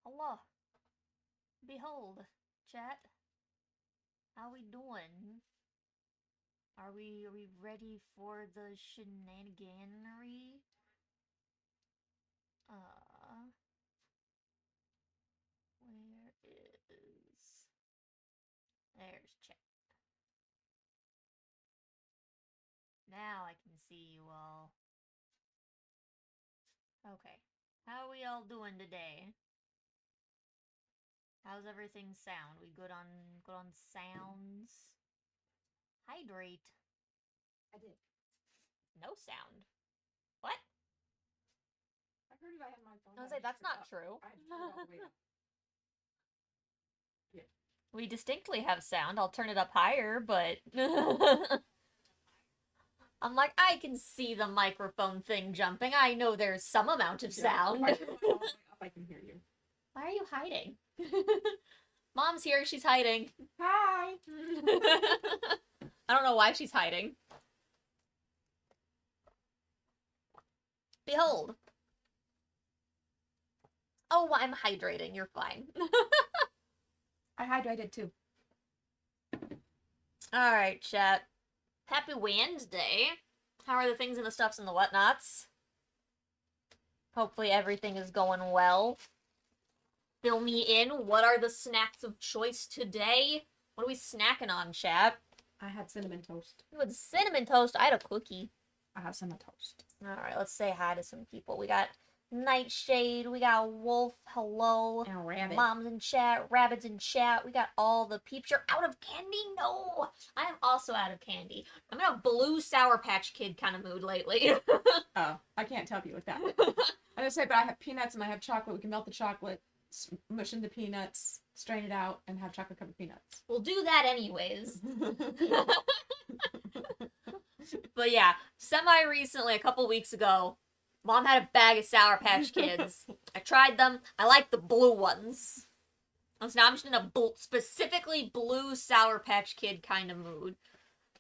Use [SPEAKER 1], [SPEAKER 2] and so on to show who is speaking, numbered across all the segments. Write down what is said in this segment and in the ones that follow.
[SPEAKER 1] Allah, behold, chat. How we doing? Are we ready for the shenaniganery? Uh, where is... There's chat. Now I can see you all. Okay. How are we all doing today? How's everything sound? We good on sounds? Hydrate.
[SPEAKER 2] I did.
[SPEAKER 1] No sound. What?
[SPEAKER 2] I heard it. I had my phone.
[SPEAKER 1] I was like, that's not true.
[SPEAKER 2] I had to turn it all the way up. Yeah.
[SPEAKER 1] We distinctly have sound. I'll turn it up higher, but I'm like, I can see the microphone thing jumping. I know there's some amount of sound.
[SPEAKER 2] If I turn mine all the way up, I can hear you.
[SPEAKER 1] Why are you hiding? Mom's here. She's hiding.
[SPEAKER 2] Hi.
[SPEAKER 1] I don't know why she's hiding. Behold. Oh, I'm hydrating. You're fine.
[SPEAKER 2] I hydrated too.
[SPEAKER 1] Alright, chat. Happy Wednesday. How are the things and the stuffs and the whatnots? Hopefully everything is going well. Fill me in. What are the snacks of choice today? What are we snacking on, chat?
[SPEAKER 2] I had cinnamon toast.
[SPEAKER 1] You had cinnamon toast. I had a cookie.
[SPEAKER 2] I have cinnamon toast.
[SPEAKER 1] Alright, let's say hi to some people. We got Nightshade, we got Wolf, hello.
[SPEAKER 2] And rabbit.
[SPEAKER 1] Moms in chat, rabbits in chat. We got all the peeps. You're out of candy? No! I am also out of candy. I'm in a blue Sour Patch Kid kind of mood lately.
[SPEAKER 2] Oh, I can't help you with that. I just say, but I have peanuts and I have chocolate. We can melt the chocolate, mush in the peanuts, strain it out, and have chocolate covered peanuts.
[SPEAKER 1] We'll do that anyways. But yeah, semi-recently, a couple weeks ago, Mom had a bag of Sour Patch Kids. I tried them. I like the blue ones. So now I'm just in a specifically blue Sour Patch Kid kind of mood.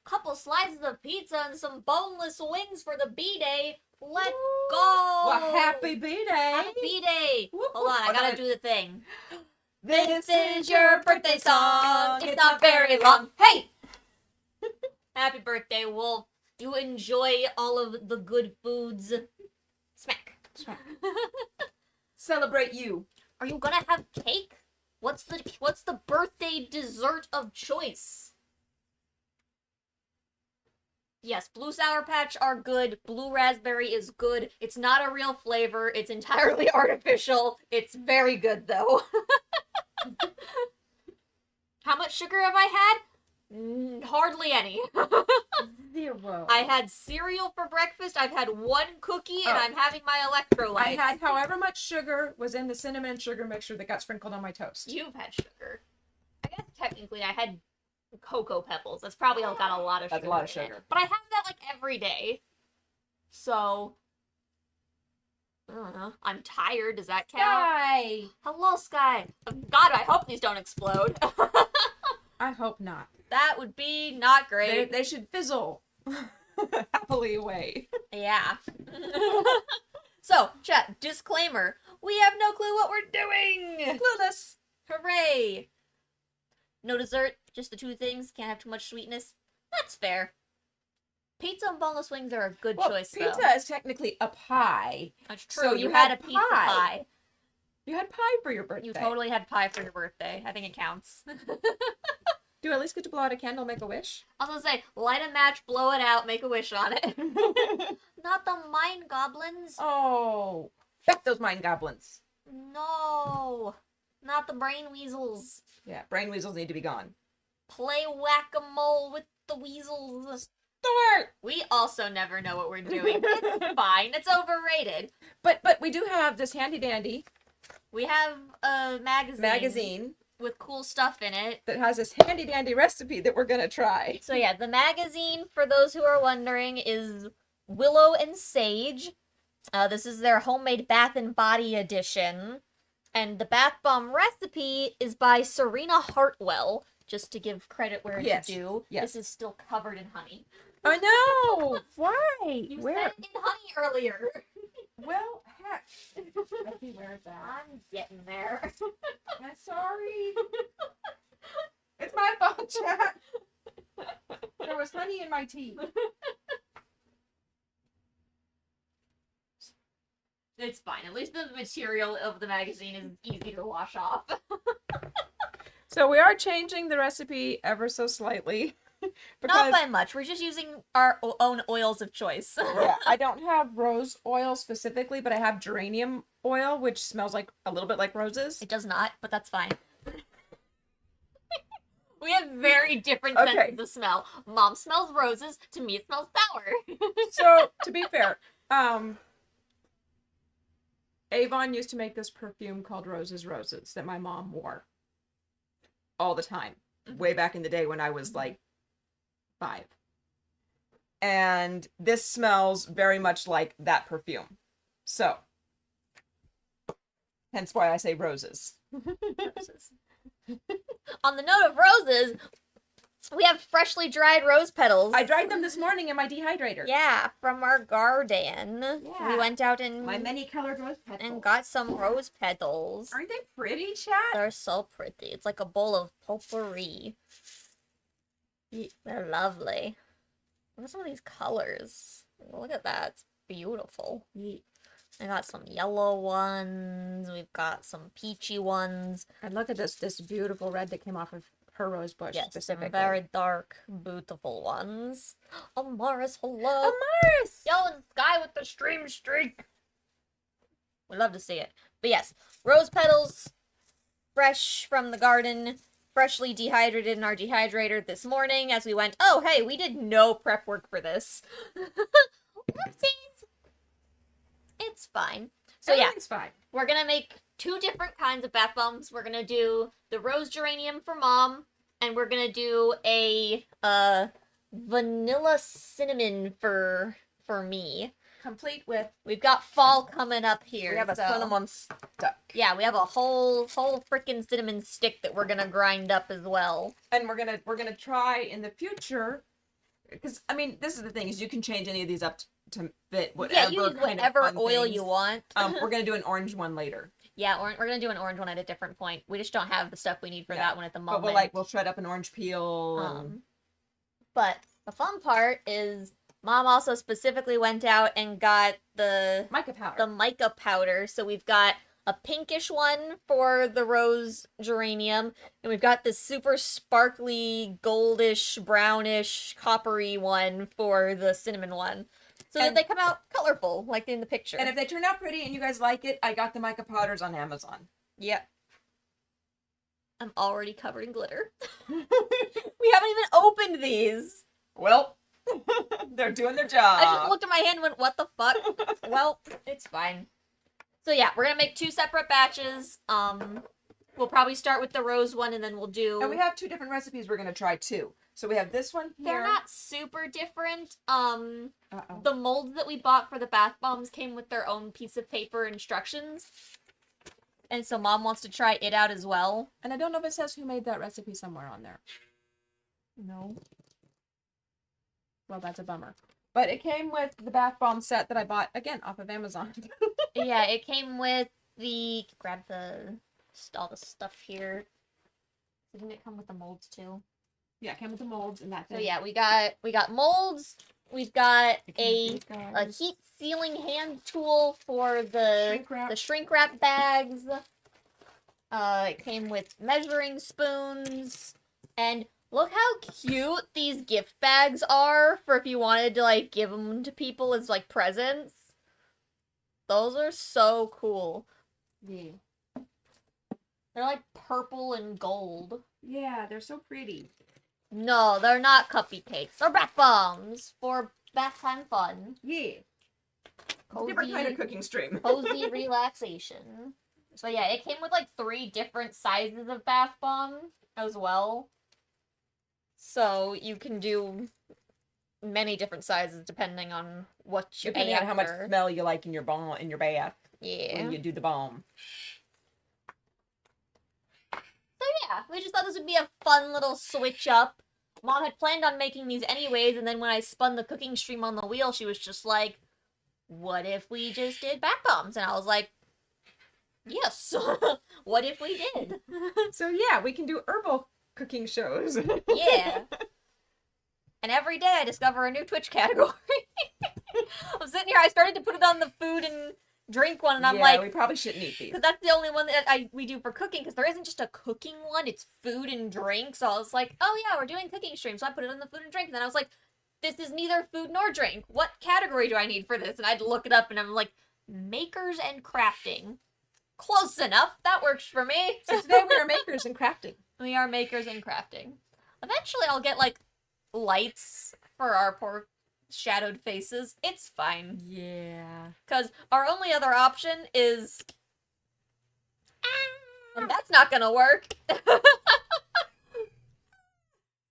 [SPEAKER 1] Couple slices of pizza and some boneless wings for the B-Day. Let's go!
[SPEAKER 2] Well, happy B-Day!
[SPEAKER 1] Happy B-Day! Hold on, I gotta do the thing.
[SPEAKER 2] This
[SPEAKER 1] is your birthday song. It's not very long. Hey! Happy birthday, Wolf. You enjoy all of the good foods. Smack.
[SPEAKER 2] Smack. Celebrate you.
[SPEAKER 1] Are you gonna have cake? What's the birthday dessert of choice? Yes, blue Sour Patch are good. Blue raspberry is good. It's not a real flavor. It's entirely artificial. It's very good, though. How much sugar have I had? Hardly any.
[SPEAKER 2] 0.
[SPEAKER 1] I had cereal for breakfast. I've had one cookie, and I'm having my electrolytes.
[SPEAKER 2] I had however much sugar was in the cinnamon sugar mixture that got sprinkled on my toast.
[SPEAKER 1] You've had sugar. I guess technically I had Cocoa Pebbles. That's probably got a lot of sugar.
[SPEAKER 2] That's a lot of
[SPEAKER 1] in it.
[SPEAKER 2] sugar.
[SPEAKER 1] But I have that like every day. So I don't know. I'm tired. Does that count?
[SPEAKER 2] Sky!
[SPEAKER 1] Hello, Sky. God, I hope these don't explode.
[SPEAKER 2] I hope not.
[SPEAKER 1] That would be not great.
[SPEAKER 2] They should fizzle happily away.
[SPEAKER 1] Yeah. So, chat, disclaimer. We have no clue what we're doing.
[SPEAKER 2] Clueless.
[SPEAKER 1] Hooray. No dessert, just the two things. Can't have too much sweetness. That's fair. Pizza and boneless wings are a good choice, though.
[SPEAKER 2] Pizza is technically a pie.
[SPEAKER 1] That's true.
[SPEAKER 2] So
[SPEAKER 1] you had a pizza pie.
[SPEAKER 2] You had pie for your birthday.
[SPEAKER 1] You totally had pie for your birthday. I think it counts.
[SPEAKER 2] Do you at least get to blow out a candle, make a wish?
[SPEAKER 1] I was gonna say, light a match, blow it out, make a wish on it. Not the mind goblins.
[SPEAKER 2] Oh. Back those mind goblins.
[SPEAKER 1] No. Not the brain weasels.
[SPEAKER 2] Yeah, brain weasels need to be gone.
[SPEAKER 1] Play whack-a-mole with the weasels.
[SPEAKER 2] Start!
[SPEAKER 1] We also never know what we're doing. It's fine. It's overrated.
[SPEAKER 2] But we do have this handy dandy
[SPEAKER 1] We have a
[SPEAKER 2] magazine
[SPEAKER 1] with cool stuff in it.
[SPEAKER 2] that has this handy dandy recipe that we're gonna try.
[SPEAKER 1] So yeah, the magazine, for those who are wondering, is Willow and Sage. This is their homemade bath and body edition. And the bath bomb recipe is by Serena Hartwell, just to give credit where it's due.
[SPEAKER 2] Yes.
[SPEAKER 1] This is still covered in honey.
[SPEAKER 2] I know! Why?
[SPEAKER 1] You said in honey earlier.
[SPEAKER 2] Well, heck. Let's see, where it's at.
[SPEAKER 1] I'm getting there.
[SPEAKER 2] I'm sorry. It's my fault, chat. There was honey in my tea.
[SPEAKER 1] It's fine. At least the material of the magazine is easy to wash off.
[SPEAKER 2] So we are changing the recipe ever so slightly.
[SPEAKER 1] Not by much. We're just using our own oils of choice.
[SPEAKER 2] Yeah, I don't have rose oil specifically, but I have geranium oil, which smells like a little bit like roses.
[SPEAKER 1] It does not, but that's fine. We have very different
[SPEAKER 3] Okay.
[SPEAKER 1] senses of smell. Mom smells roses. To me, it smells sour.
[SPEAKER 2] So, to be fair, Avon used to make this perfume called Roses Roses that my mom wore all the time, way back in the day when I was like 5. And this smells very much like that perfume. So, hence why I say roses.
[SPEAKER 1] Roses. On the note of roses, we have freshly dried rose petals.
[SPEAKER 2] I dried them this morning in my dehydrator.
[SPEAKER 1] Yeah, from our garden.
[SPEAKER 2] Yeah.
[SPEAKER 1] We went out and
[SPEAKER 2] My many colored rose petals.
[SPEAKER 1] and got some rose petals.
[SPEAKER 2] Aren't they pretty, chat?
[SPEAKER 1] They're so pretty. It's like a bowl of potpourri. They're lovely. Look at some of these colors. Look at that. It's beautiful. I got some yellow ones. We've got some peachy ones.
[SPEAKER 2] And look at this beautiful red that came off of her rose bush
[SPEAKER 1] Yes,
[SPEAKER 2] specifically.
[SPEAKER 1] very dark, beautiful ones. Amaris, hello.
[SPEAKER 2] Amaris!
[SPEAKER 1] Yellow sky with the stream streak. We love to see it. But yes, rose petals, fresh from the garden, freshly dehydrated in our dehydrator this morning as we went, oh, hey, we did no prep work for this. Whoopsies. It's fine. So yeah,
[SPEAKER 2] Everything's fine.
[SPEAKER 1] we're gonna make 2 different kinds of bath bombs. We're gonna do the rose geranium for mom, and we're gonna do a vanilla cinnamon for me.
[SPEAKER 2] Complete with,
[SPEAKER 1] We've got fall coming up here.
[SPEAKER 2] we have a
[SPEAKER 1] so-
[SPEAKER 2] cinnamon stuck.
[SPEAKER 1] Yeah, we have a whole freaking cinnamon stick that we're gonna grind up as well.
[SPEAKER 2] And we're gonna try in the future, because I mean, this is the thing, is you can change any of these up to fit whatever
[SPEAKER 1] Yeah, use
[SPEAKER 2] kind of
[SPEAKER 1] whatever
[SPEAKER 2] fun
[SPEAKER 1] oil
[SPEAKER 2] things.
[SPEAKER 1] you want.
[SPEAKER 2] We're gonna do an orange one later,
[SPEAKER 1] Yeah, we're gonna do an orange one at a different point. We just don't have the stuff we need for
[SPEAKER 2] Yeah,
[SPEAKER 1] that one at the
[SPEAKER 2] but
[SPEAKER 1] moment.
[SPEAKER 2] we'll shred up an orange peel. And...
[SPEAKER 1] But the fun part is mom also specifically went out and got the
[SPEAKER 2] mica powder.
[SPEAKER 1] mica powder. So we've got a pinkish one for the rose geranium, and we've got this super sparkly, goldish, brownish, coppery one for the cinnamon one. So that
[SPEAKER 2] And-
[SPEAKER 1] they come out colorful, like in the picture.
[SPEAKER 2] And if they turn out pretty and you guys like it, I got the mica powders on Amazon.
[SPEAKER 1] Yep. I'm already covered in glitter. We haven't even opened these.
[SPEAKER 2] Well, they're doing their job.
[SPEAKER 1] I just looked at my hand and went, what the fuck? Well, it's fine. So yeah, we're gonna make 2 separate batches. We'll probably start with the rose one, and then we'll do...
[SPEAKER 2] And we have 2 different recipes we're gonna try too. So we have this one here.
[SPEAKER 1] They're not super different.
[SPEAKER 2] Uh-oh.
[SPEAKER 1] The molds that we bought for the bath bombs came with their own piece of paper instructions. And so mom wants to try it out as well.
[SPEAKER 2] And I don't know if it says who made that recipe somewhere on there.
[SPEAKER 1] No.
[SPEAKER 2] Well, that's a bummer. But it came with the bath bomb set that I bought, again, off of Amazon.
[SPEAKER 1] Yeah, it came with the... Grab all the stuff here. Didn't it come with the molds too?
[SPEAKER 2] Yeah, it came with the molds and that
[SPEAKER 1] So
[SPEAKER 2] thing.
[SPEAKER 1] yeah, we got molds. We've got
[SPEAKER 2] It came with
[SPEAKER 1] a
[SPEAKER 2] these guys.
[SPEAKER 1] heat sealing hand tool for the
[SPEAKER 2] Shrink wrap.
[SPEAKER 1] the shrink wrap bags. It came with measuring spoons, and look how cute these gift bags are for if you wanted to like give them to people as like presents. Those are so cool.
[SPEAKER 2] Yeah.
[SPEAKER 1] They're like purple and gold.
[SPEAKER 2] Yeah, they're so pretty.
[SPEAKER 1] No, they're not cuppy cakes. They're bath bombs for bath time fun.
[SPEAKER 2] Yeah.
[SPEAKER 1] Cozy,
[SPEAKER 2] Different kind of cooking stream.
[SPEAKER 1] cozy relaxation. So yeah, it came with like 3 different sizes of bath bomb as well. So you can do many different sizes depending on what you
[SPEAKER 2] Depending on how much
[SPEAKER 1] after.
[SPEAKER 2] smell you like in your bomb in your bath
[SPEAKER 1] Yeah.
[SPEAKER 2] when you do the bomb.
[SPEAKER 1] So yeah, we just thought this would be a fun little switch up. Mom had planned on making these anyways, and then when I spun the cooking stream on the wheel, she was just like, what if we just did bath bombs? And I was like, yes. What if we did?
[SPEAKER 2] So yeah, we can do herbal cooking shows.
[SPEAKER 1] Yeah. And every day I discover a new Twitch category. I'm sitting here, I started to put it on the food and drink one, and I'm
[SPEAKER 2] yeah,
[SPEAKER 1] like,
[SPEAKER 2] we probably shouldn't eat these.
[SPEAKER 1] because that's the only one that we do for cooking, because there isn't just a cooking one, it's food and drink. So I was like, oh yeah, we're doing cooking stream, so I put it on the food and drink. And then I was like, this is neither food nor drink. What category do I need for this? And I had to look it up, and I'm like, makers and crafting. Close enough. That works for me.
[SPEAKER 2] So today we are makers and crafting.
[SPEAKER 1] We are makers and crafting. Eventually I'll get, like, lights for our poor shadowed faces. It's fine.
[SPEAKER 2] Yeah.
[SPEAKER 1] Because our only other option is... And that's not gonna work.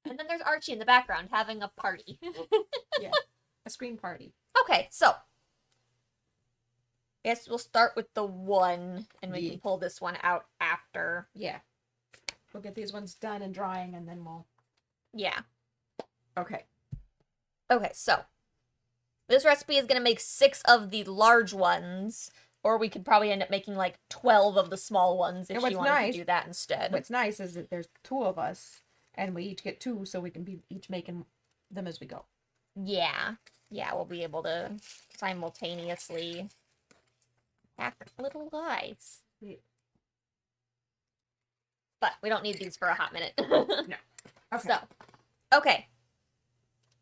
[SPEAKER 1] And then there's Archie in the background having a party.
[SPEAKER 2] Yeah. A screen party.
[SPEAKER 1] Okay, so. I guess we'll start with the one, and we can pull this one out after.
[SPEAKER 2] Yeah. We'll get these ones done and drying, and then we'll...
[SPEAKER 1] Yeah.
[SPEAKER 2] Okay.
[SPEAKER 1] Okay, so. This recipe is gonna make 6 of the large ones, or we could probably end up making, like, 12 of the small ones if you wanted to do that instead.
[SPEAKER 2] What's nice is that there's 2 of us, and we each get 2, so we can be each making them as we go.
[SPEAKER 1] Yeah. Yeah, we'll be able to simultaneously hack little guys.
[SPEAKER 2] Yeah.
[SPEAKER 1] But we don't need these for a hot minute.
[SPEAKER 2] No. Okay.
[SPEAKER 1] So, okay.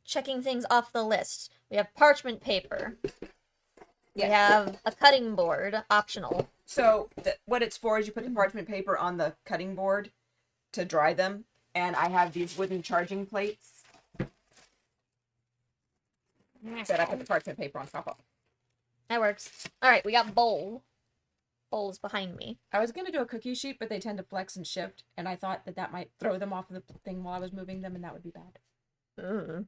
[SPEAKER 1] Checking things off the list. We have parchment paper. We have a cutting board, optional.
[SPEAKER 2] So what it's for is you put the parchment paper on the cutting board to dry them, and I have these wooden charging plates that I put the parchment paper on top of.
[SPEAKER 1] That works. Alright, we got bowl. Bowl's behind me.
[SPEAKER 2] I was going to do a cookie sheet, but they tend to flex and shift, and I thought that might throw them off the thing while I was moving them, and that would be bad.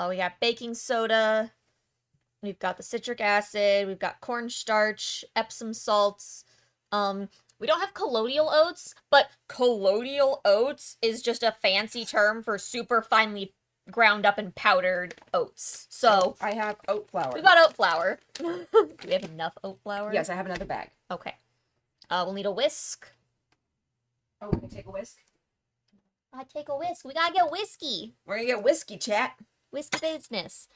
[SPEAKER 1] We got baking soda. We've got the citric acid. We've got cornstarch, Epsom salts. We don't have colloidal oats, but colloidal oats is just a fancy term for super finely ground up and powdered oats. So
[SPEAKER 2] I have oat flour.
[SPEAKER 1] we've got oat flour. Do we have enough oat flour?
[SPEAKER 2] Yes, I have another bag.
[SPEAKER 1] Okay. We'll need a whisk.
[SPEAKER 2] Oh, we can take a whisk?
[SPEAKER 1] I take a whisk. We gotta get whiskey.
[SPEAKER 2] We're going to get whiskey, chat.
[SPEAKER 1] Whiskey business.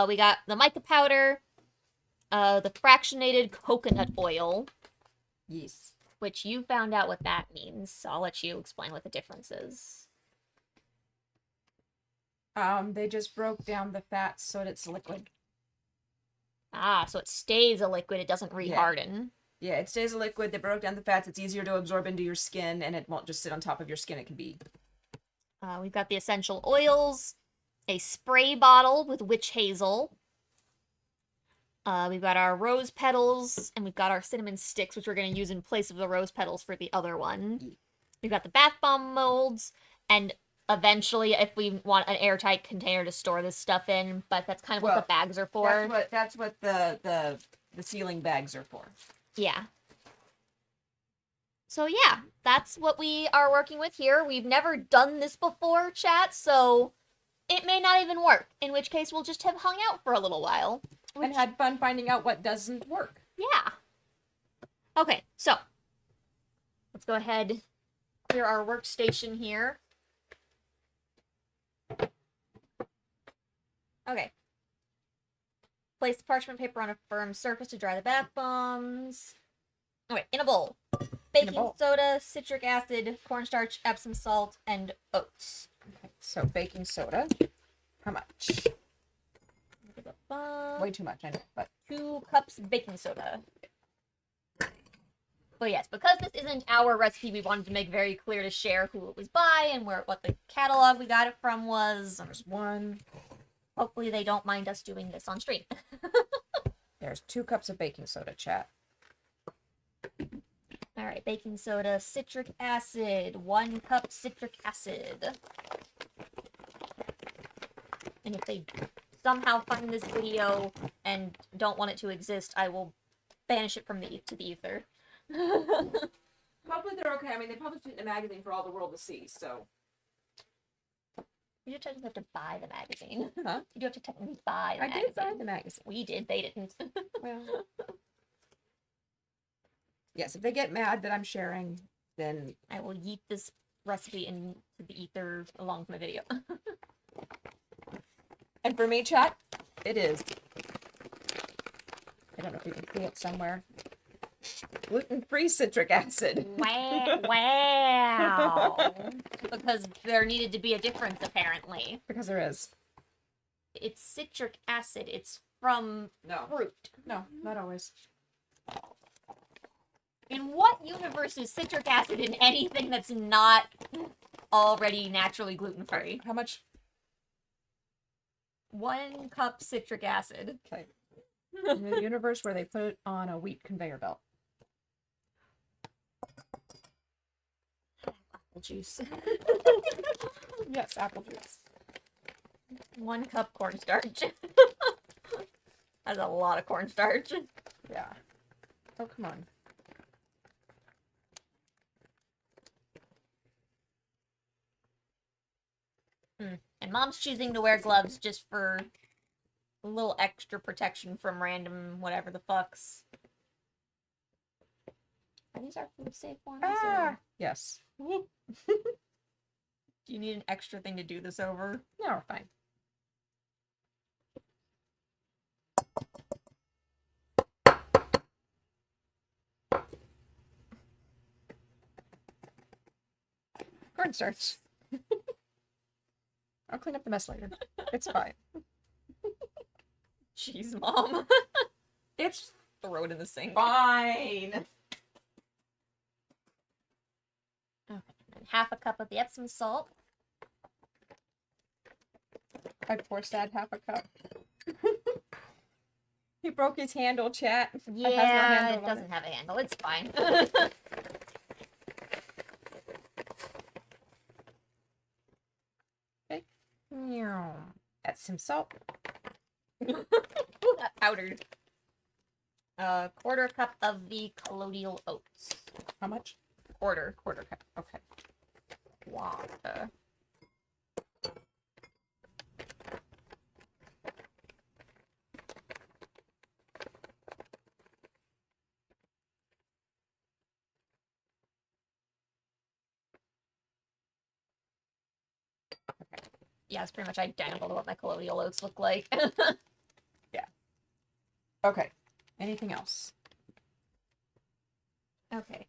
[SPEAKER 1] We got the mica powder, the fractionated coconut oil,
[SPEAKER 2] Yes.
[SPEAKER 1] which you found out what that means, so I'll let you explain what the difference is.
[SPEAKER 2] They just broke down the fats so that it's liquid.
[SPEAKER 1] Ah, so it stays a liquid, it doesn't reharden.
[SPEAKER 2] Yeah, it stays a liquid. They broke down the fats. It's easier to absorb into your skin, and it won't just sit on top of your skin. It can be...
[SPEAKER 1] We've got the essential oils, a spray bottle with witch hazel. We've got our rose petals, and we've got our cinnamon sticks, which we're going to use in place of the rose petals for the other one. We've got the bath bomb molds, and eventually, if we want an airtight container to store this stuff in, but that's kind of what the bags are for.
[SPEAKER 2] That's what the sealing bags are for.
[SPEAKER 1] Yeah. So yeah, that's what we are working with here. We've never done this before, chat, so it may not even work, in which case we'll just have hung out for a little while.
[SPEAKER 2] And had fun finding out what doesn't work.
[SPEAKER 1] Yeah. Okay, so let's go ahead, clear our workstation here. Okay. Place the parchment paper on a firm surface to dry the bath bombs. Okay, in a bowl. Baking soda, citric acid, cornstarch, Epsom salt, and oats.
[SPEAKER 2] Okay, so baking soda. How much? Way too much, I know, but
[SPEAKER 1] 2 cups baking soda. But yes, because this isn't our recipe, we wanted to make very clear to share who it was by and what the catalog we got it from was.
[SPEAKER 2] there's 1.
[SPEAKER 1] Hopefully they don't mind us doing this on stream.
[SPEAKER 2] There's 2 cups of baking soda, chat.
[SPEAKER 1] Alright, baking soda, citric acid, 1 cup citric acid. And if they somehow find this video and don't want it to exist, I will banish it from the ether.
[SPEAKER 2] Hopefully they're okay. I mean, they published it in a magazine for all the world to see, so...
[SPEAKER 1] You just have to buy the magazine.
[SPEAKER 2] Huh?
[SPEAKER 1] You do have to technically buy the magazine.
[SPEAKER 2] I did buy the magazine.
[SPEAKER 1] We did, they didn't.
[SPEAKER 2] Well... Yes, if they get mad that I'm sharing, then...
[SPEAKER 1] I will yeet this recipe into the ether along with my video.
[SPEAKER 2] And for me, chat, it is. I don't know if you can see it somewhere. Gluten-free citric acid.
[SPEAKER 1] Wow. Because there needed to be a difference, apparently.
[SPEAKER 2] Because there is.
[SPEAKER 1] It's citric acid. It's from fruit.
[SPEAKER 2] No, not always.
[SPEAKER 1] In what universe is citric acid in anything that's not already naturally gluten-free.
[SPEAKER 2] How much?
[SPEAKER 1] 1 cup citric acid.
[SPEAKER 2] Okay. In the universe where they put it on a wheat conveyor belt.
[SPEAKER 1] Apple juice.
[SPEAKER 2] Yes, apple juice.
[SPEAKER 1] 1 cup cornstarch. That's a lot of cornstarch.
[SPEAKER 2] Yeah. Oh, come on.
[SPEAKER 1] And Mom's choosing to wear gloves just for a little extra protection from random whatever the fucks. Are these our food safe ones? Or...
[SPEAKER 2] Yes.
[SPEAKER 1] Do you need an extra thing to do this over?
[SPEAKER 2] No, we're fine. Cornstarch. I'll clean up the mess later. It's fine.
[SPEAKER 1] Jeez, Mom.
[SPEAKER 2] It's
[SPEAKER 1] Throw it in the sink.
[SPEAKER 2] fine.
[SPEAKER 1] Okay. And 1/2 cup of the Epsom salt.
[SPEAKER 2] I forced Dad 1/2 cup. He broke his handle, chat.
[SPEAKER 1] Yeah,
[SPEAKER 2] It has no handle
[SPEAKER 1] it
[SPEAKER 2] on
[SPEAKER 1] doesn't have a handle. It's fine.
[SPEAKER 2] Okay. Epsom salt.
[SPEAKER 1] Ooh, that powdered. 1/4 cup of the colloidal oats.
[SPEAKER 2] How much?
[SPEAKER 1] Quarter.
[SPEAKER 2] 1/4 cup. Okay.
[SPEAKER 1] Water. Yeah, it's pretty much identical to what my colloidal oats look like.
[SPEAKER 2] Okay. Anything else?
[SPEAKER 1] Okay.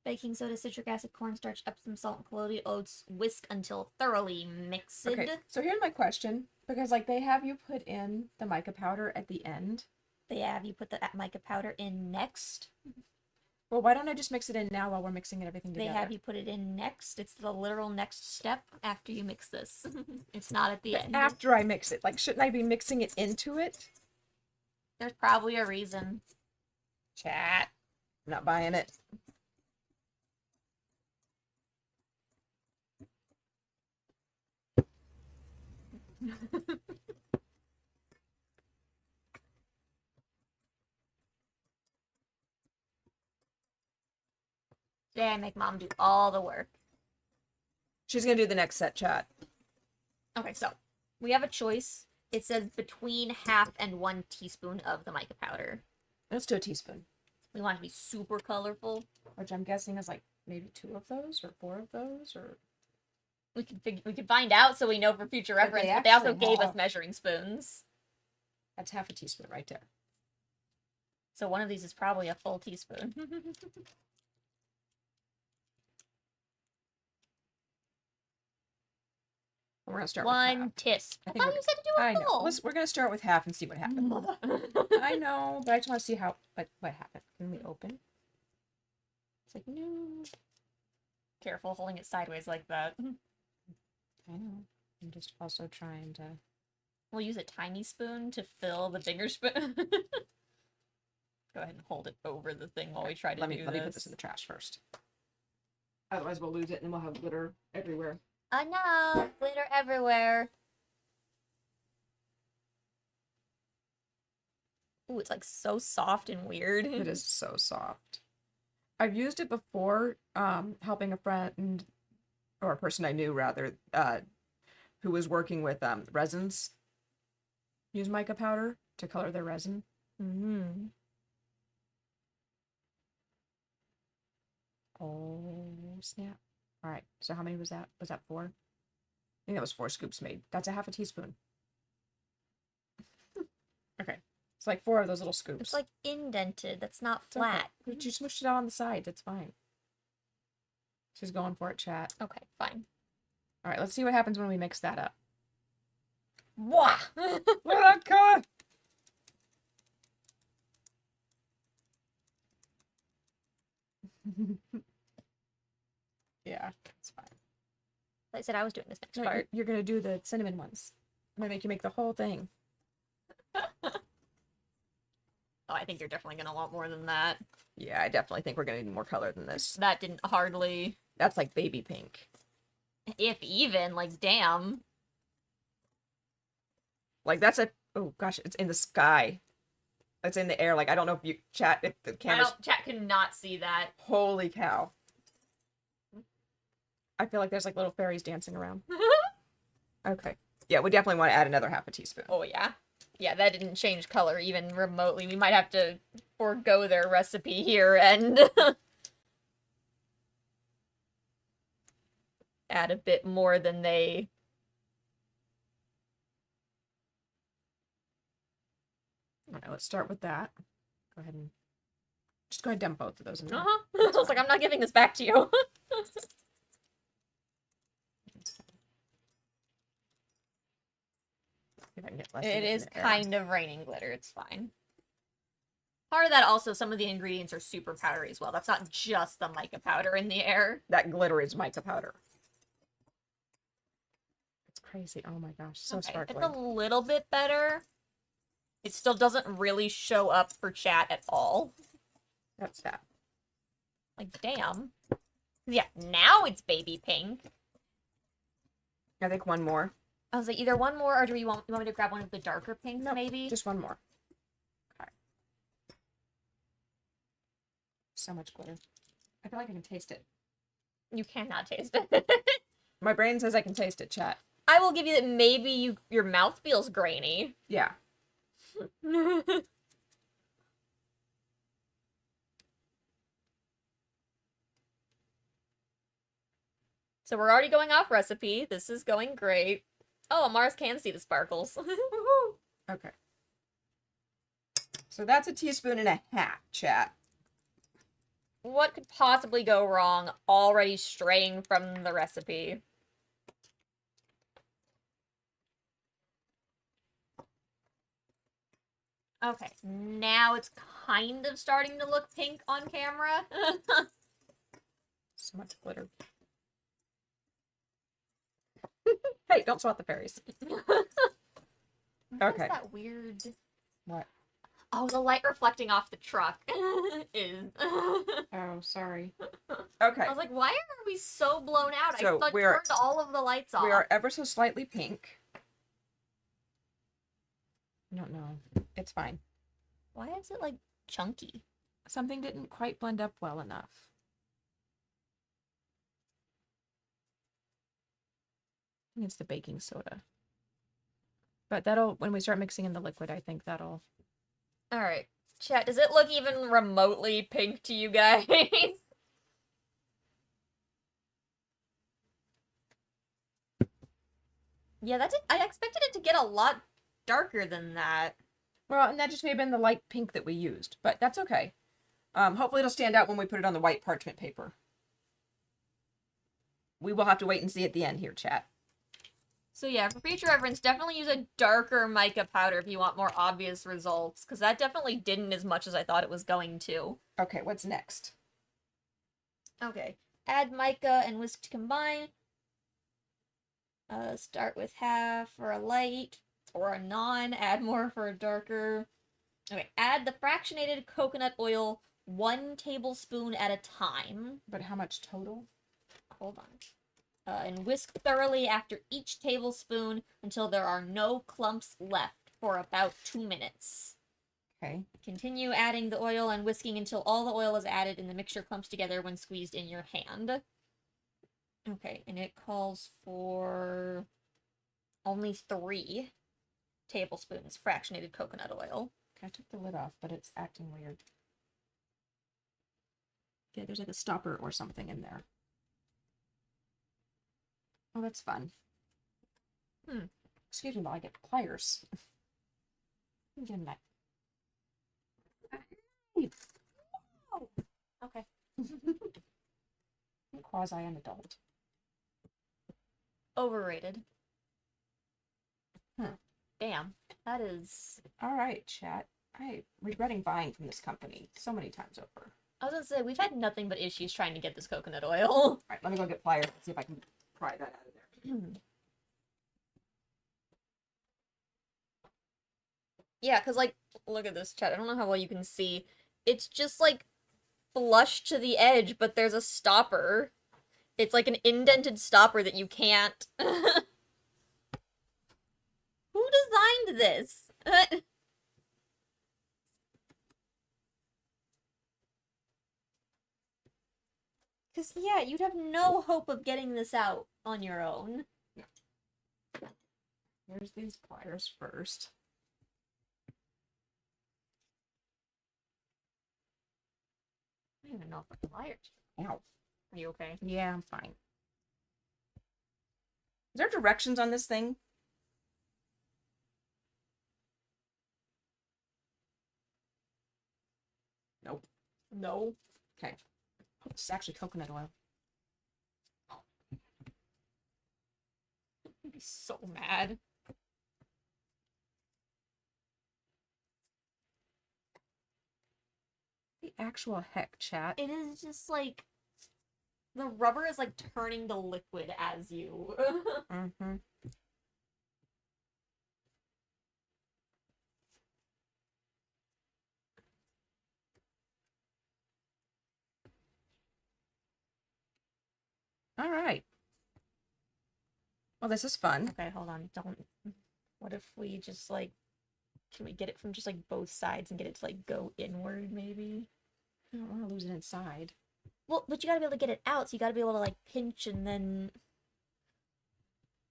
[SPEAKER 1] Baking soda, citric acid, cornstarch, Epsom salt, and colloidal oats. Whisk until thoroughly mixed.
[SPEAKER 2] Okay. So here's my question, because like they have you put in the mica powder at the end.
[SPEAKER 1] They have you put the mica powder in next.
[SPEAKER 2] Well, why don't I just mix it in now while we're mixing everything
[SPEAKER 1] They
[SPEAKER 2] together?
[SPEAKER 1] have you put it in next. It's the literal next step after you mix this. It's not at the
[SPEAKER 2] But
[SPEAKER 1] end.
[SPEAKER 2] after I mix it, like, shouldn't I be mixing it into it?
[SPEAKER 1] There's probably a reason.
[SPEAKER 2] Chat. I'm not buying it.
[SPEAKER 1] Today I make Mom do all the work.
[SPEAKER 2] She's gonna do the next set, chat.
[SPEAKER 1] Okay, so we have a choice. It says between 1/2 and 1 teaspoon of the mica powder.
[SPEAKER 2] Let's do a teaspoon,
[SPEAKER 1] We want it to be super colorful.
[SPEAKER 2] which I'm guessing is like maybe 2 of those or 4 of those, or
[SPEAKER 1] We can find out so we know for future
[SPEAKER 2] But
[SPEAKER 1] reference.
[SPEAKER 2] they
[SPEAKER 1] But they also
[SPEAKER 2] actually
[SPEAKER 1] gave us
[SPEAKER 2] have-
[SPEAKER 1] measuring spoons.
[SPEAKER 2] that's 1/2 teaspoon right there.
[SPEAKER 1] So one of these is probably a full teaspoon.
[SPEAKER 2] We're gonna start with
[SPEAKER 1] One
[SPEAKER 2] half.
[SPEAKER 1] tisp. I
[SPEAKER 2] I think
[SPEAKER 1] thought
[SPEAKER 2] we're-
[SPEAKER 1] you said to do
[SPEAKER 2] I
[SPEAKER 1] a
[SPEAKER 2] know.
[SPEAKER 1] full.
[SPEAKER 2] We're gonna start with half and see what happens. I know, but I just want to see how what happened. Can we open? It's like no.
[SPEAKER 1] Careful holding it sideways like that.
[SPEAKER 2] I know. I'm just also trying to.
[SPEAKER 1] We'll use a tiny spoon to fill the bigger spoon. Go ahead and hold it over the thing while we try to
[SPEAKER 2] Let me
[SPEAKER 1] do
[SPEAKER 2] put
[SPEAKER 1] this.
[SPEAKER 2] this in the trash first. Otherwise, we'll lose it and we'll have glitter everywhere.
[SPEAKER 1] Oh no! Glitter everywhere. Ooh, it's like so soft and weird.
[SPEAKER 2] It is so soft. I've used it before, helping a friend or a person I knew rather, who was working with resins. Use mica powder to color their resin.
[SPEAKER 1] Mm-hmm.
[SPEAKER 2] Oh snap! All right. So how many was that? Was that 4? I think that was 4 scoops made. That's a 1/2 teaspoon. Okay. It's like 4 of those little scoops.
[SPEAKER 1] It's like indented. That's not
[SPEAKER 2] It's okay.
[SPEAKER 1] flat.
[SPEAKER 2] But you smushed it out on the sides. It's fine. She's going for it, chat.
[SPEAKER 1] Okay, fine.
[SPEAKER 2] All right, let's see what happens when we mix that up.
[SPEAKER 1] Wah!
[SPEAKER 2] Yeah, it's fine.
[SPEAKER 1] I said I was doing this next
[SPEAKER 2] No,
[SPEAKER 1] part.
[SPEAKER 2] you're gonna do the cinnamon ones. I'm gonna make you make the whole thing.
[SPEAKER 1] Oh, I think you're definitely gonna want more than that.
[SPEAKER 2] Yeah, I definitely think we're gonna need more color than this.
[SPEAKER 1] That didn't hardly,
[SPEAKER 2] That's like baby pink.
[SPEAKER 1] if even, like, damn.
[SPEAKER 2] Like that's a oh gosh, it's in the sky. It's in the air. Like I don't know if you chat if the camera's
[SPEAKER 1] Chat cannot see that.
[SPEAKER 2] holy cow. I feel like there's like little fairies dancing around. Okay. Yeah, we definitely want to add another half a teaspoon.
[SPEAKER 1] Oh, yeah. Yeah, that didn't change color even remotely. We might have to forego their recipe here and add a bit more than they...
[SPEAKER 2] All right, let's start with that. Go ahead and just go ahead and dump both of those in there.
[SPEAKER 1] Uh-huh. I was like, I'm not giving this back to you.
[SPEAKER 2] See if I can get less
[SPEAKER 1] It
[SPEAKER 2] in
[SPEAKER 1] is
[SPEAKER 2] the air.
[SPEAKER 1] kind of raining glitter. It's fine. Part of that also, some of the ingredients are super powdery as well. That's not just the mica powder in the air.
[SPEAKER 2] That glitter is mica powder. It's crazy. Oh my gosh, so
[SPEAKER 1] Okay,
[SPEAKER 2] sparkly.
[SPEAKER 1] it's a little bit better. It still doesn't really show up for chat at all.
[SPEAKER 2] That's that.
[SPEAKER 1] Like, damn. Yeah, now it's baby pink.
[SPEAKER 2] I think one more.
[SPEAKER 1] I was like, either one more, or do you want me to grab one of the darker pinks,
[SPEAKER 2] Nope,
[SPEAKER 1] maybe?
[SPEAKER 2] just one more. Okay. So much glitter. I feel like I can taste it.
[SPEAKER 1] You cannot taste it.
[SPEAKER 2] My brain says I can taste it, chat.
[SPEAKER 1] I will give you that maybe your mouth feels grainy.
[SPEAKER 2] Yeah.
[SPEAKER 1] So we're already going off recipe. This is going great. Oh, Mars can see the sparkles.
[SPEAKER 2] Okay. So that's a teaspoon and a half, chat.
[SPEAKER 1] What could possibly go wrong already straying from the recipe? Okay, now it's kind of starting to look pink on camera.
[SPEAKER 2] So much glitter. Hey, don't swat the fairies.
[SPEAKER 1] What's
[SPEAKER 2] Okay.
[SPEAKER 1] that weird...
[SPEAKER 2] What?
[SPEAKER 1] Oh, the light reflecting off the truck is...
[SPEAKER 2] Oh, sorry. Okay.
[SPEAKER 1] I was like, why are we so blown out?
[SPEAKER 2] So
[SPEAKER 1] I like,
[SPEAKER 2] we're-
[SPEAKER 1] turned all of the lights off.
[SPEAKER 2] We are ever so slightly pink. I don't know. It's fine.
[SPEAKER 1] Why is it, like, chunky?
[SPEAKER 2] Something didn't quite blend up well enough. I think it's the baking soda. But that'll, when we start mixing in the liquid, I think that'll...
[SPEAKER 1] Alright. Chat, does it look even remotely pink to you guys? Yeah, that did. I expected it to get a lot darker than that.
[SPEAKER 2] Well, and that just may have been the light pink that we used, but that's okay. Hopefully it'll stand out when we put it on the white parchment paper. We will have to wait and see at the end here, chat.
[SPEAKER 1] So yeah, for future reference, definitely use a darker mica powder if you want more obvious results, because that definitely didn't as much as I thought it was going to.
[SPEAKER 2] Okay, what's next?
[SPEAKER 1] Okay. Add mica and whisk to combine. Start with half for a light or a non. Add more for a darker. Okay. Add the fractionated coconut oil 1 tablespoon at a time.
[SPEAKER 2] But how much total?
[SPEAKER 1] Hold on. And whisk thoroughly after each tablespoon until there are no clumps left for about 2 minutes.
[SPEAKER 2] Okay.
[SPEAKER 1] Continue adding the oil and whisking until all the oil is added and the mixture clumps together when squeezed in your hand. Okay, and it calls for only 3 tablespoons fractionated coconut oil.
[SPEAKER 2] Okay, I took the lid off, but it's acting weird. Yeah, there's like a stopper or something in there. Oh, that's fun. Excuse me while I get pliers. Let me get a knife. Hey. Oh.
[SPEAKER 1] Okay.
[SPEAKER 2] I'm quasi an adult.
[SPEAKER 1] Overrated.
[SPEAKER 2] Huh.
[SPEAKER 1] Damn. That is...
[SPEAKER 2] All right, chat. I'm regretting buying from this company so many times over.
[SPEAKER 1] I was gonna say, we've had nothing but issues trying to get this coconut oil.
[SPEAKER 2] All right, let me go get pliers and see if I can pry that out of there.
[SPEAKER 1] Yeah, because, like, look at this, chat. I don't know how well you can see. It's just, like, flush to the edge, but there's a stopper. It's like an indented stopper that you can't. Who designed this? Because, yeah, you'd have no hope of getting this out on your own.
[SPEAKER 2] Here's these pliers first.
[SPEAKER 1] I don't even know if I'm pliers.
[SPEAKER 2] Ow.
[SPEAKER 1] Are you okay?
[SPEAKER 2] Yeah, I'm fine. Is there directions on this thing? Nope.
[SPEAKER 1] No.
[SPEAKER 2] Okay. Oh, this is actually coconut oil.
[SPEAKER 1] I'd be so mad.
[SPEAKER 2] The actual heck, chat.
[SPEAKER 1] It is just like the rubber is like turning to liquid as you.
[SPEAKER 2] Mm-hmm. All right. Well, this is fun.
[SPEAKER 1] Okay, hold on. Don't. What if we just like. Can we get it from just like both sides and get it to like go inward maybe?
[SPEAKER 2] I don't want to lose it inside.
[SPEAKER 1] Well, but you gotta be able to get it out, so you gotta be able to like pinch and then.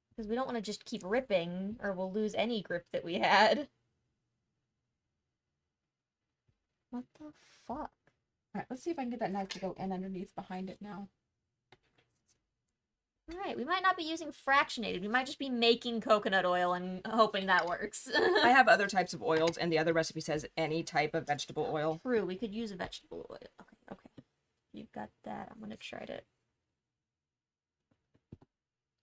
[SPEAKER 1] Because we don't want to just keep ripping, or we'll lose any grip that we had. What the fuck?
[SPEAKER 2] All right, let's see if I can get that knife to go in underneath behind it now.
[SPEAKER 1] Alright, we might not be using fractionated. We might just be making coconut oil and hoping that works.
[SPEAKER 2] I have other types of oils, and the other recipe says any type of vegetable oil.
[SPEAKER 1] True, we could use a vegetable oil. Okay, okay. You've got that. I'm gonna try to.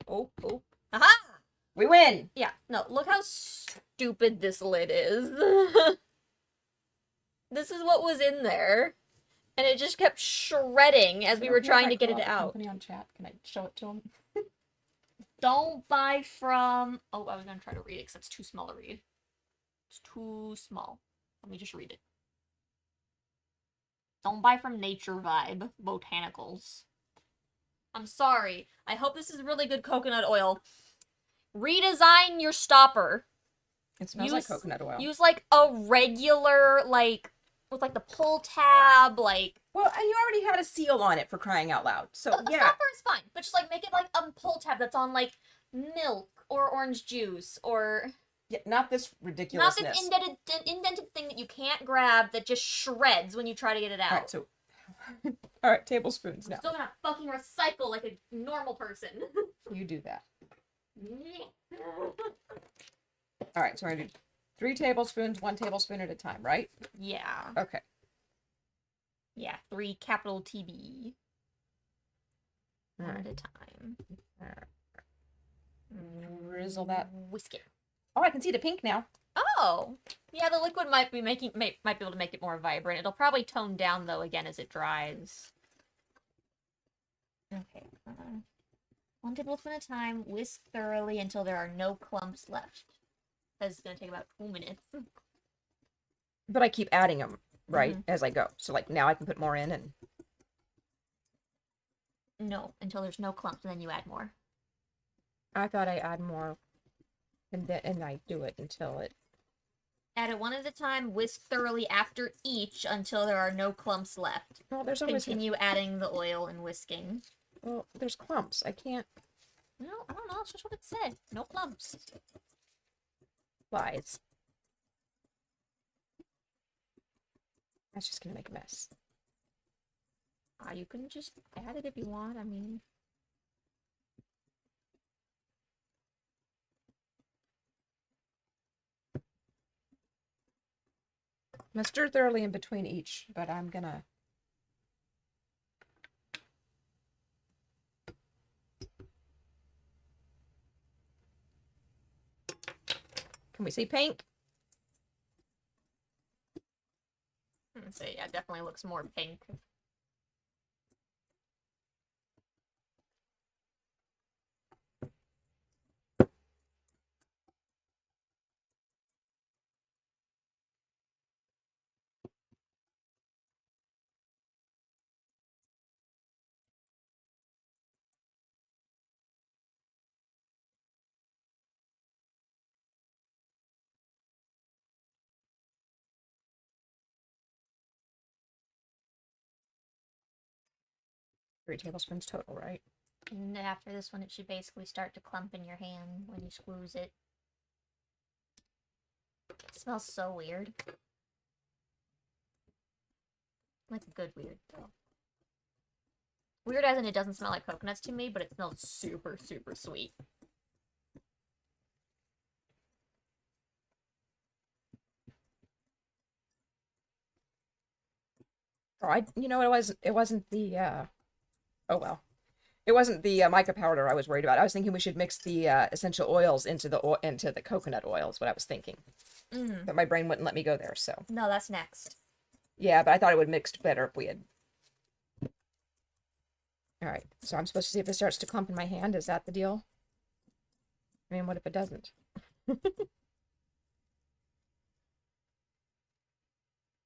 [SPEAKER 1] Oh, oh. Aha!
[SPEAKER 2] We win!
[SPEAKER 1] Yeah, no, look how stupid this lid is. This is what was in there. And it just kept shredding as we were trying to get it out.
[SPEAKER 2] Company on chat. Can I show it to them?
[SPEAKER 1] Don't buy from... Oh, I was gonna try to read it because that's too small to read. It's too small. Let me just read it. Don't buy from Nature Vibe Botanicals. I'm sorry. I hope this is really good coconut oil. Redesign your stopper.
[SPEAKER 2] It smells like coconut oil.
[SPEAKER 1] Use like a regular, like, with like the pull tab, like...
[SPEAKER 2] Well, and you already had a seal on it, for crying out loud. So,
[SPEAKER 1] The
[SPEAKER 2] yeah.
[SPEAKER 1] stopper is fine, but just like make it like a pull tab that's on like milk or orange juice or...
[SPEAKER 2] Yeah, not this ridiculousness.
[SPEAKER 1] Not this indented thing that you can't grab that just shreds when you try to get it out.
[SPEAKER 2] Alright, so... Alright, tablespoons now.
[SPEAKER 1] I'm still gonna fucking recycle like a normal person.
[SPEAKER 2] You do that. Alright, so we're gonna do 3 tablespoons, 1 tablespoon at a time, right?
[SPEAKER 1] Yeah.
[SPEAKER 2] Okay.
[SPEAKER 1] Yeah, 3 capital TB. One at a time.
[SPEAKER 2] Drizzle that.
[SPEAKER 1] Whisk it.
[SPEAKER 2] Oh, I can see the pink now.
[SPEAKER 1] Oh! Yeah, the liquid might be might be able to make it more vibrant. It'll probably tone down, though, again, as it dries. Okay. 1 tablespoon at a time. Whisk thoroughly until there are no clumps left. That's gonna take about 2 minutes.
[SPEAKER 2] But I keep adding them, right, as I go. So, like, now I can put more in and...
[SPEAKER 1] No, until there's no clumps, and then you add more.
[SPEAKER 2] I thought I add more, and I do it until it...
[SPEAKER 1] Add it 1 at a time, whisk thoroughly after each until there are no clumps left.
[SPEAKER 2] Well, there's always...
[SPEAKER 1] Continue adding the oil and whisking.
[SPEAKER 2] Well, there's clumps. I can't...
[SPEAKER 1] No, I don't know, it's just what it said. No clumps.
[SPEAKER 2] Lies. That's just gonna make a mess.
[SPEAKER 1] You can just add it if you want, I mean...
[SPEAKER 2] I'm gonna stir thoroughly in between each, but I'm gonna... Can we see pink?
[SPEAKER 1] So yeah, it definitely looks more pink.
[SPEAKER 2] 3 tablespoons total, right?
[SPEAKER 1] And after this one, it should basically start to clump in your hand when you squeeze it. It smells so weird. Like good weird, though. Weird as in it doesn't smell like coconuts to me, but it smells super, super sweet.
[SPEAKER 2] Oh, you know, it wasn't the, oh well. It wasn't the mica powder I was worried about. I was thinking we should mix the essential oils into the coconut oil is what I was thinking.
[SPEAKER 1] Mm.
[SPEAKER 2] But my brain wouldn't let me go there, so.
[SPEAKER 1] No, that's next.
[SPEAKER 2] Yeah, but I thought it would mixed better if we had. All right, so I'm supposed to see if it starts to clump in my hand. Is that the deal? I mean, what if it doesn't?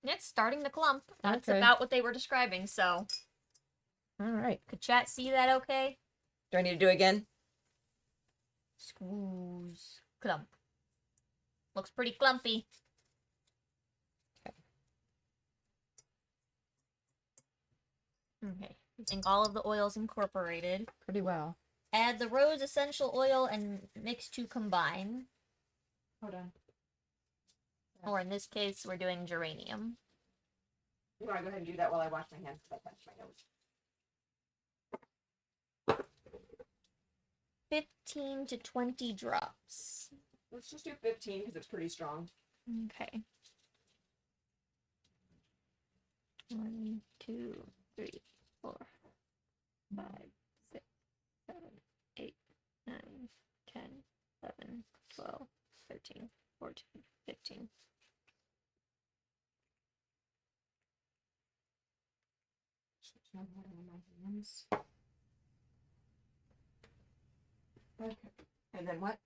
[SPEAKER 1] It's starting to clump. That's
[SPEAKER 2] Okay.
[SPEAKER 1] about what they were describing, so.
[SPEAKER 2] All right.
[SPEAKER 1] Could chat see that okay?
[SPEAKER 2] Do I need to do it again?
[SPEAKER 1] Squeeze. Clump. Looks pretty clumpy. Okay. I think all of the oils incorporated.
[SPEAKER 2] Pretty well.
[SPEAKER 1] Add the rose essential oil and mix to combine.
[SPEAKER 2] Hold on.
[SPEAKER 1] Or in this case, we're doing geranium.
[SPEAKER 2] You want to go ahead and do that while I wash my hands because I touched my nose.
[SPEAKER 1] 15 to 20 drops.
[SPEAKER 2] Let's just do 15 because it's pretty strong.
[SPEAKER 1] Okay. 1, 2, 3, 4, 5, 6, 7, 8, 9, 10, 11, 12, 13, 14, 15.
[SPEAKER 2] Okay. And then what?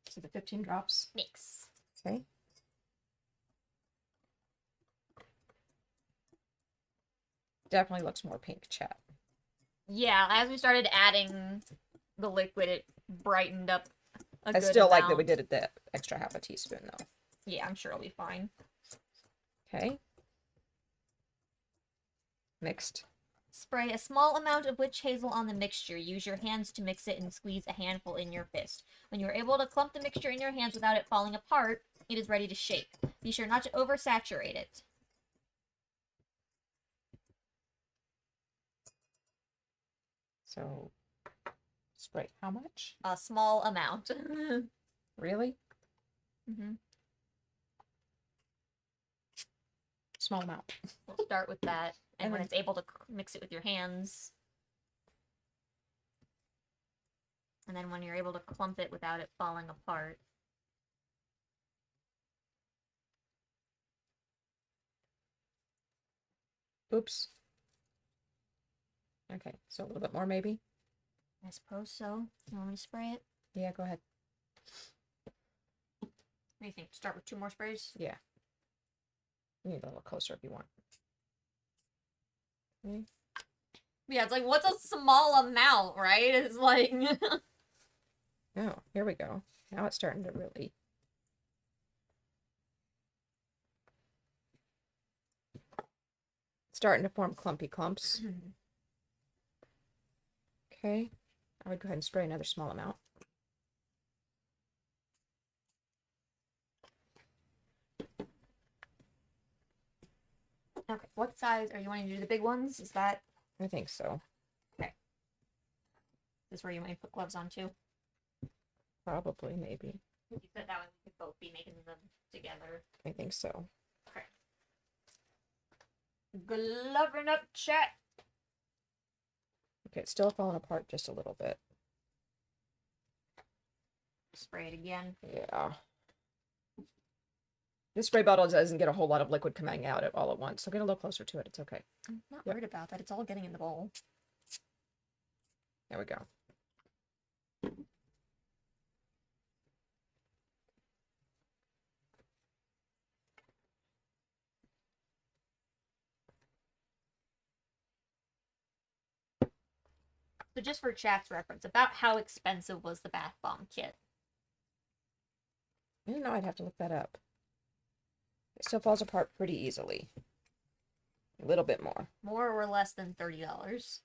[SPEAKER 2] So the 15 drops.
[SPEAKER 1] Mix.
[SPEAKER 2] Okay. Definitely looks more pink, chat.
[SPEAKER 1] Yeah, as we started adding the liquid, it brightened up a
[SPEAKER 2] I
[SPEAKER 1] good
[SPEAKER 2] still like that we
[SPEAKER 1] amount.
[SPEAKER 2] did it the extra half a teaspoon though.
[SPEAKER 1] Yeah, I'm sure it'll be fine.
[SPEAKER 2] Okay. Mixed.
[SPEAKER 1] Spray a small amount of witch hazel on the mixture. Use your hands to mix it and squeeze a handful in your fist. When you are able to clump the mixture in your hands without it falling apart, it is ready to shake. Be sure not to oversaturate it.
[SPEAKER 2] So, spray how much?
[SPEAKER 1] A small amount.
[SPEAKER 2] Really?
[SPEAKER 1] Mm-hmm.
[SPEAKER 2] Small amount.
[SPEAKER 1] We'll start with that. And
[SPEAKER 2] And
[SPEAKER 1] when
[SPEAKER 2] then-
[SPEAKER 1] it's able to mix it with your hands. And then when you're able to clump it without it falling apart.
[SPEAKER 2] Oops. Okay, so a little bit more maybe?
[SPEAKER 1] I suppose so. You want me to spray it?
[SPEAKER 2] Yeah, go ahead.
[SPEAKER 1] What do you think? Start with 2 more sprays?
[SPEAKER 2] Yeah. You need a little closer if you want. Okay.
[SPEAKER 1] Yeah, it's like, what's a small amount, right? It's like...
[SPEAKER 2] Oh, here we go. Now it's starting to really. Starting to form clumpy clumps. Okay. I would go ahead and spray another small amount.
[SPEAKER 1] Okay, what size are you wanting to do? The big ones? Is that
[SPEAKER 2] I think so.
[SPEAKER 1] this where you want to put gloves on too?
[SPEAKER 2] Probably, maybe.
[SPEAKER 1] You said that way we could both be making them together.
[SPEAKER 2] I think so.
[SPEAKER 1] Okay. Gloving up, chat.
[SPEAKER 2] Okay, it's still falling apart just a little bit.
[SPEAKER 1] Spray it again.
[SPEAKER 2] Yeah. This spray bottle doesn't get a whole lot of liquid coming out all at once, so get a little closer to it. It's okay.
[SPEAKER 1] I'm not
[SPEAKER 2] Yep.
[SPEAKER 1] worried about that. It's all getting in the bowl.
[SPEAKER 2] There we go.
[SPEAKER 1] So just for chat's reference, about how expensive was the bath bomb kit?
[SPEAKER 2] I didn't know I'd have to look that up. It still falls apart pretty easily. A little bit more.
[SPEAKER 1] More or less than $30?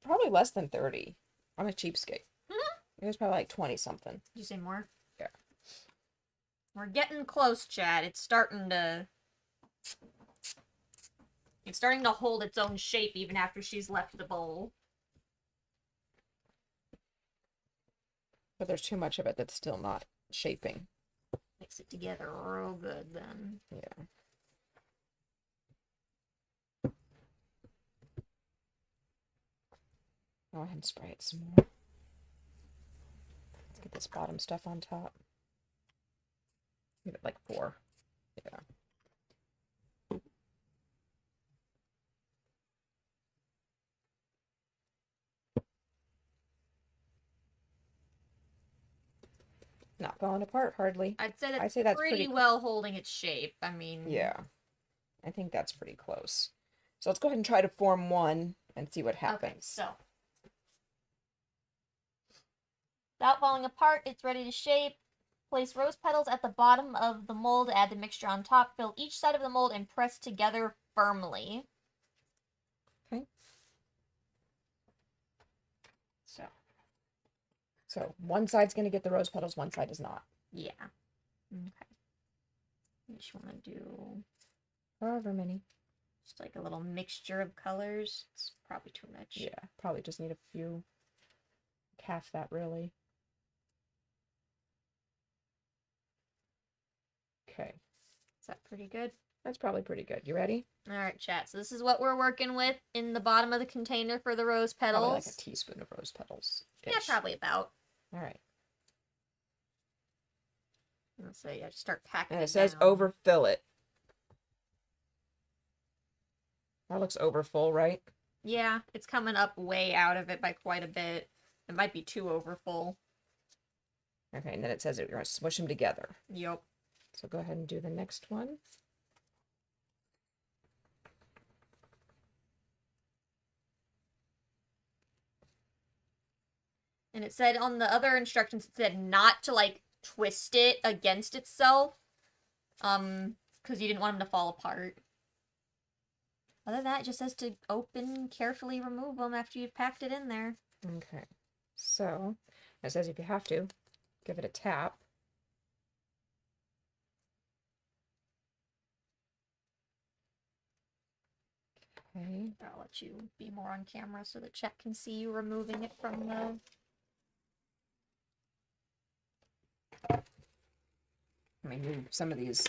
[SPEAKER 2] probably less than 30. I'm a cheapskate.
[SPEAKER 1] Hmm?
[SPEAKER 2] It was probably like 20 something.
[SPEAKER 1] Did you say more?
[SPEAKER 2] Yeah.
[SPEAKER 1] We're getting close, Chad. It's starting to hold its own shape even after she's left the bowl.
[SPEAKER 2] But there's too much of it that's still not shaping.
[SPEAKER 1] Mix it together real good then.
[SPEAKER 2] Yeah. Go ahead and spray it some more. Let's get this bottom stuff on top. Give it like 4. Yeah. Not falling apart hardly.
[SPEAKER 1] I'd say that's,
[SPEAKER 2] that's
[SPEAKER 1] pretty well holding its shape. I mean...
[SPEAKER 2] Yeah. I think that's pretty close. So let's go ahead and try to form one and see what happens.
[SPEAKER 1] Okay, so... Without falling apart, it's ready to shape. Place rose petals at the bottom of the mold, add the mixture on top, fill each side of the mold, and press together firmly.
[SPEAKER 2] Okay. So one side's going to get the rose petals, one side is not.
[SPEAKER 1] Yeah. Okay. You just want to do
[SPEAKER 2] However many.
[SPEAKER 1] just like a little mixture of colors. It's probably too much.
[SPEAKER 2] Yeah, probably just need a few. Half that, really. Okay.
[SPEAKER 1] Is that pretty good?
[SPEAKER 2] That's probably pretty good. You ready?
[SPEAKER 1] All right, chat. So this is what we're working with in the bottom of the container for the rose petals.
[SPEAKER 2] Probably like a teaspoon of rose petals.
[SPEAKER 1] Yeah, probably about.
[SPEAKER 2] All right.
[SPEAKER 1] Let's say yeah, just start packing
[SPEAKER 2] And
[SPEAKER 1] it
[SPEAKER 2] it says
[SPEAKER 1] down.
[SPEAKER 2] overfill it. That looks overfull, right?
[SPEAKER 1] Yeah, it's coming up way out of it by quite a bit. It might be too overfull.
[SPEAKER 2] Okay, and then it says that you're going to smush them together.
[SPEAKER 1] Yep.
[SPEAKER 2] So go ahead and do the next one.
[SPEAKER 1] And it said on the other instructions, it said not to like twist it against itself. Because you didn't want them to fall apart. Other than that, it just says to open, carefully remove them after you've packed it in there.
[SPEAKER 2] Okay. So, it says if you have to, give it a tap. Okay.
[SPEAKER 1] I'll let you be more on camera so the chat can see you removing it from the...
[SPEAKER 2] Let me move some of these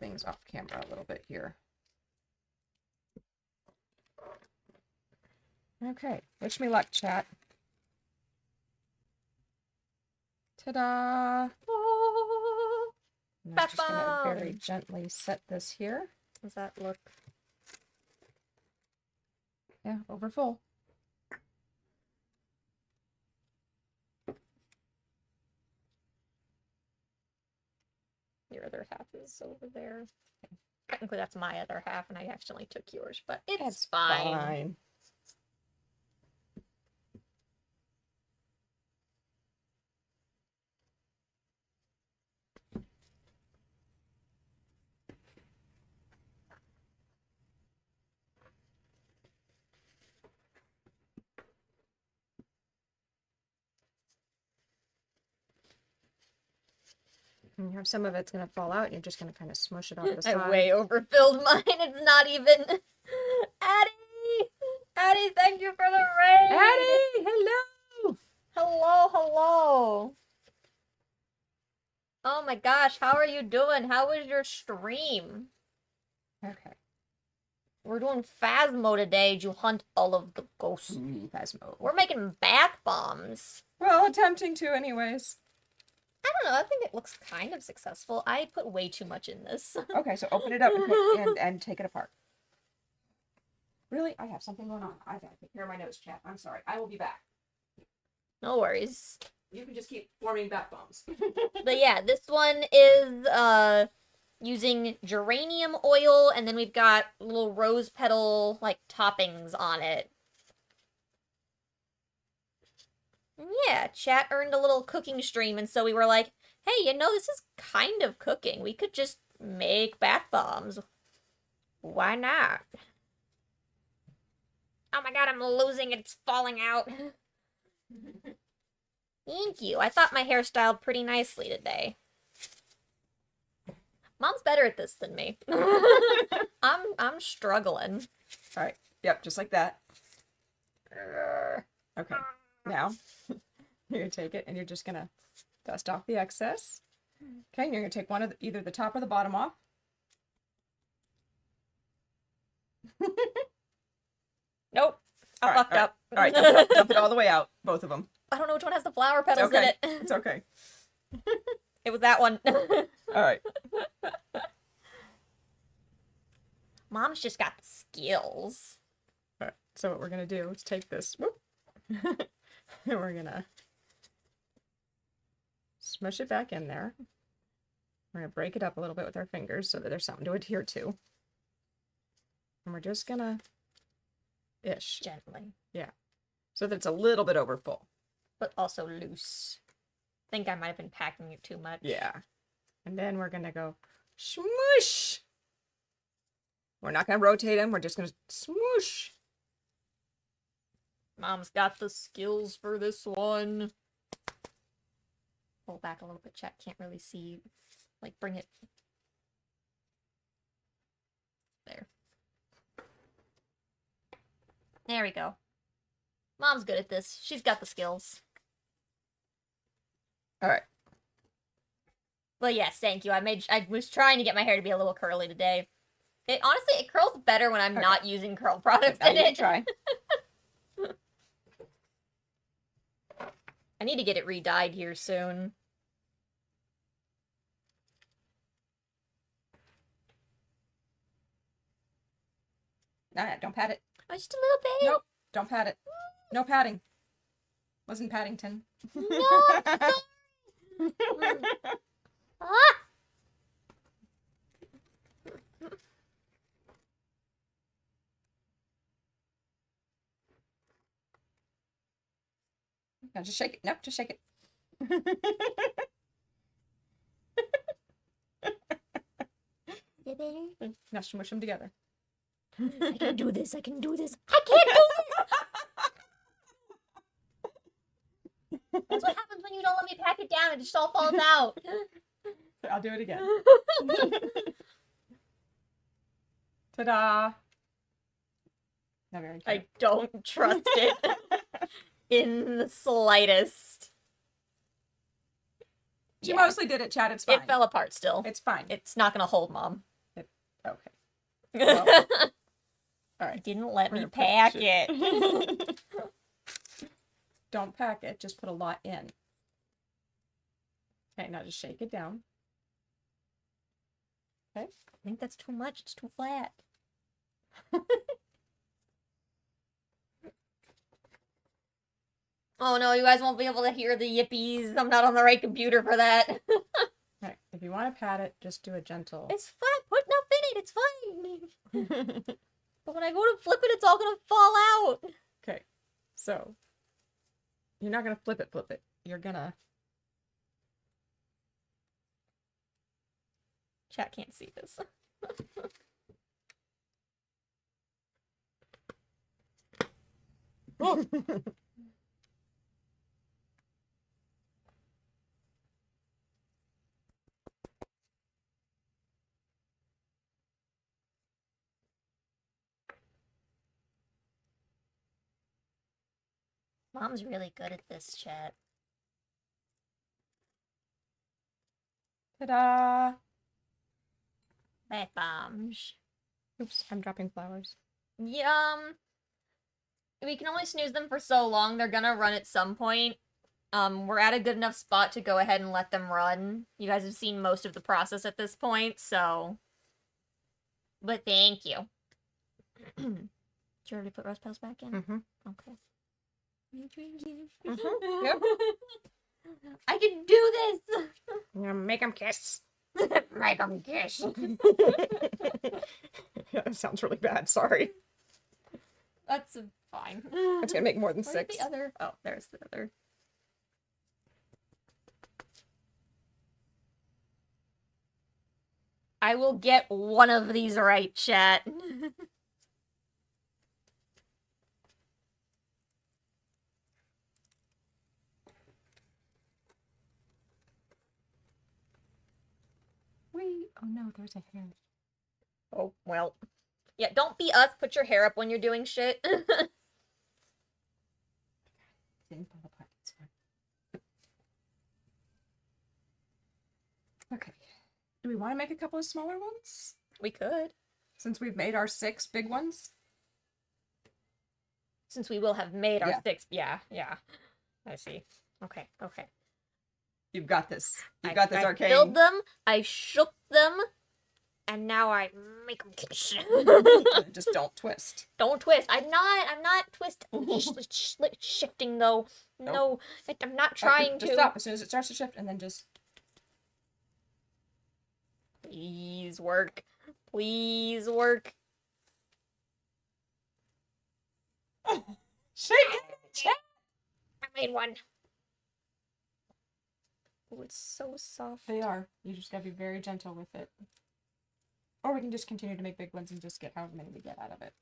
[SPEAKER 2] things off camera a little bit here. Okay, wish me luck, chat. Ta-da!
[SPEAKER 1] Oh,
[SPEAKER 2] And I'm just gonna very
[SPEAKER 1] Bathbombs!
[SPEAKER 2] gently set this here.
[SPEAKER 1] Does that look...
[SPEAKER 2] Yeah, over full.
[SPEAKER 1] Your other half is over there. Technically, that's my other half, and I accidentally took yours, but it's fine.
[SPEAKER 2] And you have some of it's gonna fall out, and you're just gonna kind of smush it off the
[SPEAKER 1] I
[SPEAKER 2] side.
[SPEAKER 1] way overfilled mine. It's not even... Addie! Addie, thank you for the raid!
[SPEAKER 2] Addie, hello!
[SPEAKER 1] Hello, hello! Oh my gosh, how are you doing? How was your stream?
[SPEAKER 2] Okay.
[SPEAKER 1] We're doing Phasmo today to hunt all of the ghosts.
[SPEAKER 2] Phasmo.
[SPEAKER 1] We're making bath bombs.
[SPEAKER 2] Well, attempting to, anyways.
[SPEAKER 1] I don't know, I think it looks kind of successful. I put way too much in this.
[SPEAKER 2] Okay, so open it up and take it apart. Really? I have something going on. I gotta take care of my nose, chat. I'm sorry. I will be back.
[SPEAKER 1] No worries.
[SPEAKER 2] You can just keep forming bath bombs.
[SPEAKER 1] But yeah, this one is using geranium oil, and then we've got little rose petal like toppings on it. And yeah, chat earned a little cooking stream, and so we were like, hey, you know, this is kind of cooking. We could just make bath bombs. Why not? Oh my god, I'm losing it. It's falling out. Thank you. I thought my hair styled pretty nicely today. Mom's better at this than me. I'm struggling.
[SPEAKER 2] All right. Yep, just like that. Okay. Now, you're gonna take it and you're just gonna dust off the excess. Okay, and you're gonna take one of either the top or the bottom off.
[SPEAKER 1] Nope. I fucked up.
[SPEAKER 2] All right, dump it all the way out, both of them.
[SPEAKER 1] I don't know which one has the flower petals in
[SPEAKER 2] Okay,
[SPEAKER 1] it.
[SPEAKER 2] it's okay.
[SPEAKER 1] It was that one.
[SPEAKER 2] All right.
[SPEAKER 1] Mom's just got the skills.
[SPEAKER 2] All right. So what we're gonna do is take this, whoop, and we're gonna smush it back in there. We're gonna break it up a little bit with our fingers so that there's something to adhere to. And we're just gonna ish.
[SPEAKER 1] Gently.
[SPEAKER 2] Yeah. So that it's a little bit over full.
[SPEAKER 1] But also loose. Think I might have been packing it too much.
[SPEAKER 2] Yeah. And then we're gonna go smoosh. We're not gonna rotate them, we're just gonna smoosh.
[SPEAKER 1] Mom's got the skills for this one. Pull back a little bit, chat. Can't really see. Like, bring it. There. There we go. Mom's good at this. She's got the skills.
[SPEAKER 2] All right.
[SPEAKER 1] But yes, thank you. I was trying to get my hair to be a little curly today. It honestly, it curls better when I'm not using curl products
[SPEAKER 2] Now
[SPEAKER 1] in
[SPEAKER 2] you can
[SPEAKER 1] it.
[SPEAKER 2] try.
[SPEAKER 1] I need to get it re-dyed here soon.
[SPEAKER 2] Nah, don't pat it.
[SPEAKER 1] Oh, just a little bit.
[SPEAKER 2] Nope, don't pat it. No patting. Wasn't Paddington.
[SPEAKER 1] No, I'm sorry. Ah!
[SPEAKER 2] No, just shake it. Nope, just shake it. Now smush them together.
[SPEAKER 1] I can do this. I can do this. I can't do this. That's what happens when you don't let me pack it down. It just all falls out.
[SPEAKER 2] I'll do it again. Ta-da! Not very cute.
[SPEAKER 1] I don't trust it in the slightest.
[SPEAKER 2] She mostly did it, Chad. It's fine.
[SPEAKER 1] It fell apart still.
[SPEAKER 2] It's fine.
[SPEAKER 1] It's not gonna hold, Mom.
[SPEAKER 2] Okay.
[SPEAKER 1] Well,
[SPEAKER 2] all right.
[SPEAKER 1] didn't let
[SPEAKER 2] We're
[SPEAKER 1] me
[SPEAKER 2] gonna
[SPEAKER 1] pack
[SPEAKER 2] put
[SPEAKER 1] it.
[SPEAKER 2] Don't pack it. Just put a lot in. Okay, now just shake it down. Okay.
[SPEAKER 1] I think that's too much. It's too flat. Oh no, you guys won't be able to hear the yippies. I'm not on the right computer for that.
[SPEAKER 2] Right. If you want to pat it, just do a gentle.
[SPEAKER 1] It's fine. Put enough in it. It's fine. But when I go to flip it, it's all gonna fall out.
[SPEAKER 2] Okay. So you're not gonna flip it. You're gonna.
[SPEAKER 1] Chat can't see this.
[SPEAKER 2] Oh.
[SPEAKER 1] Mom's really good at this, chat.
[SPEAKER 2] Ta-da!
[SPEAKER 1] Bathbombs.
[SPEAKER 2] Oops, I'm dropping flowers.
[SPEAKER 1] Yeah, we can only snooze them for so long. They're gonna run at some point. We're at a good enough spot to go ahead and let them run. You guys have seen most of the process at this point, so. But thank you. Did you already put rose petals back in?
[SPEAKER 2] Mm-hmm.
[SPEAKER 1] Okay.
[SPEAKER 2] Yep.
[SPEAKER 1] I can do this!
[SPEAKER 2] I'm gonna make them kiss.
[SPEAKER 1] Make them kiss.
[SPEAKER 2] Yeah, that sounds really bad. Sorry.
[SPEAKER 1] That's fine.
[SPEAKER 2] It's gonna make more than
[SPEAKER 1] Where's
[SPEAKER 2] 6.
[SPEAKER 1] the other? Oh, there's the other. I will get one of these right, chat.
[SPEAKER 2] Oh no, there's a hair.
[SPEAKER 1] Oh, well. Yeah, don't be us. Put your hair up when you're doing shit.
[SPEAKER 2] Didn't fall apart. It's fine. Okay. Do we want to make a couple of smaller ones?
[SPEAKER 1] We could.
[SPEAKER 2] Since we've made our 6 big ones?
[SPEAKER 1] Since we will have made our
[SPEAKER 2] Yeah.
[SPEAKER 1] 6. Yeah, yeah. I see. Okay, okay.
[SPEAKER 2] You've got this. You've got this,
[SPEAKER 1] I
[SPEAKER 2] Arcane.
[SPEAKER 1] filled them, I shook them, and now I make them kiss.
[SPEAKER 2] Just don't twist.
[SPEAKER 1] Don't twist. I'm not shifting though.
[SPEAKER 2] Nope.
[SPEAKER 1] No, I'm not trying
[SPEAKER 2] Just
[SPEAKER 1] to.
[SPEAKER 2] stop as soon as it starts to shift, and then just...
[SPEAKER 1] Please work. Please work.
[SPEAKER 2] Shake it!
[SPEAKER 1] I made one. Oh, it's so soft.
[SPEAKER 2] They are. You just gotta be very gentle with it. Or we can just continue to make big ones and just get however many we get out of it.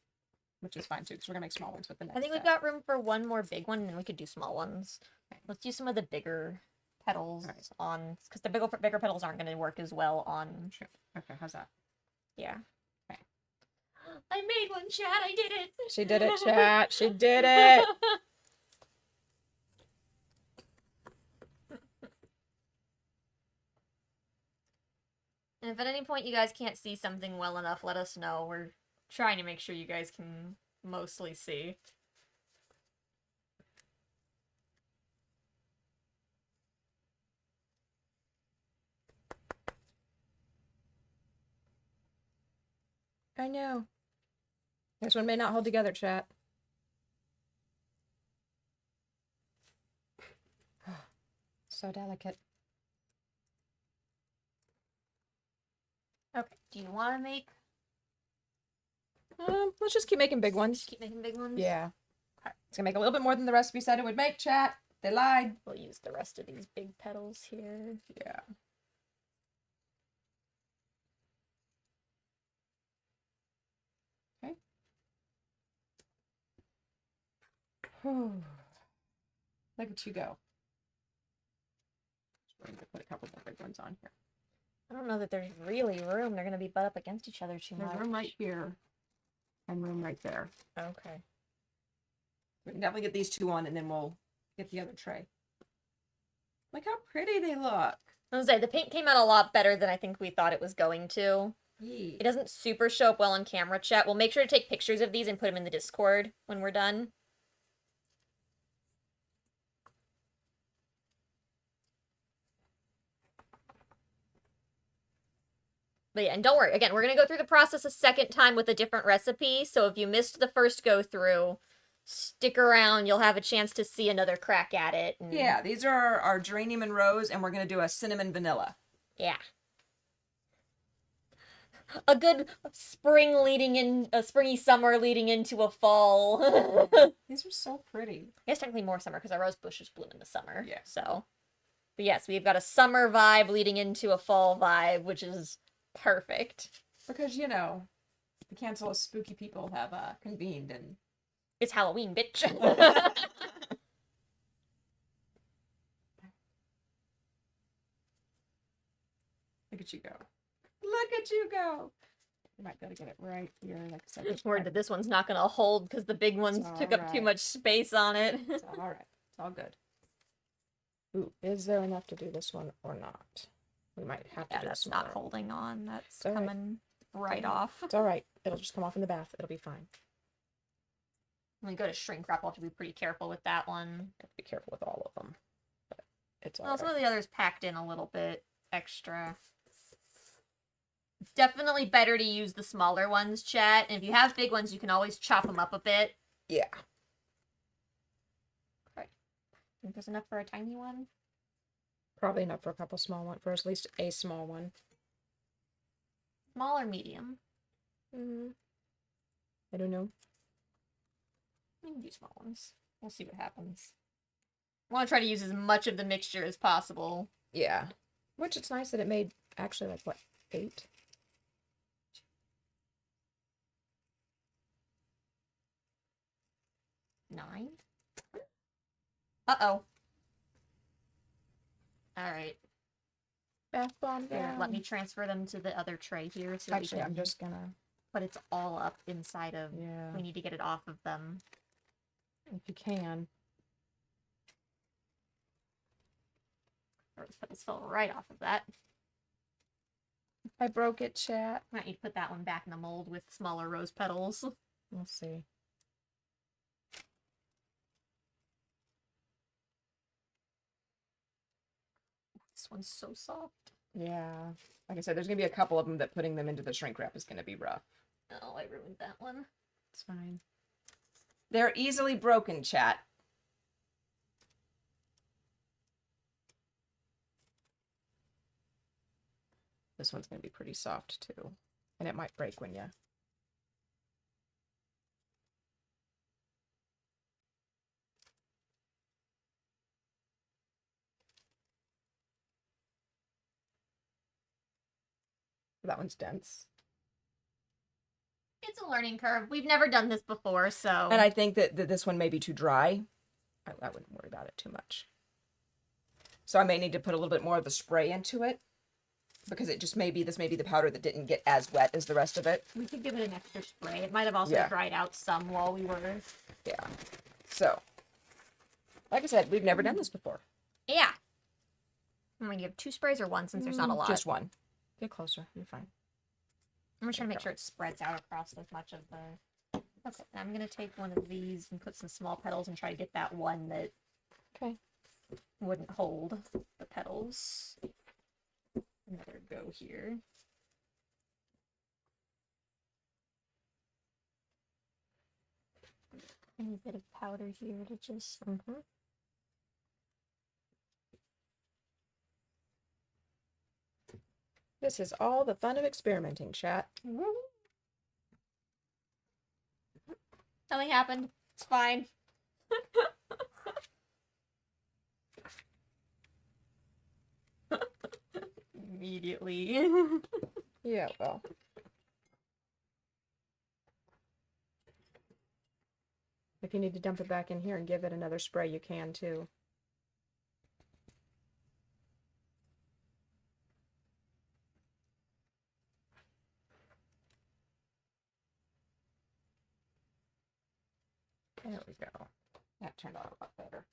[SPEAKER 2] Which is fine too, because we're gonna make small ones with the next
[SPEAKER 1] I think we've
[SPEAKER 2] set.
[SPEAKER 1] got room for one more big one, and then we could do small ones.
[SPEAKER 2] Okay.
[SPEAKER 1] Let's use some of the bigger petals
[SPEAKER 2] Alright.
[SPEAKER 1] on, because the bigger petals aren't going to work as well on.
[SPEAKER 2] Sure. Okay, how's that?
[SPEAKER 1] Yeah.
[SPEAKER 2] Okay.
[SPEAKER 1] I made one, chat. I did it.
[SPEAKER 2] She did it, chat. She did it.
[SPEAKER 1] And if at any point you guys can't see something well enough, let us know. We're trying to make sure you guys can mostly see.
[SPEAKER 2] I know. This one may not hold together, chat. So delicate.
[SPEAKER 1] Okay. Do you want to make?
[SPEAKER 2] Let's just keep making big ones.
[SPEAKER 1] Keep making big ones.
[SPEAKER 2] Yeah. It's gonna make a little bit more than the recipe said it would make, chat. They lied.
[SPEAKER 1] We'll use the rest of these big petals here.
[SPEAKER 2] Yeah. Okay. Look at you go. We're gonna put a couple more big ones on here.
[SPEAKER 1] I don't know that there's really room. They're going to be butt up against each other too
[SPEAKER 2] There's
[SPEAKER 1] much.
[SPEAKER 2] room right here and room right there.
[SPEAKER 1] Okay.
[SPEAKER 2] We can definitely get these 2 on, and then we'll get the other tray. Look how pretty they look.
[SPEAKER 1] I was gonna say, the paint came out a lot better than I think we thought it was going to.
[SPEAKER 2] Yeah.
[SPEAKER 1] It doesn't super show up well on camera, chat. We'll make sure to take pictures of these and put them in the Discord when we're done. But yeah, and don't worry. Again, we're going to go through the process a second time with a different recipe. So if you missed the first go through, stick around. You'll have a chance to see another crack at it. And...
[SPEAKER 2] Yeah, these are our geranium and rose, and we're going to do a cinnamon vanilla.
[SPEAKER 1] Yeah. A good spring leading in, a springy summer leading into a fall.
[SPEAKER 2] These are so pretty.
[SPEAKER 1] I guess technically more summer because our rose bushes bloom in the summer.
[SPEAKER 2] Yeah.
[SPEAKER 1] So, but yes, we've got a summer vibe leading into a fall vibe, which is perfect.
[SPEAKER 2] Because, you know, the cancel of spooky people have convened and...
[SPEAKER 1] It's Halloween, bitch.
[SPEAKER 2] Look at you go. Look at you go. You might be able to get it right here. Like I said,
[SPEAKER 1] Just worried that this one's not going to hold because the big ones took up too
[SPEAKER 2] alright.
[SPEAKER 1] much space on it.
[SPEAKER 2] It's all right. It's all good. Ooh, is there enough to do this one or not? We might have to
[SPEAKER 1] Yeah,
[SPEAKER 2] do
[SPEAKER 1] that's
[SPEAKER 2] a
[SPEAKER 1] not
[SPEAKER 2] smaller.
[SPEAKER 1] holding on. That's
[SPEAKER 2] It's all right.
[SPEAKER 1] coming right off.
[SPEAKER 2] It's all right. It'll just come off in the bath. It'll be fine.
[SPEAKER 1] When we go to shrink wrap, we'll have to be pretty careful with that one.
[SPEAKER 2] Have to be careful with all of them. But it's all
[SPEAKER 1] Well, some
[SPEAKER 2] right.
[SPEAKER 1] of the others packed in a little bit extra. It's definitely better to use the smaller ones, chat. And if you have big ones, you can always chop them up a bit.
[SPEAKER 2] Yeah.
[SPEAKER 1] Think there's enough for a tiny one?
[SPEAKER 2] Probably enough for a couple small ones, for at least a small one.
[SPEAKER 1] Small or medium?
[SPEAKER 2] I don't know.
[SPEAKER 1] We can do small ones. We'll see what happens. I want to try to use as much of the mixture as possible.
[SPEAKER 2] Yeah. Which it's nice that it made actually like what, 8?
[SPEAKER 1] Nine? Uh-oh. Alright.
[SPEAKER 2] Bath bomb
[SPEAKER 1] Here,
[SPEAKER 2] down.
[SPEAKER 1] let me transfer them to the other tray here so that
[SPEAKER 2] Actually,
[SPEAKER 1] we can
[SPEAKER 2] I'm just gonna.
[SPEAKER 1] put it all up inside of.
[SPEAKER 2] Yeah.
[SPEAKER 1] We need to get it off of them.
[SPEAKER 2] If you can.
[SPEAKER 1] Rose petals fell right off of that.
[SPEAKER 2] I broke it, chat.
[SPEAKER 1] I might need to put that one back in the mold with smaller rose petals.
[SPEAKER 2] We'll see.
[SPEAKER 1] This one's so soft.
[SPEAKER 2] Yeah. Like I said, there's gonna be a couple of them that putting them into the shrink wrap is gonna be rough.
[SPEAKER 1] Oh, I ruined that one.
[SPEAKER 2] It's fine. They're easily broken, chat. This one's gonna be pretty soft too. And it might break when you. That one's dense.
[SPEAKER 1] It's a learning curve. We've never done this before, so.
[SPEAKER 2] And I think that this one may be too dry. I wouldn't worry about it too much. So I may need to put a little bit more of the spray into it. Because it just may be, this may be the powder that didn't get as wet as the rest of it.
[SPEAKER 1] We could give it an extra spray. It might have also dried out some while we were.
[SPEAKER 2] Yeah. So, like I said, we've never done this before.
[SPEAKER 1] Yeah. I'm going to give 2 sprays or 1 since there's not a lot.
[SPEAKER 2] Just 1. Get closer. You're fine.
[SPEAKER 1] I'm just trying to make sure it spreads out across as much of the. Okay, I'm going to take one of these and put some small petals and try to get that one that wouldn't hold the petals. Another go here. Any bit of powder here to just.
[SPEAKER 2] This is all the fun of experimenting, chat.
[SPEAKER 1] Nothing happened. It's fine. Immediately.
[SPEAKER 2] Yeah, well. If you need to dump it back in here and give it another spray, you can too. There we go. That turned out a lot better.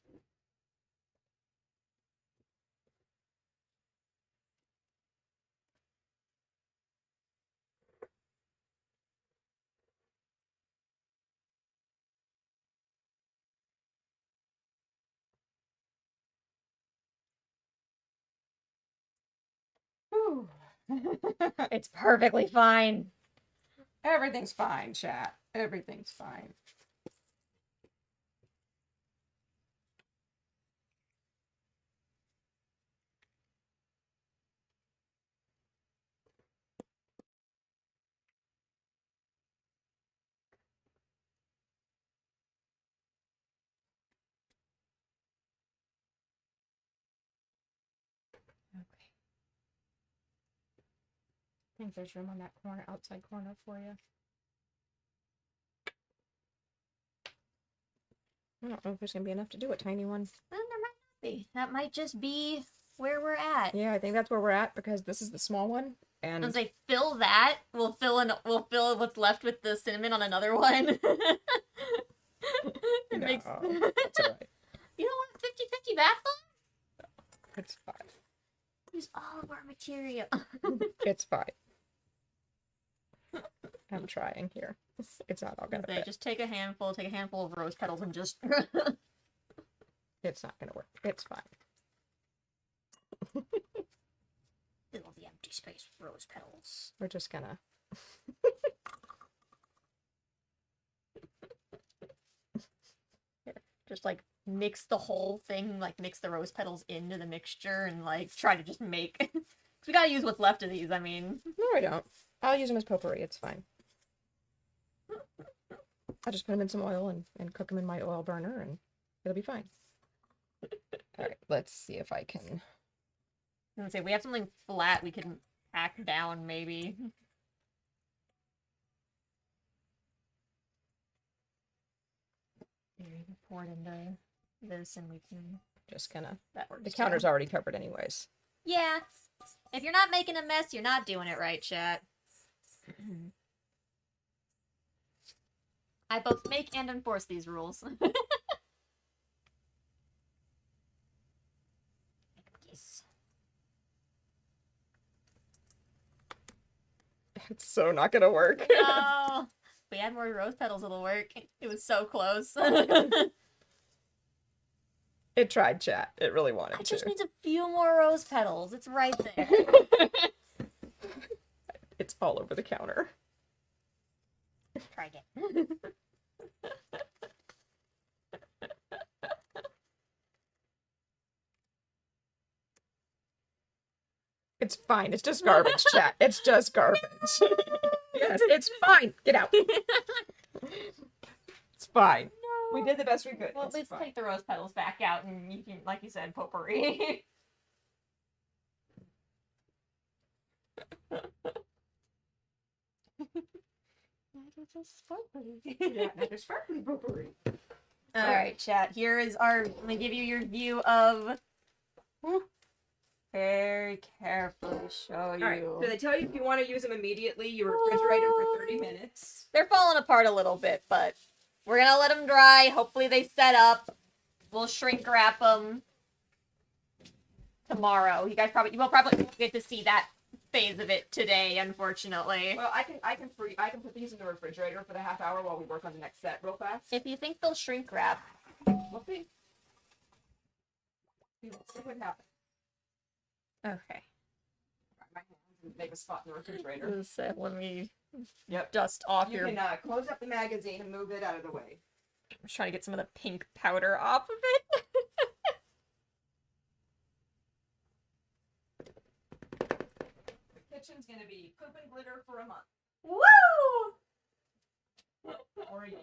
[SPEAKER 2] Whew.
[SPEAKER 1] It's perfectly fine.
[SPEAKER 2] Everything's fine, chat. Everything's fine. Okay. I think there's room on that corner, outside corner for you. I don't know if there's gonna be enough to do a tiny one.
[SPEAKER 1] Well, there might not be. That might just be where we're at.
[SPEAKER 2] Yeah, I think that's where we're at because this is the small one. And
[SPEAKER 1] As I fill that, we'll fill what's left with the cinnamon on another one. It
[SPEAKER 2] no,
[SPEAKER 1] makes
[SPEAKER 2] that's all right.
[SPEAKER 1] You don't want 50-50 bath bomb?
[SPEAKER 2] It's fine.
[SPEAKER 1] Use all of our material.
[SPEAKER 2] It's fine. I'm trying here. It's not all gonna fit.
[SPEAKER 1] Just take a handful of rose petals and just
[SPEAKER 2] It's not gonna work. It's fine.
[SPEAKER 1] fill the empty space with rose petals.
[SPEAKER 2] We're just gonna
[SPEAKER 1] Just like mix the whole thing, like mix the rose petals into the mixture and like try to just make. 'Cause we gotta use what's left of these. I mean,
[SPEAKER 2] No, I don't. I'll use them as potpourri. It's fine. I'll just put them in some oil and cook them in my oil burner and it'll be fine. All right, let's see if I can.
[SPEAKER 1] I'm gonna say we have something flat we can pack down maybe. Here, you can pour it into this and we can.
[SPEAKER 2] Just gonna.
[SPEAKER 1] That works.
[SPEAKER 2] The counter's already covered, anyways.
[SPEAKER 1] Yeah. If you're not making a mess, you're not doing it right, chat. I both make and enforce these rules. Yes.
[SPEAKER 2] It's so not gonna work.
[SPEAKER 1] No. If we had more rose petals, it'll work. It was so close.
[SPEAKER 2] It tried, chat. It really wanted
[SPEAKER 1] I just
[SPEAKER 2] to.
[SPEAKER 1] need a few more rose petals. It's right there.
[SPEAKER 2] It's all over the counter.
[SPEAKER 1] Try again.
[SPEAKER 2] It's fine. It's just garbage, chat. It's just garbage. Yes, it's fine. Get out. It's fine.
[SPEAKER 1] No.
[SPEAKER 2] We did the best we could.
[SPEAKER 1] Well,
[SPEAKER 2] It's
[SPEAKER 1] let's
[SPEAKER 2] fine.
[SPEAKER 1] take the rose petals back out and you can, like you said, potpourri.
[SPEAKER 2] Yeah, another sparkly potpourri.
[SPEAKER 1] Alright, chat. Here is our. Let me give you your view of. Very carefully show you.
[SPEAKER 2] Alright, so they tell you if you want to use them immediately, you refrigerate them for 30 minutes.
[SPEAKER 1] They're falling apart a little bit, but we're gonna let them dry. Hopefully they set up. We'll shrink wrap them tomorrow. You will probably get to see that phase of it today, unfortunately.
[SPEAKER 2] Well, I can put these in the refrigerator for the half hour while we work on the next set real fast.
[SPEAKER 1] If you think they'll shrink wrap,
[SPEAKER 2] We'll see. We'll see what happens.
[SPEAKER 1] okay.
[SPEAKER 2] My hands and make a spot in the refrigerator.
[SPEAKER 1] Let me
[SPEAKER 2] Yep.
[SPEAKER 1] dust off
[SPEAKER 2] You
[SPEAKER 1] your.
[SPEAKER 2] can close up the magazine and move it out of the way.
[SPEAKER 1] I'm just trying to get some of the pink powder off of it.
[SPEAKER 2] The kitchen's gonna be poop and glitter for a month
[SPEAKER 1] Woo!
[SPEAKER 2] or a year.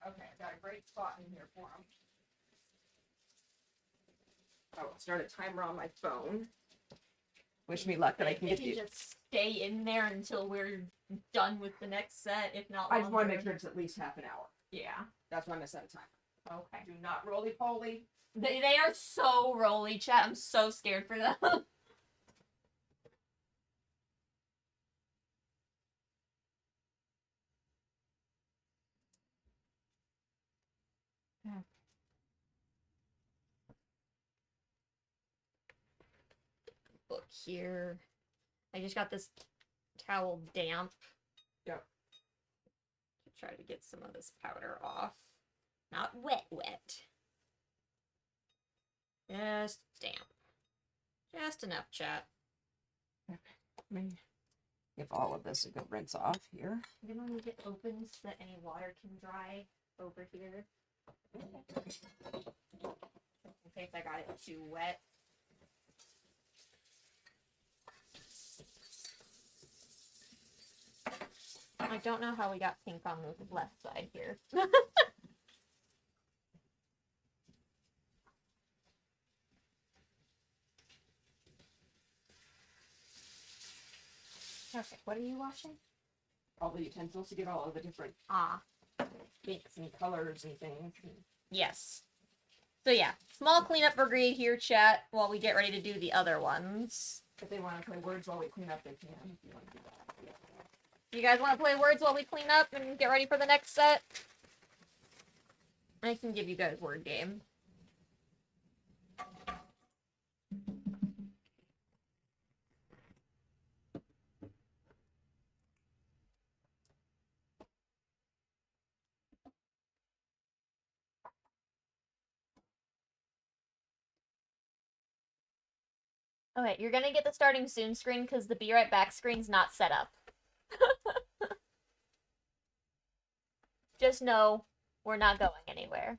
[SPEAKER 2] Okay, I got a great spot in here for them. Oh, I started a timer on my phone. Wish me luck that I can get these.
[SPEAKER 1] Just stay in there until we're done with the next set, if not
[SPEAKER 2] I just want to
[SPEAKER 1] longer.
[SPEAKER 2] make sure it's at least half an hour.
[SPEAKER 1] Yeah.
[SPEAKER 2] That's why I'm gonna set a timer.
[SPEAKER 1] Okay.
[SPEAKER 2] Do not roly-poly.
[SPEAKER 1] They are so rolly, chat. I'm so scared for them. Look here. I just got this towel damp.
[SPEAKER 2] Yep.
[SPEAKER 1] Try to get some of this powder off. Not wet, wet. Just damp. Just enough, chat.
[SPEAKER 2] Let me give all of this a good rinse off here.
[SPEAKER 1] I'm gonna leave it open so that any water can dry over here. In case I got it too wet. I don't know how we got pink on the left side here. Okay, what are you washing?
[SPEAKER 2] All the utensils to get all of the different
[SPEAKER 1] Ah,
[SPEAKER 2] inks and colors and things.
[SPEAKER 1] yes. So yeah, small cleanup brigade here, chat, while we get ready to do the other ones.
[SPEAKER 2] If they want to play words while we clean up, they can. If you want to do that.
[SPEAKER 1] You guys want to play words while we clean up and get ready for the next set? I can give you guys word game. Okay, you're gonna get the starting soon screen because the be right back screen's not set up. Just know we're not going anywhere.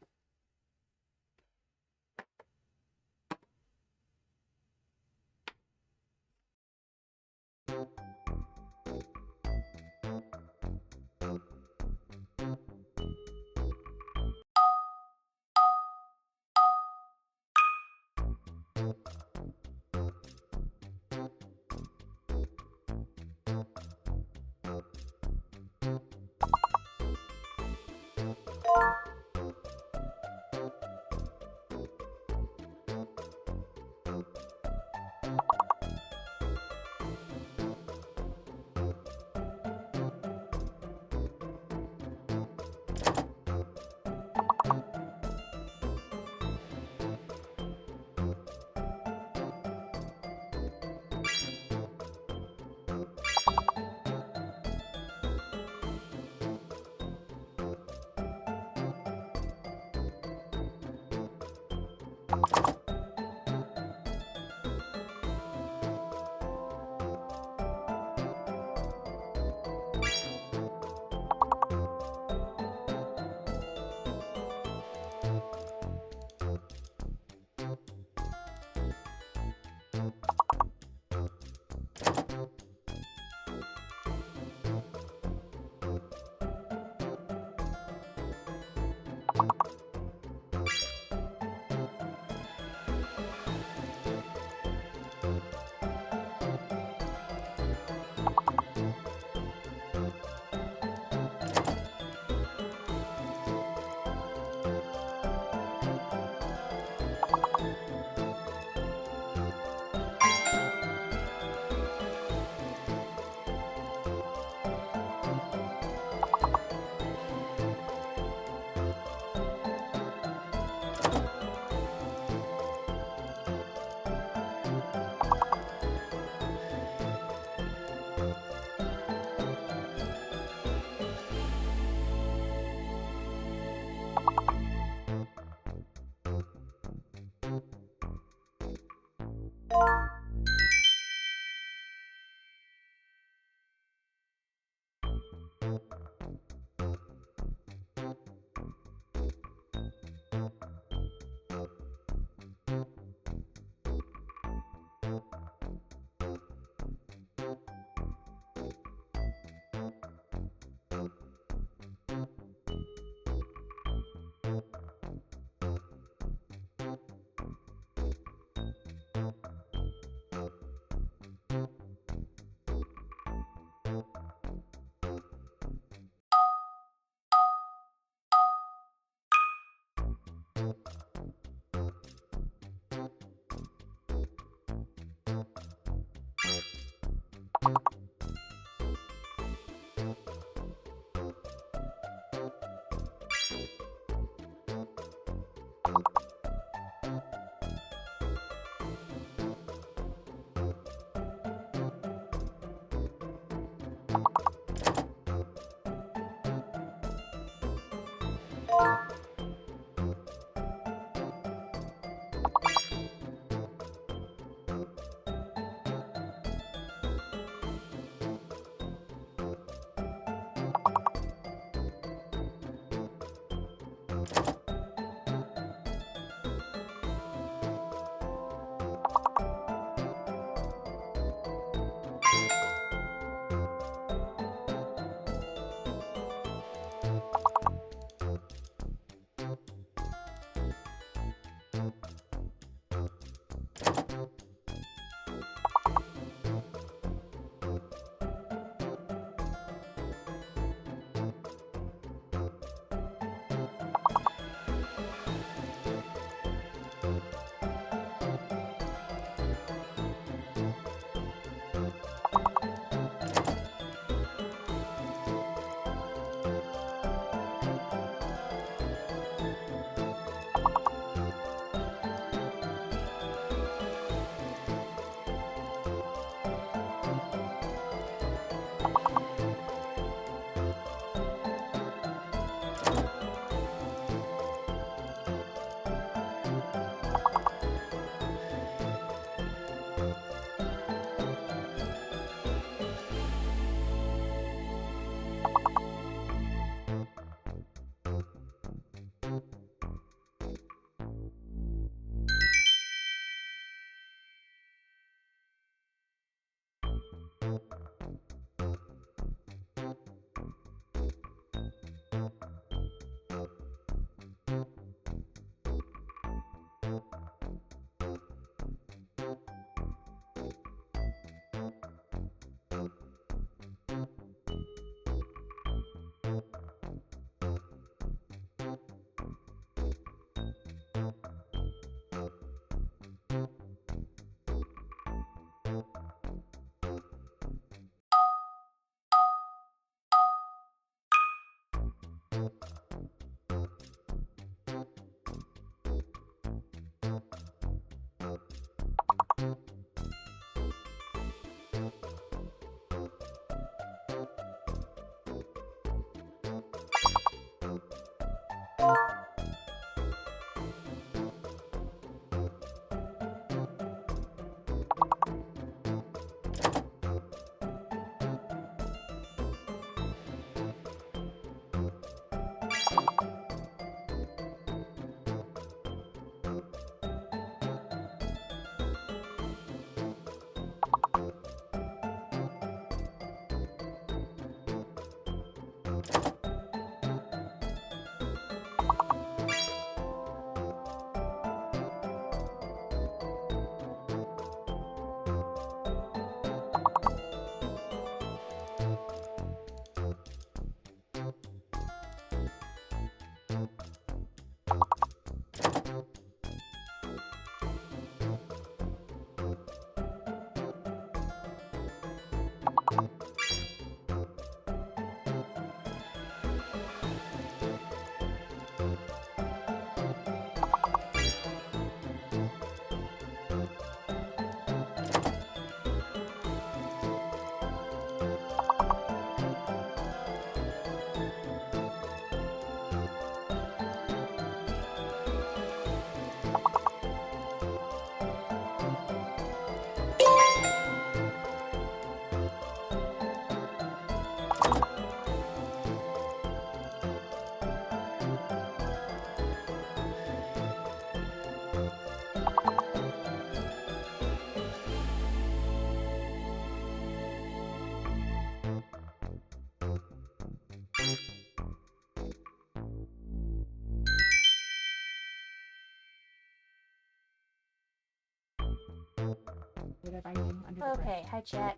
[SPEAKER 2] under the
[SPEAKER 1] Okay, hi chat.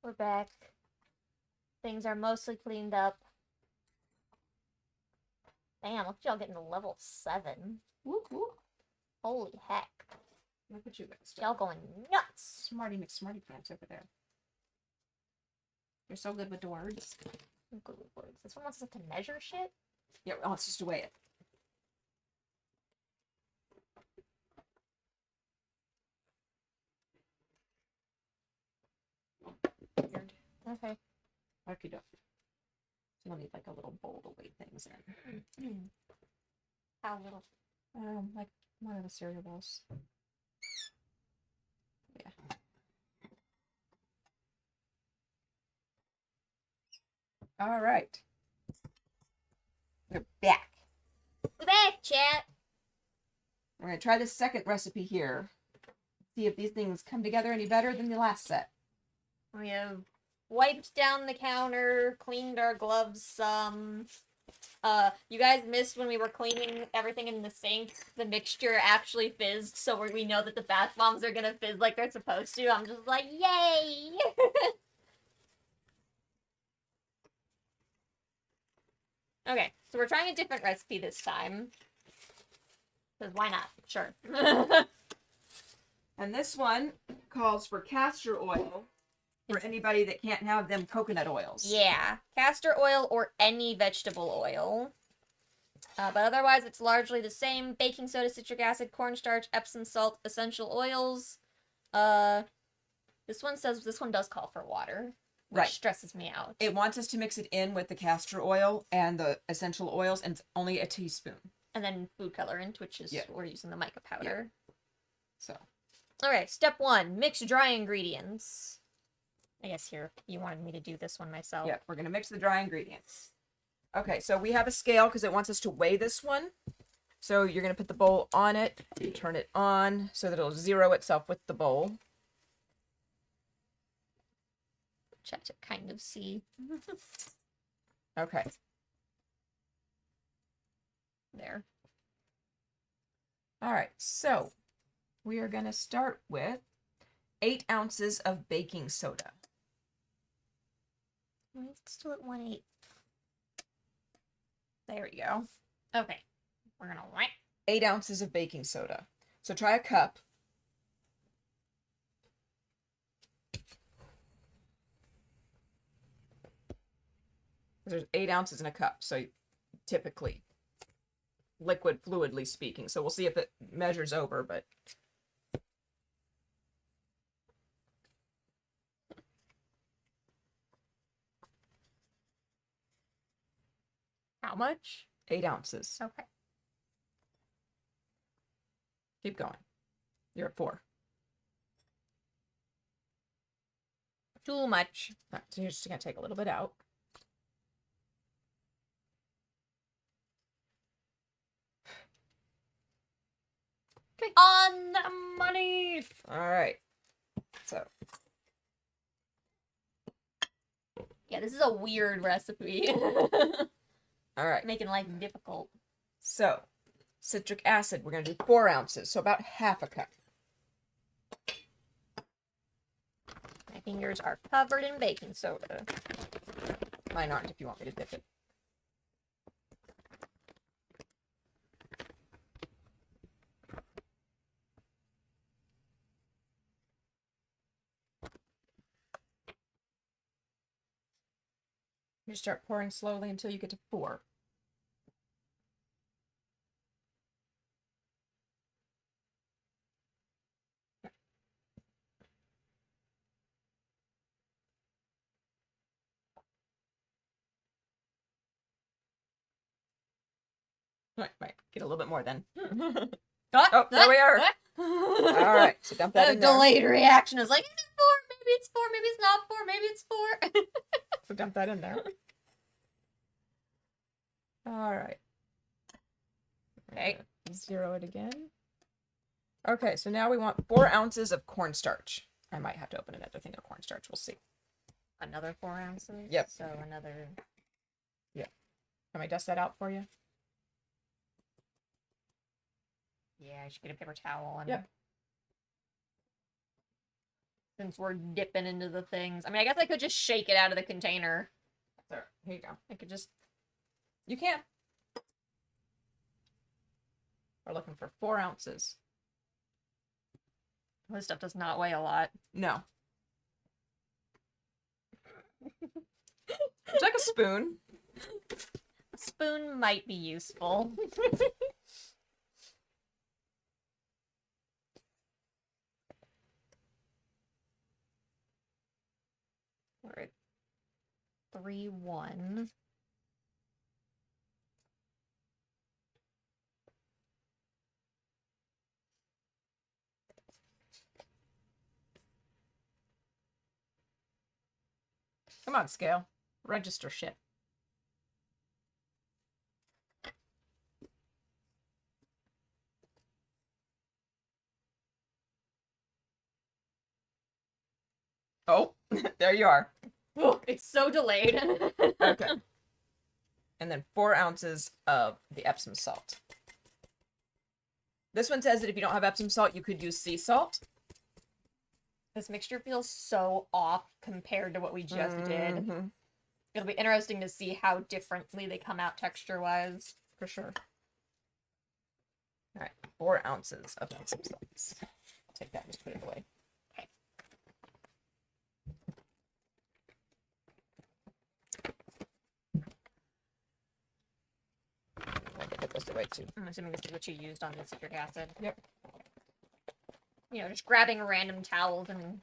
[SPEAKER 1] We're back. Things are mostly cleaned up. Damn, look at y'all getting to level 7.
[SPEAKER 2] Whoop, whoop.
[SPEAKER 1] Holy heck.
[SPEAKER 2] Look at you guys.
[SPEAKER 1] Y'all going nuts.
[SPEAKER 2] Smarty McSmarty pants over there. You're so good with the words.
[SPEAKER 1] I'm good with words. This one wants us to measure shit?
[SPEAKER 2] Yeah, well, it's just to weigh it. Weird.
[SPEAKER 1] Okay.
[SPEAKER 2] Okie doke. So you'll need like a little bowl to weigh things in.
[SPEAKER 1] How little?
[SPEAKER 2] Like one of the cereal bowls. Yeah. All right. We're back.
[SPEAKER 1] We're back, chat.
[SPEAKER 2] We're going to try this second recipe here. See if these things come together any better than the last set.
[SPEAKER 1] We have wiped down the counter, cleaned our gloves some. You guys missed when we were cleaning everything in the sink. The mixture actually fizzed, so we know that the bath bombs are gonna fizz like they're supposed to. I'm just like, yay! Okay, so we're trying a different recipe this time. Because why not? Sure.
[SPEAKER 2] And this one calls for castor oil for anybody that can't have them coconut oils.
[SPEAKER 1] Yeah, castor oil or any vegetable oil. But otherwise, it's largely the same. Baking soda, citric acid, cornstarch, Epsom salt, essential oils. This one says this one does call for water, which
[SPEAKER 2] Right.
[SPEAKER 1] stresses me out.
[SPEAKER 2] It wants us to mix it in with the castor oil and the essential oils, and it's only a teaspoon.
[SPEAKER 1] And then food colorant, which is what we're using the mica powder.
[SPEAKER 2] So.
[SPEAKER 1] Okay, step 1, mix dry ingredients. I guess here, you wanted me to do this one myself.
[SPEAKER 2] Yeah, we're going to mix the dry ingredients. Okay, so we have a scale because it wants us to weigh this one. So you're going to put the bowl on it, turn it on so that it'll zero itself with the bowl.
[SPEAKER 1] Check to kind of see.
[SPEAKER 2] Okay.
[SPEAKER 1] There.
[SPEAKER 2] All right, so we are going to start with 8 ounces of baking soda.
[SPEAKER 1] It's still at 1/8. There we go. Okay. We're gonna whack.
[SPEAKER 2] 8 ounces of baking soda. So try a cup. There's 8 ounces in a cup, so typically liquid fluidly speaking. So we'll see if it measures over, but
[SPEAKER 1] How much?
[SPEAKER 2] 8 ounces.
[SPEAKER 1] Okay.
[SPEAKER 2] Keep going. You're at 4.
[SPEAKER 1] Too much.
[SPEAKER 2] All right, so you're just gonna take a little bit out.
[SPEAKER 1] Okay. On the money.
[SPEAKER 2] All right. So
[SPEAKER 1] Yeah, this is a weird recipe.
[SPEAKER 2] all right.
[SPEAKER 1] Making life difficult.
[SPEAKER 2] So citric acid, we're gonna do 4 ounces, so about half a cup.
[SPEAKER 1] My fingers are covered in baking soda.
[SPEAKER 2] Mine aren't if you want me to dip it. You start pouring slowly until you get to 4. Might get a little bit more then. Oh, there we are. All right, so dump that in there.
[SPEAKER 1] Delayed reaction is like, is it 4? Maybe it's 4. Maybe it's not 4. Maybe it's 4.
[SPEAKER 2] So dump that in there. All right.
[SPEAKER 1] Okay.
[SPEAKER 2] Zero it again. Okay, so now we want 4 ounces of cornstarch. I might have to open another thing of cornstarch. We'll see.
[SPEAKER 1] Another 4 ounces?
[SPEAKER 2] Yep.
[SPEAKER 1] So another...
[SPEAKER 2] Yeah. Can I dust that out for you?
[SPEAKER 1] Yeah, I should get a paper towel and...
[SPEAKER 2] Yep.
[SPEAKER 1] Since we're dipping into the things. I mean, I guess I could just shake it out of the container.
[SPEAKER 2] There. Here you go.
[SPEAKER 1] I could just...
[SPEAKER 2] You can. We're looking for 4 ounces.
[SPEAKER 1] This stuff does not weigh a lot.
[SPEAKER 2] No. Would you like a spoon?
[SPEAKER 1] A spoon might be useful. We're at 3-1.
[SPEAKER 2] Come on, scale. Register shit. Oh, there you are.
[SPEAKER 1] Oh, it's so delayed.
[SPEAKER 2] Okay. And then 4 ounces of the Epsom salt. This one says that if you don't have Epsom salt, you could use sea salt.
[SPEAKER 1] This mixture feels so off compared to what we just did.
[SPEAKER 2] Mhm.
[SPEAKER 1] It'll be interesting to see how differently they come out texture-wise.
[SPEAKER 2] For sure. All right, 4 ounces of Epsom salts. I'll take that and just put it away.
[SPEAKER 1] Okay.
[SPEAKER 2] I can put this away too.
[SPEAKER 1] I'm assuming this is what you used on the citric acid.
[SPEAKER 2] Yep.
[SPEAKER 1] You know, just grabbing random towels and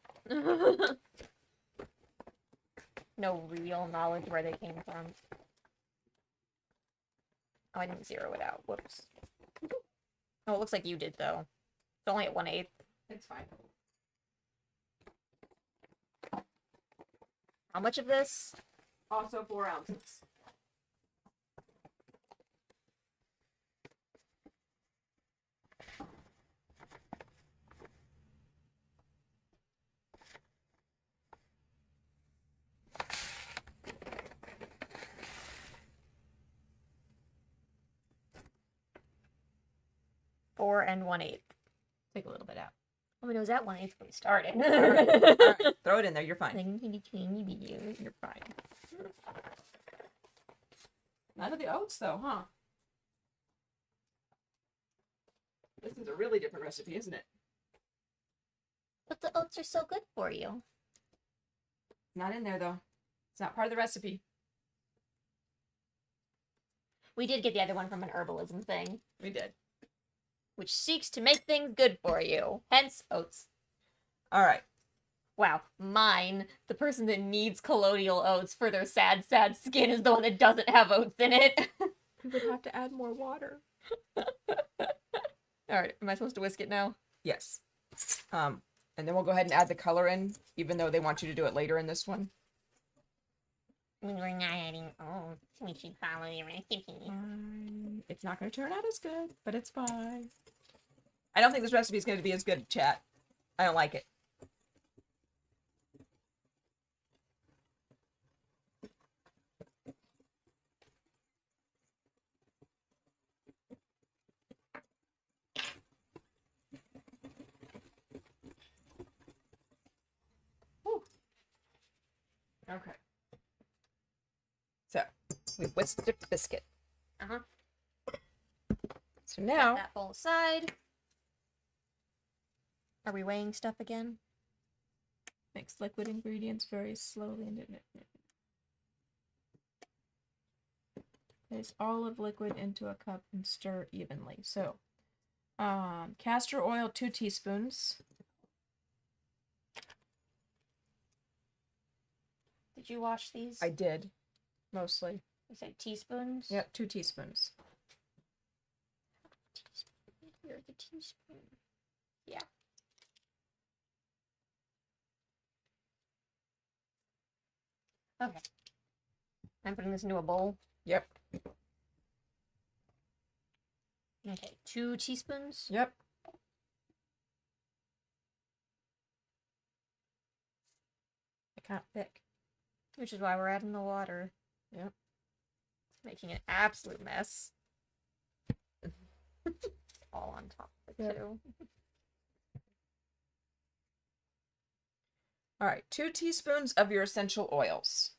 [SPEAKER 1] no real knowledge where they came from. Oh, I didn't zero it out. Whoops. Oh, it looks like you did, though. It's only at 1/8.
[SPEAKER 2] It's fine.
[SPEAKER 1] How much of this?
[SPEAKER 2] Also 4 ounces.
[SPEAKER 1] Four and 1/8.
[SPEAKER 2] Take a little bit out.
[SPEAKER 1] I mean, it was at 1/8 when we started.
[SPEAKER 2] All right. Throw it in there. You're fine.
[SPEAKER 1] You're
[SPEAKER 2] Fine. None of the oats, though, huh? This is a really different recipe, isn't it?
[SPEAKER 1] But the oats are so good for you.
[SPEAKER 2] Not in there, though. It's not part of the recipe.
[SPEAKER 1] We did get the other one from an herbalism thing,
[SPEAKER 2] We did.
[SPEAKER 1] which seeks to make things good for you. Hence, oats.
[SPEAKER 2] All right.
[SPEAKER 1] Wow, mine, the person that needs colloidal oats for their sad, sad skin, is the one that doesn't have oats in it.
[SPEAKER 2] We would have to add more water.
[SPEAKER 1] Alright, am I supposed to whisk it now?
[SPEAKER 2] Yes. And then we'll go ahead and add the color in, even though they want you to do it later in this one.
[SPEAKER 1] We're not adding oats. We should follow the recipe.
[SPEAKER 2] It's not going to turn out as good, but it's fine. I don't think this recipe is going to be as good, chat. I don't like it. Whew. Okay. So, we whisked the biscuit.
[SPEAKER 1] Uh-huh.
[SPEAKER 2] So now,
[SPEAKER 1] That bowl aside. Are we weighing stuff again?
[SPEAKER 2] mix liquid ingredients very slowly and place all of liquid into a cup and stir evenly. So, castor oil, 2 teaspoons.
[SPEAKER 1] Did you wash these?
[SPEAKER 2] I did, mostly.
[SPEAKER 1] You said teaspoons?
[SPEAKER 2] Yep, 2 teaspoons.
[SPEAKER 1] Here's the teaspoon. Yeah. Okay. I'm putting this into a bowl.
[SPEAKER 2] Yep.
[SPEAKER 1] Okay, 2 teaspoons.
[SPEAKER 2] Yep. I can't thick.
[SPEAKER 1] Which is why we're adding the water.
[SPEAKER 2] Yep.
[SPEAKER 1] It's making an absolute mess. All on top of it,
[SPEAKER 2] Yep.
[SPEAKER 1] too.
[SPEAKER 2] All right, 2 teaspoons of your essential oils.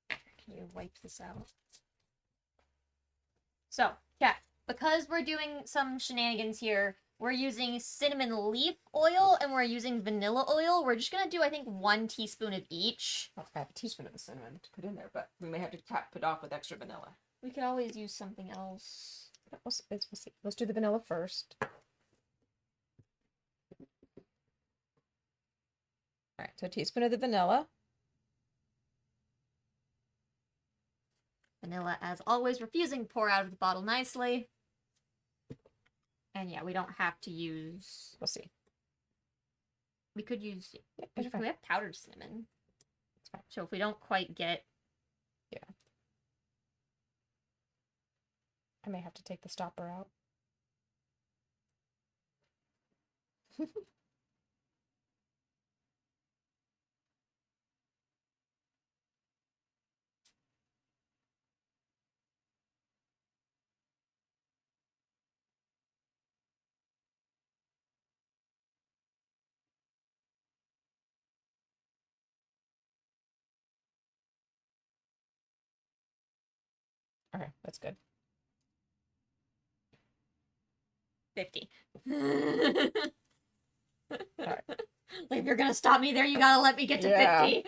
[SPEAKER 1] Can you wipe this out? So, yeah, because we're doing some shenanigans here, we're using cinnamon leaf oil and we're using vanilla oil. We're just gonna do, I think, 1 teaspoon of each.
[SPEAKER 2] I have a teaspoon of the cinnamon to put in there, but we may have to cap it off with extra vanilla.
[SPEAKER 1] We could always use something else.
[SPEAKER 2] We'll see. Let's do the vanilla first. All right, so a teaspoon of the vanilla.
[SPEAKER 1] Vanilla, as always, refusing to pour out of the bottle nicely. And yeah, we don't have to use...
[SPEAKER 2] We'll see.
[SPEAKER 1] We could use...
[SPEAKER 2] Yeah,
[SPEAKER 1] we have powdered cinnamon. So if we don't quite get...
[SPEAKER 2] Yeah. I may have to take the stopper out. Okay, that's good.
[SPEAKER 1] 50.
[SPEAKER 2] Alright.
[SPEAKER 1] Like, if you're gonna stop me there, you gotta let me get to 50.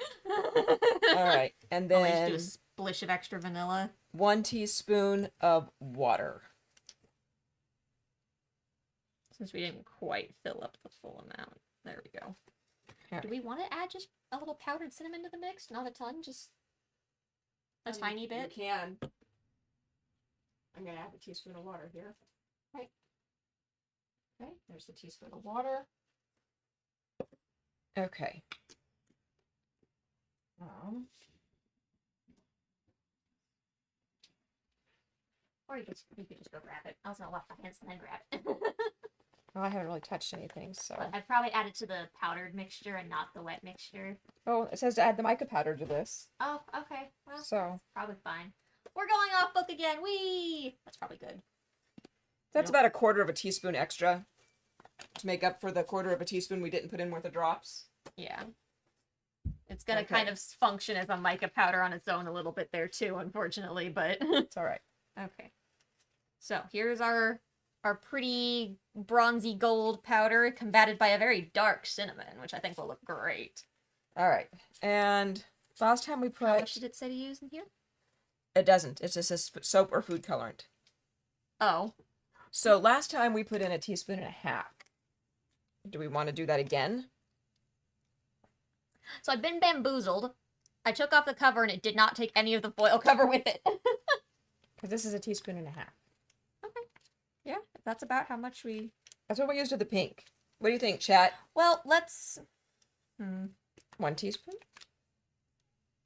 [SPEAKER 2] All right, and
[SPEAKER 1] Always
[SPEAKER 2] then
[SPEAKER 1] do a splish of extra vanilla.
[SPEAKER 2] 1 teaspoon of water.
[SPEAKER 1] Since we didn't quite fill up the full amount. There we go.
[SPEAKER 2] All
[SPEAKER 1] Do we want to add just a little powdered cinnamon to the mix? Not a ton, just a tiny bit?
[SPEAKER 2] You can. I'm going to add a teaspoon of water here. Right. Okay, there's the teaspoon of water. Okay.
[SPEAKER 1] Or you could just go grab it. I was gonna wash my hands and then grab it.
[SPEAKER 2] Well, I haven't really touched anything, so.
[SPEAKER 1] But I'd probably add it to the powdered mixture and not the wet mixture.
[SPEAKER 2] Oh, it says to add the mica powder to this.
[SPEAKER 1] Oh, okay. Well,
[SPEAKER 2] So.
[SPEAKER 1] probably fine. We're going off book again. Whee! That's probably good.
[SPEAKER 2] That's about a 1/4 of a teaspoon extra to make up for the 1/4 of a teaspoon we didn't put in worth of drops.
[SPEAKER 1] Yeah. It's gonna
[SPEAKER 2] Okay.
[SPEAKER 1] kind of function as a mica powder on its own a little bit there too, unfortunately, but
[SPEAKER 2] It's all right.
[SPEAKER 1] okay. So here's our pretty bronzy gold powder combated by a very dark cinnamon, which I think will look great.
[SPEAKER 2] All right. And last time we
[SPEAKER 1] How
[SPEAKER 2] put...
[SPEAKER 1] much did it say to use in here?
[SPEAKER 2] It doesn't. It just says soap or food colorant.
[SPEAKER 1] Oh.
[SPEAKER 2] So last time we put in a teaspoon and a half. Do we want to do that again?
[SPEAKER 1] So I've been bamboozled. I took off the cover and it did not take any of the foil cover with it.
[SPEAKER 2] Because this is a teaspoon and a half.
[SPEAKER 1] Okay. Yeah, that's about how much we...
[SPEAKER 2] That's what we used with the pink. What do you think, chat?
[SPEAKER 1] Well, let's...
[SPEAKER 2] 1 teaspoon?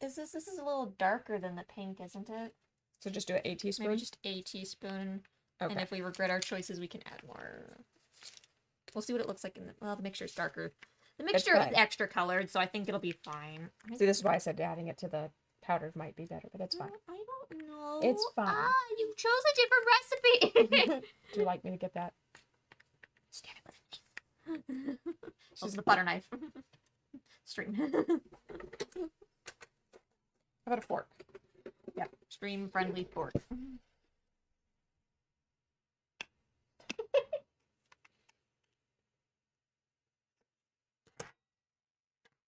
[SPEAKER 1] This is a little darker than the pink, isn't it?
[SPEAKER 2] So just do a teaspoon?
[SPEAKER 1] Maybe just a teaspoon.
[SPEAKER 2] Okay.
[SPEAKER 1] And if we regret our choices, we can add more. We'll see what it looks like in the... Well, the mixture's darker. The mixture is
[SPEAKER 2] fine.
[SPEAKER 1] extra colored, so I think it'll be fine.
[SPEAKER 2] See, this is why I said adding it to the powder might be better, but it's fine.
[SPEAKER 1] I don't know.
[SPEAKER 2] It's fine.
[SPEAKER 1] Ah, you chose a different recipe.
[SPEAKER 2] Do you like me to get that?
[SPEAKER 1] Stab it with a knife. This is the butter knife. Stream.
[SPEAKER 2] How about a fork?
[SPEAKER 1] Yeah, stream friendly fork.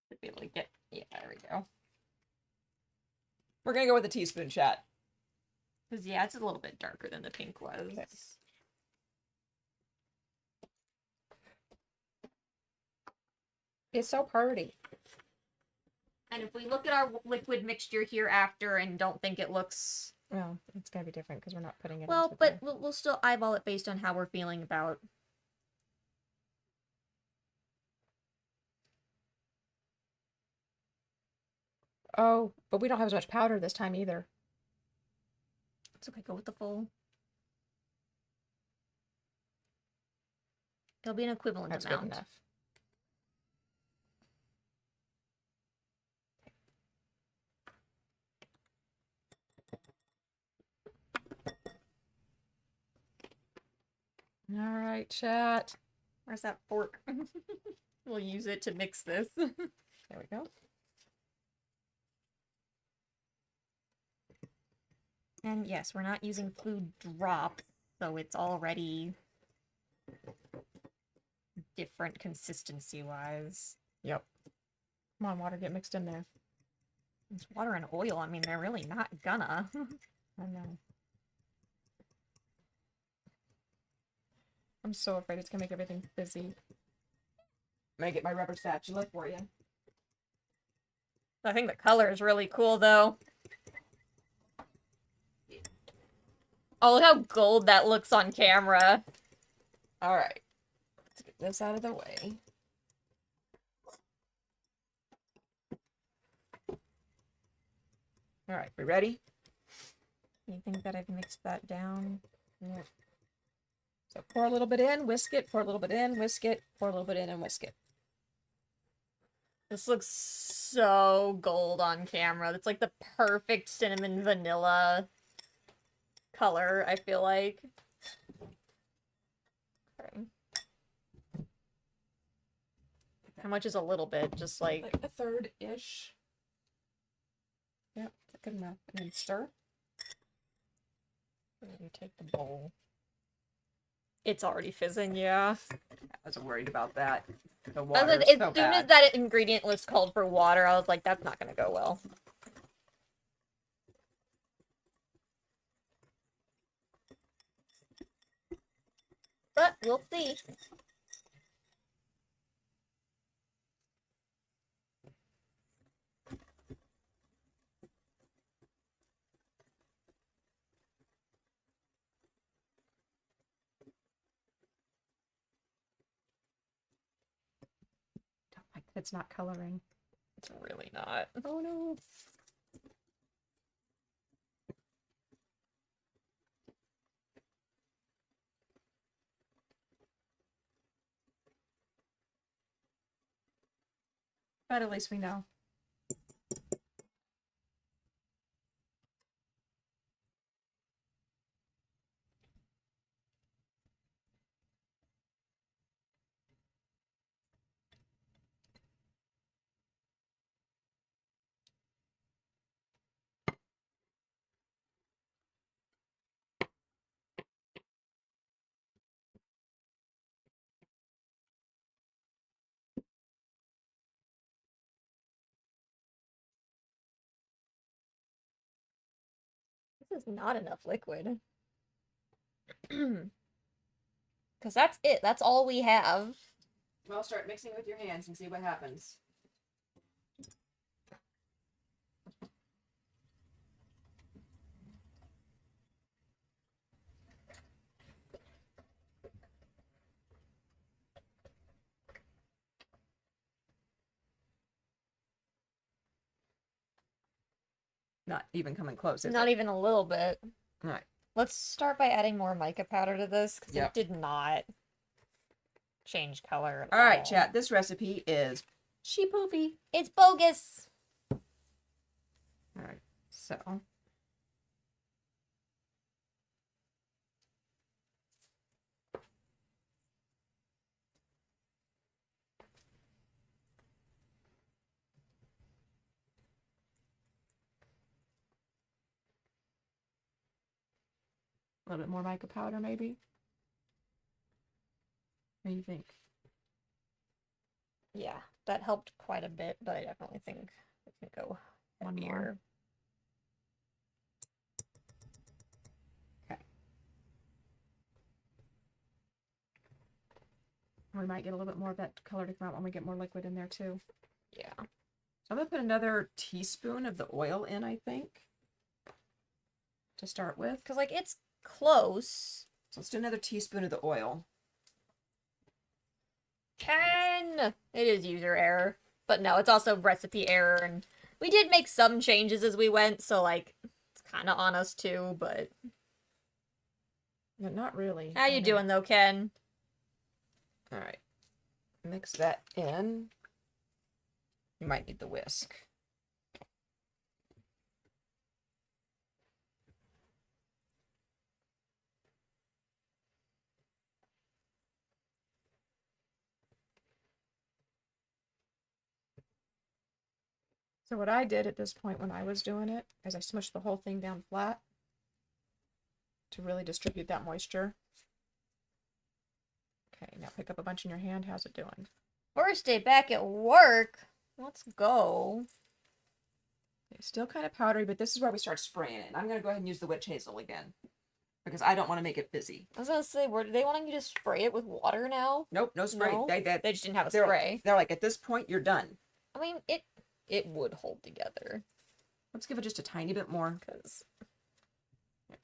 [SPEAKER 1] Should be able to get... Yeah, there we go.
[SPEAKER 2] We're going to go with a teaspoon, chat.
[SPEAKER 1] Because, yeah, it's a little bit darker than the pink was.
[SPEAKER 2] Okay. It's so pretty.
[SPEAKER 1] And if we look at our liquid mixture here after and don't think it looks...
[SPEAKER 2] Well, it's going to be different because we're not putting it
[SPEAKER 1] Well,
[SPEAKER 2] into
[SPEAKER 1] but
[SPEAKER 2] the...
[SPEAKER 1] we'll still eyeball it based on how we're feeling about...
[SPEAKER 2] Oh, but we don't have as much powder this time either.
[SPEAKER 1] It's okay, go with the full. It'll be an equivalent
[SPEAKER 2] That's
[SPEAKER 1] amount.
[SPEAKER 2] good enough. All right, chat.
[SPEAKER 1] Where's that fork? We'll use it to mix this.
[SPEAKER 2] There we go.
[SPEAKER 1] And yes, we're not using food drop, so it's already different consistency-wise.
[SPEAKER 2] Yep. Come on, water, get mixed in there.
[SPEAKER 1] It's water and oil. I mean, they're really not gonna.
[SPEAKER 2] I know. I'm so afraid it's gonna make everything fizzy. I'm gonna get my rubber spatula for you.
[SPEAKER 1] I think the color is really cool, though. Oh, look how gold that looks on camera.
[SPEAKER 2] All right. Let's get this out of the way. All right, we ready?
[SPEAKER 1] You think that I've mixed that down?
[SPEAKER 2] Yeah. So pour a little bit in, whisk it, pour a little bit in, whisk it, pour a little bit in, and whisk it.
[SPEAKER 1] This looks so gold on camera. It's like the perfect cinnamon vanilla color, I feel like. Okay. How much is a little bit? Just like
[SPEAKER 2] a third-ish. Yep, good enough. And then stir.
[SPEAKER 1] you take the bowl. It's already fizzing, yeah.
[SPEAKER 2] I was worried about that. The
[SPEAKER 1] As
[SPEAKER 2] water
[SPEAKER 1] soon
[SPEAKER 2] is so
[SPEAKER 1] as
[SPEAKER 2] bad.
[SPEAKER 1] that ingredient list called for water, I was like, that's not gonna go well. But we'll see.
[SPEAKER 2] Don't like that it's not coloring.
[SPEAKER 1] It's really not.
[SPEAKER 2] Oh no. But at least we know.
[SPEAKER 1] This is not enough liquid. Because that's it. That's all we have.
[SPEAKER 2] Well, start mixing with your hands and see what happens. Not even coming close, is
[SPEAKER 1] Not
[SPEAKER 2] it?
[SPEAKER 1] even a little bit.
[SPEAKER 2] All right.
[SPEAKER 1] Let's start by adding more mica powder to this, because
[SPEAKER 2] Yep.
[SPEAKER 1] it did not change color at
[SPEAKER 2] All right,
[SPEAKER 1] all.
[SPEAKER 2] chat. This recipe is poopy.
[SPEAKER 1] It's bogus!
[SPEAKER 2] All right. So. A little bit more mica powder, maybe? What do you think?
[SPEAKER 1] Yeah, that helped quite a bit, but I definitely think we can go
[SPEAKER 2] One more.
[SPEAKER 1] heavier.
[SPEAKER 2] Okay. We might get a little bit more of that color to come out when we get more liquid in there, too.
[SPEAKER 1] Yeah.
[SPEAKER 2] So I'm going to put another teaspoon of the oil in, I think, to start with.
[SPEAKER 1] Because, like, it's close.
[SPEAKER 2] So let's do another teaspoon of the oil.
[SPEAKER 1] It is user error. But no, it's also recipe error, and we did make some changes as we went, so, like, it's kind of on us, too, but...
[SPEAKER 2] No, not really.
[SPEAKER 1] How you doing, though, Ken?
[SPEAKER 2] All right. Mix that in. You might need the whisk. So what I did at this point when I was doing it is I smushed the whole thing down flat to really distribute that moisture. Okay, now pick up a bunch in your hand. How's it doing?
[SPEAKER 1] First day back at work. Let's go.
[SPEAKER 2] It's still kind of powdery, but this is where we start spraying it. I'm going to go ahead and use the witch hazel again because I don't want to make it fizzy.
[SPEAKER 1] I was gonna say, were they wanting you to spray it with water now?
[SPEAKER 2] Nope, no spray.
[SPEAKER 1] No?
[SPEAKER 2] They
[SPEAKER 1] just didn't have a
[SPEAKER 2] they're,
[SPEAKER 1] spray.
[SPEAKER 2] They're like, at this point, you're done.
[SPEAKER 1] I mean, it would hold together.
[SPEAKER 2] Let's give it just a tiny bit more.
[SPEAKER 1] Because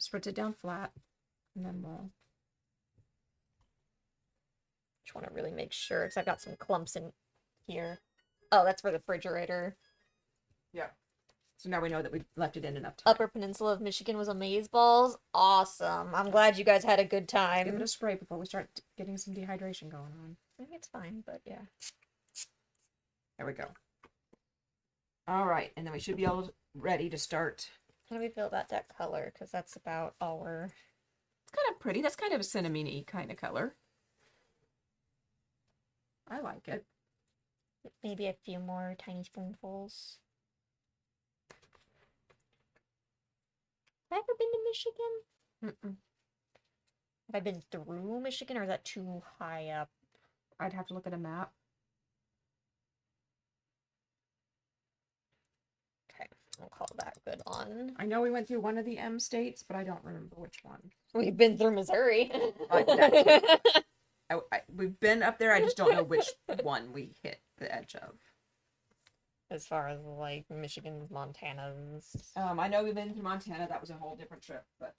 [SPEAKER 2] Spritz it down flat, and then we'll...
[SPEAKER 1] just want to really make sure, because I've got some clumps in here. Oh, that's for the refrigerator.
[SPEAKER 2] Yeah. So now we know that we left it in enough time.
[SPEAKER 1] Upper Peninsula of Michigan was amazeballs. Awesome. I'm glad you guys had a good time.
[SPEAKER 2] Give it a spray before we start getting some dehydration going on.
[SPEAKER 1] I think it's fine, but yeah.
[SPEAKER 2] There we go. All right, and then we should be ready to start.
[SPEAKER 1] How do we feel about that color? Because that's about all we're...
[SPEAKER 2] It's kind of pretty. That's kind of a cinnamony kind of color. I like it.
[SPEAKER 1] Maybe a few more tiny spoonfuls. Have I ever been to Michigan?
[SPEAKER 2] Mm-mm.
[SPEAKER 1] Have I been through Michigan, or is that too high up?
[SPEAKER 2] I'd have to look at a map.
[SPEAKER 1] Okay, I'll call that good on.
[SPEAKER 2] I know we went through one of the M states, but I don't remember which one.
[SPEAKER 1] We've been through Missouri.
[SPEAKER 2] We've been up there. I just don't know which one we hit the edge of.
[SPEAKER 1] As far as like Michigan's, Montana's.
[SPEAKER 2] I know we've been to Montana. That was a whole different trip, but.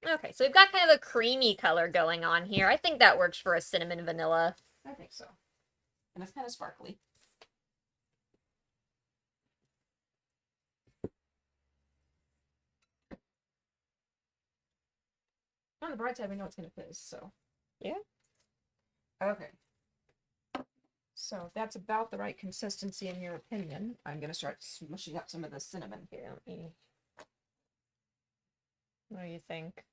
[SPEAKER 1] Okay, so we've got kind of a creamy color going on here. I think that works for a cinnamon vanilla.
[SPEAKER 2] I think so. And it's kind of sparkly. On the bright side, we know it's going to fizz, so.
[SPEAKER 1] Yeah.
[SPEAKER 2] Okay. So if that's about the right consistency in your opinion, I'm going to start smushing up some of the cinnamon.
[SPEAKER 1] Here, let me... What do you think?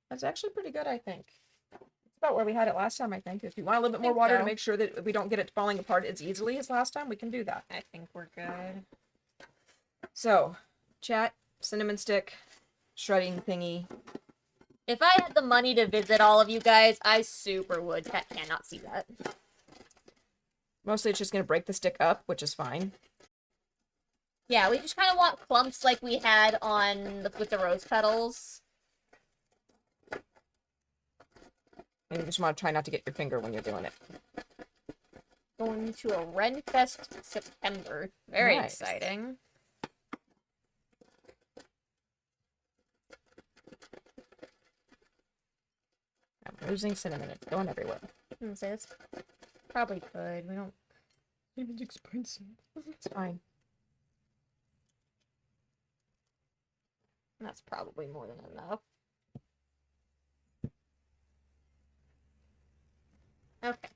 [SPEAKER 2] That's actually pretty good, I think. It's about where we had it last time, I think. If you want a little bit more
[SPEAKER 1] Think
[SPEAKER 2] water
[SPEAKER 1] so.
[SPEAKER 2] to make sure that we don't get it falling apart as easily as last time, we can do that.
[SPEAKER 1] I think we're good.
[SPEAKER 2] So, chat, cinnamon stick, shredding thingy.
[SPEAKER 1] If I had the money to visit all of you guys, I super would. Cat cannot see that.
[SPEAKER 2] Mostly it's just going to break the stick up, which is fine.
[SPEAKER 1] Yeah, we just kind of want clumps like we had on with the rose petals.
[SPEAKER 2] And you just want to try not to get your finger when you're doing it.
[SPEAKER 1] Going to a Renfest September. Very
[SPEAKER 2] Nice.
[SPEAKER 1] exciting.
[SPEAKER 2] I'm losing cinnamon. It's going everywhere.
[SPEAKER 1] So it's probably good. We don't...
[SPEAKER 2] It's expensive. It's fine.
[SPEAKER 1] That's probably more than enough. Okay.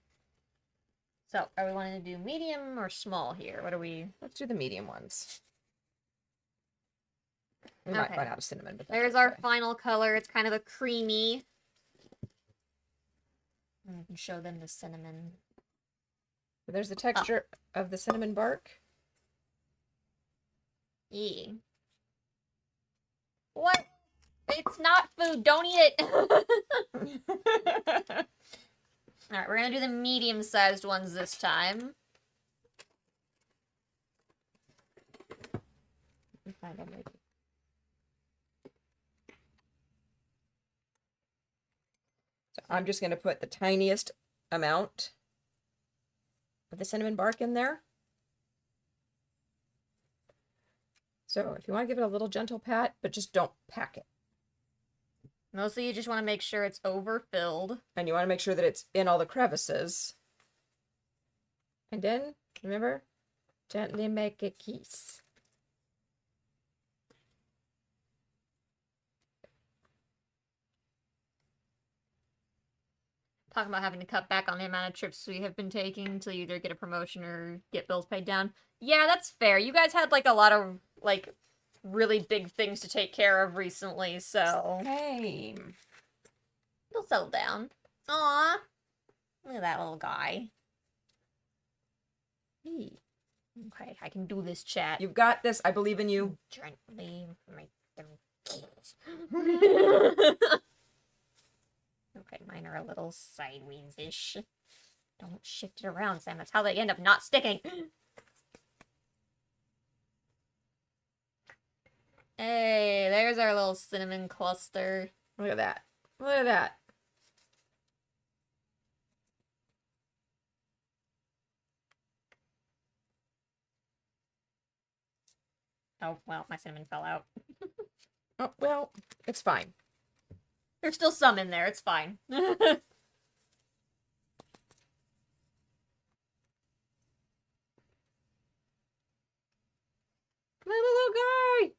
[SPEAKER 1] So, are we wanting to do medium or small here? What are we...
[SPEAKER 2] Let's do the medium ones. We might
[SPEAKER 1] Okay.
[SPEAKER 2] run out of cinnamon, but that's
[SPEAKER 1] There's our
[SPEAKER 2] okay.
[SPEAKER 1] final color. It's kind of a creamy. And we can show them the cinnamon.
[SPEAKER 2] So there's the texture of the cinnamon bark.
[SPEAKER 1] E. What? It's not food. Don't eat it. Alright, we're gonna do the medium-sized ones this time. Let me find them maybe.
[SPEAKER 2] So I'm just going to put the tiniest amount of the cinnamon bark in there. So if you want to give it a little gentle pat, but just don't pack it.
[SPEAKER 1] Mostly you just want to make sure it's overfilled.
[SPEAKER 2] And you want to make sure that it's in all the crevices. And then, remember, gently make a kiss.
[SPEAKER 1] Talking about having to cut back on the amount of trips we have been taking to either get a promotion or get bills paid down. Yeah, that's fair. You guys had like a lot of like really big things to take care of recently, so
[SPEAKER 2] Same.
[SPEAKER 1] it'll settle down. Aw, look at that little guy.
[SPEAKER 2] Hey,
[SPEAKER 1] Okay, I can do this, chat.
[SPEAKER 2] you've got this. I believe in you.
[SPEAKER 1] Gently make them kiss. Okay, mine are a little sideways-ish. Don't shift it around, Sam. That's how they end up not sticking. Hey, there's our little cinnamon cluster.
[SPEAKER 2] Look at that. Look at that.
[SPEAKER 1] Oh, well, my cinnamon fell out.
[SPEAKER 2] Oh, well, it's fine.
[SPEAKER 1] There's still some in there. It's fine.
[SPEAKER 2] Little guy.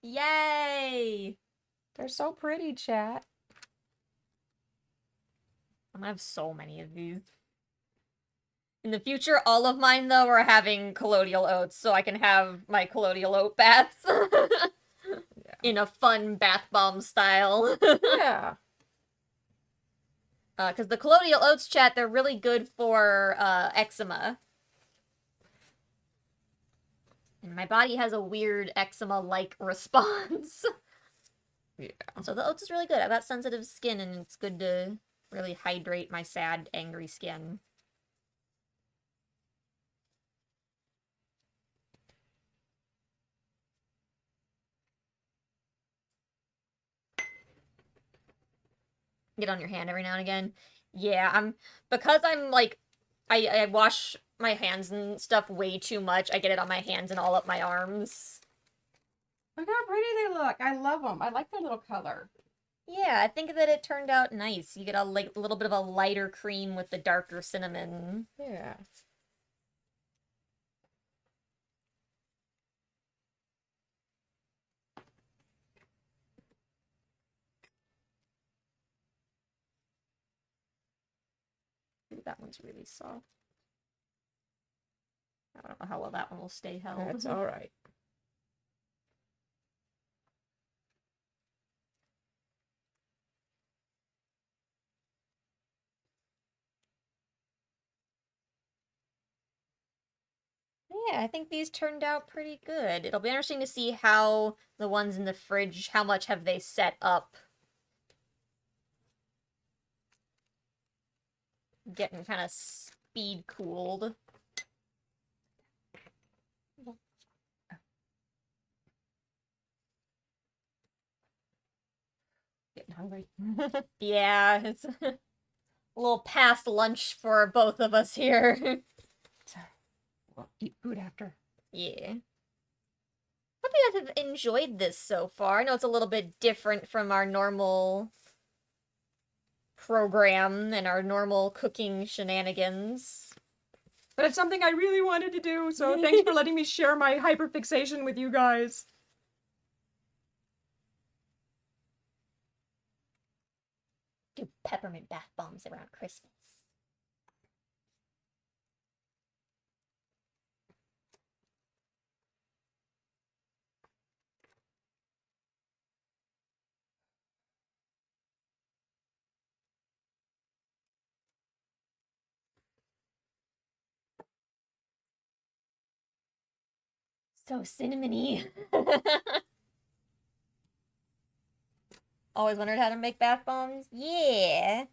[SPEAKER 1] Yay!
[SPEAKER 2] They're so pretty, chat.
[SPEAKER 1] I'm gonna have so many of these. In the future, all of mine, though, are having colloidal oats, so I can have my colloidal oat baths. In a fun bath bomb style.
[SPEAKER 2] Yeah.
[SPEAKER 1] Because the colloidal oats, chat, they're really good for eczema. And my body has a weird eczema-like response.
[SPEAKER 2] Yeah.
[SPEAKER 1] So the oats is really good. I've got sensitive skin, and it's good to really hydrate my sad, angry skin. Get on your hand every now and again. Yeah, because I'm like, I wash my hands and stuff way too much. I get it on my hands and all up my arms.
[SPEAKER 2] Look how pretty they look. I love them. I like their little color.
[SPEAKER 1] Yeah, I think that it turned out nice. You get a little bit of a lighter cream with the darker cinnamon.
[SPEAKER 2] Yeah.
[SPEAKER 1] Ooh, that one's really soft. I don't know how well that one will stay held.
[SPEAKER 2] That's all right.
[SPEAKER 1] Yeah, I think these turned out pretty good. It'll be interesting to see how the ones in the fridge, how much have they set up. Getting kind of speed cooled.
[SPEAKER 2] Getting hungry.
[SPEAKER 1] Yeah, it's a little past lunch for both of us here.
[SPEAKER 2] We'll eat food after.
[SPEAKER 1] Yeah. Hope you guys have enjoyed this so far. I know it's a little bit different from our normal program and our normal cooking shenanigans.
[SPEAKER 2] But it's something I really wanted to do, so thanks for letting me share my hyperfixation with you guys.
[SPEAKER 1] Do peppermint bath bombs around Christmas. So cinnamony. Always wondered how to make bath bombs? Yeah.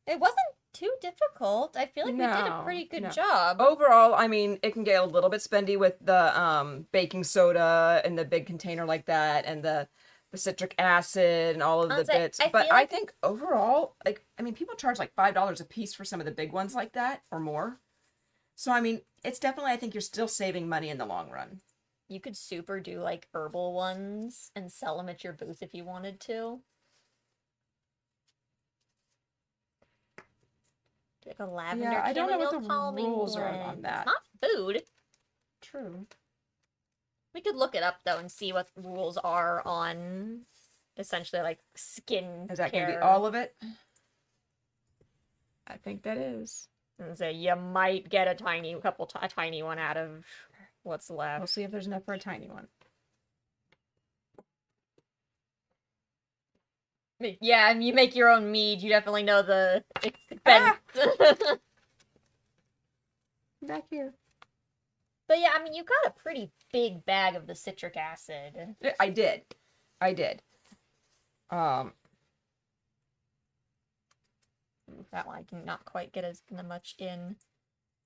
[SPEAKER 1] It wasn't too difficult. I feel like we did a pretty good job.
[SPEAKER 2] Overall, I mean, it can get a little bit spendy with the baking soda and the big container like that, and the citric acid and all of the bits. But I think overall, like, I mean, people charge like $5 a piece for some of the big ones like that or more. So, I mean, it's definitely, I think you're still saving money in the long run.
[SPEAKER 1] You could super do like herbal ones and sell them at your booth if you wanted to. Like a lavender.
[SPEAKER 2] Yeah, I don't know what the rules are on that.
[SPEAKER 1] It's not food.
[SPEAKER 2] True.
[SPEAKER 1] We could look it up though and see what the rules are on essentially like skin
[SPEAKER 2] Is that
[SPEAKER 1] care.
[SPEAKER 2] going to be all of it? I think that is.
[SPEAKER 1] And so you might get a tiny one out of what's left.
[SPEAKER 2] We'll see if there's enough for a tiny one.
[SPEAKER 1] Yeah, I mean, you make your own mead. You definitely know the expense.
[SPEAKER 2] Ah! Back here.
[SPEAKER 1] But yeah, I mean, you got a pretty big bag of the citric acid.
[SPEAKER 2] I did. I did.
[SPEAKER 1] That one I can not quite get as much in.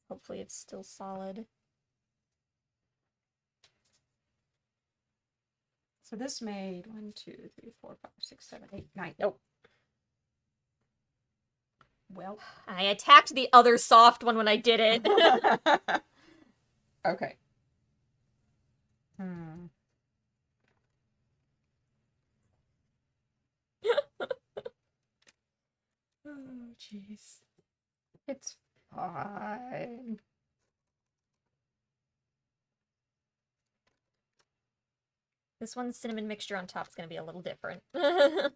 [SPEAKER 1] Hopefully it's still solid.
[SPEAKER 2] So this made 1, 2, 3, 4, 5, 6, 7, 8, 9.
[SPEAKER 1] Nope.
[SPEAKER 2] Well.
[SPEAKER 1] I attacked the other soft one when I did it.
[SPEAKER 2] Okay. Hmm. Oh, jeez. It's fine.
[SPEAKER 1] This one's cinnamon mixture on top is going to be a little different.
[SPEAKER 2] So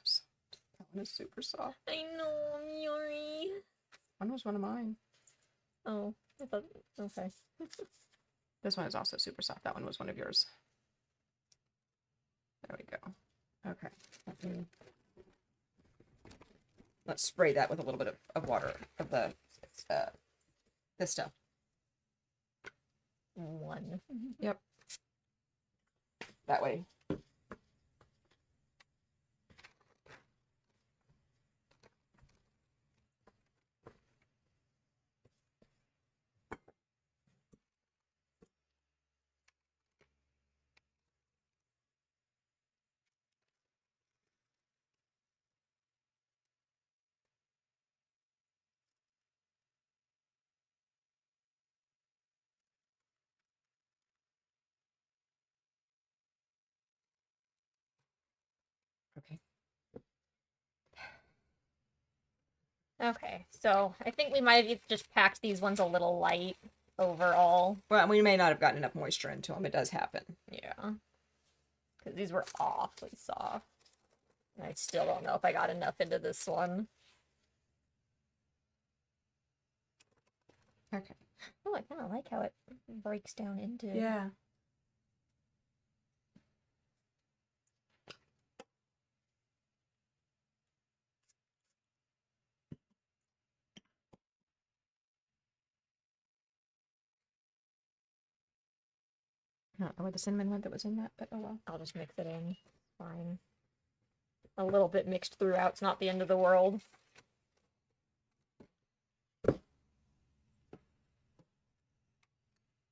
[SPEAKER 2] soft. That one is super soft.
[SPEAKER 1] I know, I'm sorry.
[SPEAKER 2] One was one of mine.
[SPEAKER 1] Oh, I thought. Okay.
[SPEAKER 2] This one is also super soft. That one was one of yours. There we go. Okay. Let's spray that with a little bit of water of the this stuff.
[SPEAKER 1] One.
[SPEAKER 2] Yep. That way. Okay.
[SPEAKER 1] Okay, so I think we might have just packed these ones a little light overall.
[SPEAKER 2] Well, we may not have gotten enough moisture into them. It does happen.
[SPEAKER 1] Yeah. Because these were awfully soft. And I still don't know if I got enough into this one.
[SPEAKER 2] Okay.
[SPEAKER 1] Oh, I kind of like how it breaks down into.
[SPEAKER 2] Yeah. I don't know where the cinnamon went that was in that, but oh well.
[SPEAKER 1] I'll just mix it in. Fine. A little bit mixed throughout. It's not the end of the world.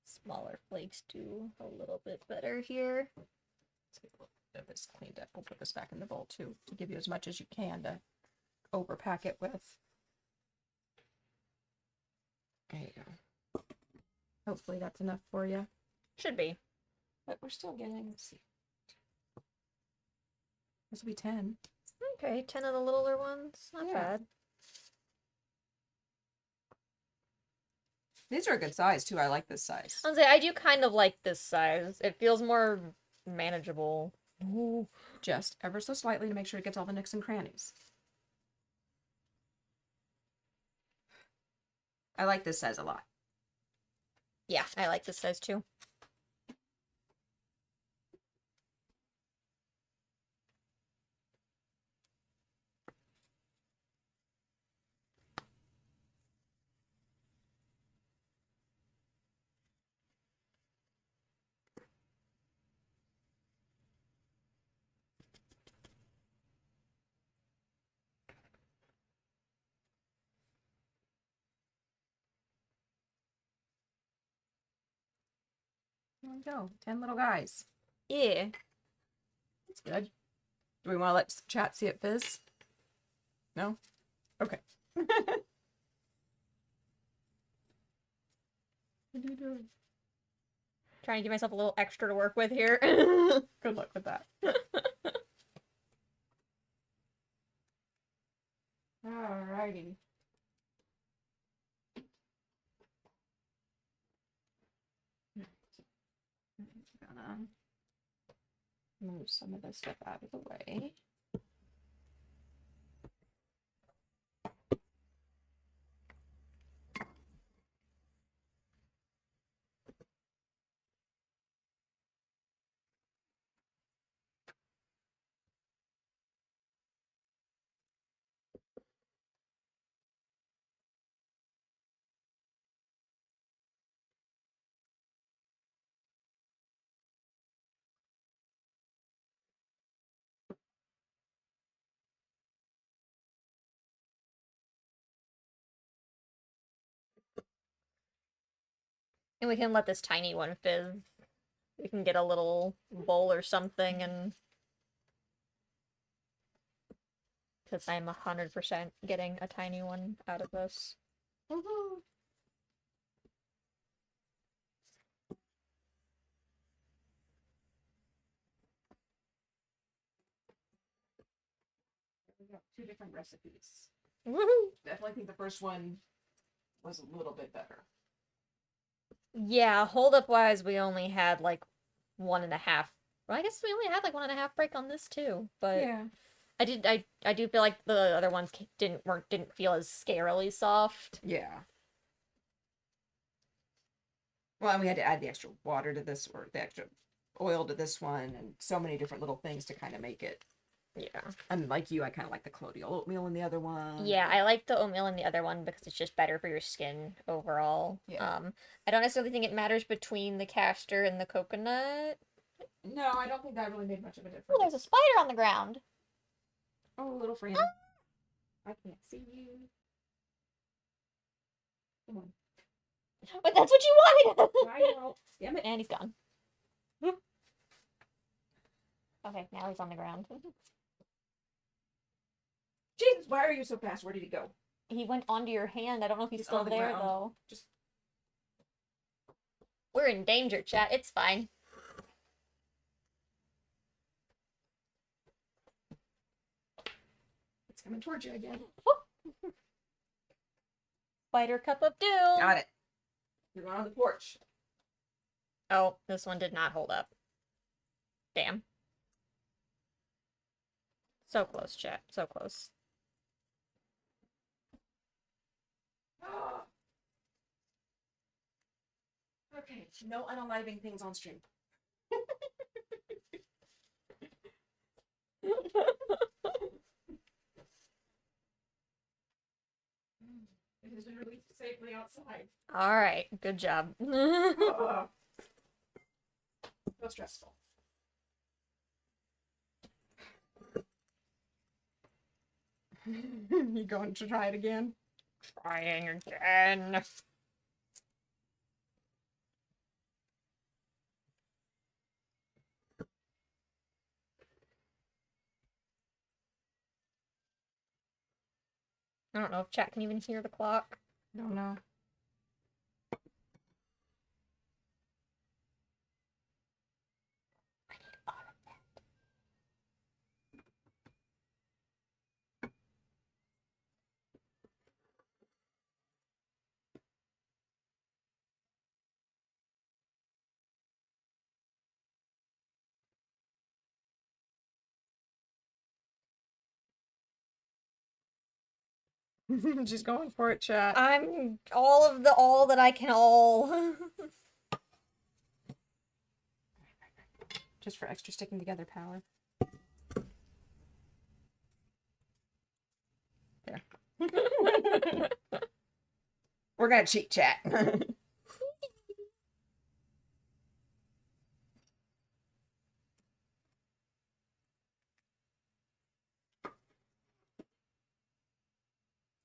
[SPEAKER 1] Smaller flakes do a little bit better here.
[SPEAKER 2] Let's get a little bit of this cleaned up. We'll put this back in the bowl too to give you as much as you can to overpack it with. There you go. Hopefully that's enough for you.
[SPEAKER 1] Should be.
[SPEAKER 2] But we're still getting, let's see. This will be 10.
[SPEAKER 1] Okay, 10 of the littler ones. Not
[SPEAKER 2] Yeah.
[SPEAKER 1] bad.
[SPEAKER 2] These are a good size too. I like this size.
[SPEAKER 1] I'll say I do kind of like this size. It feels more manageable.
[SPEAKER 2] Ooh. Just ever so slightly to make sure it gets all the nooks and crannies. I like this size a lot.
[SPEAKER 1] Yeah, I like this size too.
[SPEAKER 2] There we go. 10 little guys.
[SPEAKER 1] Yeah.
[SPEAKER 2] That's good. Do we want to let chat see it fizz? No? Okay. What are you doing?
[SPEAKER 1] Trying to give myself a little extra to work with here.
[SPEAKER 2] Good luck with that. Alrighty. Gonna move some of this stuff out of the way.
[SPEAKER 1] And we can let this tiny one fizz. We can get a little bowl or something and... Because I'm 100% getting a tiny one out of this.
[SPEAKER 2] Woohoo. We got 2 different recipes.
[SPEAKER 1] Woohoo!
[SPEAKER 2] Definitely think the first one was a little bit better.
[SPEAKER 1] Yeah, hold up wise, we only had like 1.5. Well, I guess we only had like 1.5 break on this too, but
[SPEAKER 2] Yeah.
[SPEAKER 1] I do feel like the other ones didn't feel as scarily soft.
[SPEAKER 2] Yeah. Well, and we had to add the extra water to this, or the extra oil to this one, and so many different little things to kind of make it.
[SPEAKER 1] Yeah.
[SPEAKER 2] And like you, I kind of like the colloidal oatmeal in the other one.
[SPEAKER 1] Yeah, I like the oatmeal in the other one because it's just better for your skin overall.
[SPEAKER 2] Yeah.
[SPEAKER 1] I don't necessarily think it matters between the castor and the coconut.
[SPEAKER 2] No, I don't think that really made much of a difference.
[SPEAKER 1] Oh, there's a spider on the ground.
[SPEAKER 2] Oh, little friend. I can't see you. Come on.
[SPEAKER 1] But that's what you wanted!
[SPEAKER 2] I know. Damn it.
[SPEAKER 1] And he's gone. Okay, now he's on the ground.
[SPEAKER 2] Jesus, why are you so fast? Where did he go?
[SPEAKER 1] He went onto your hand. I don't know if he's
[SPEAKER 2] He's
[SPEAKER 1] still
[SPEAKER 2] on the
[SPEAKER 1] there,
[SPEAKER 2] ground.
[SPEAKER 1] though.
[SPEAKER 2] Just
[SPEAKER 1] We're in danger, chat. It's fine.
[SPEAKER 2] it's coming towards you again.
[SPEAKER 1] Spider cup of doom.
[SPEAKER 2] Got it. You're going on the porch.
[SPEAKER 1] Oh, this one did not hold up. Damn. So close, chat. So close.
[SPEAKER 2] Okay, no unaliving things on stream. It has been released safely outside.
[SPEAKER 1] All right. Good job.
[SPEAKER 2] So stressful. You going to try it again?
[SPEAKER 1] Trying again. I don't know if chat can even hear the clock.
[SPEAKER 2] Don't know. Just going for it, chat.
[SPEAKER 1] I'm all that I can all.
[SPEAKER 2] Just for extra sticking together power. There. We're gonna cheat, chat.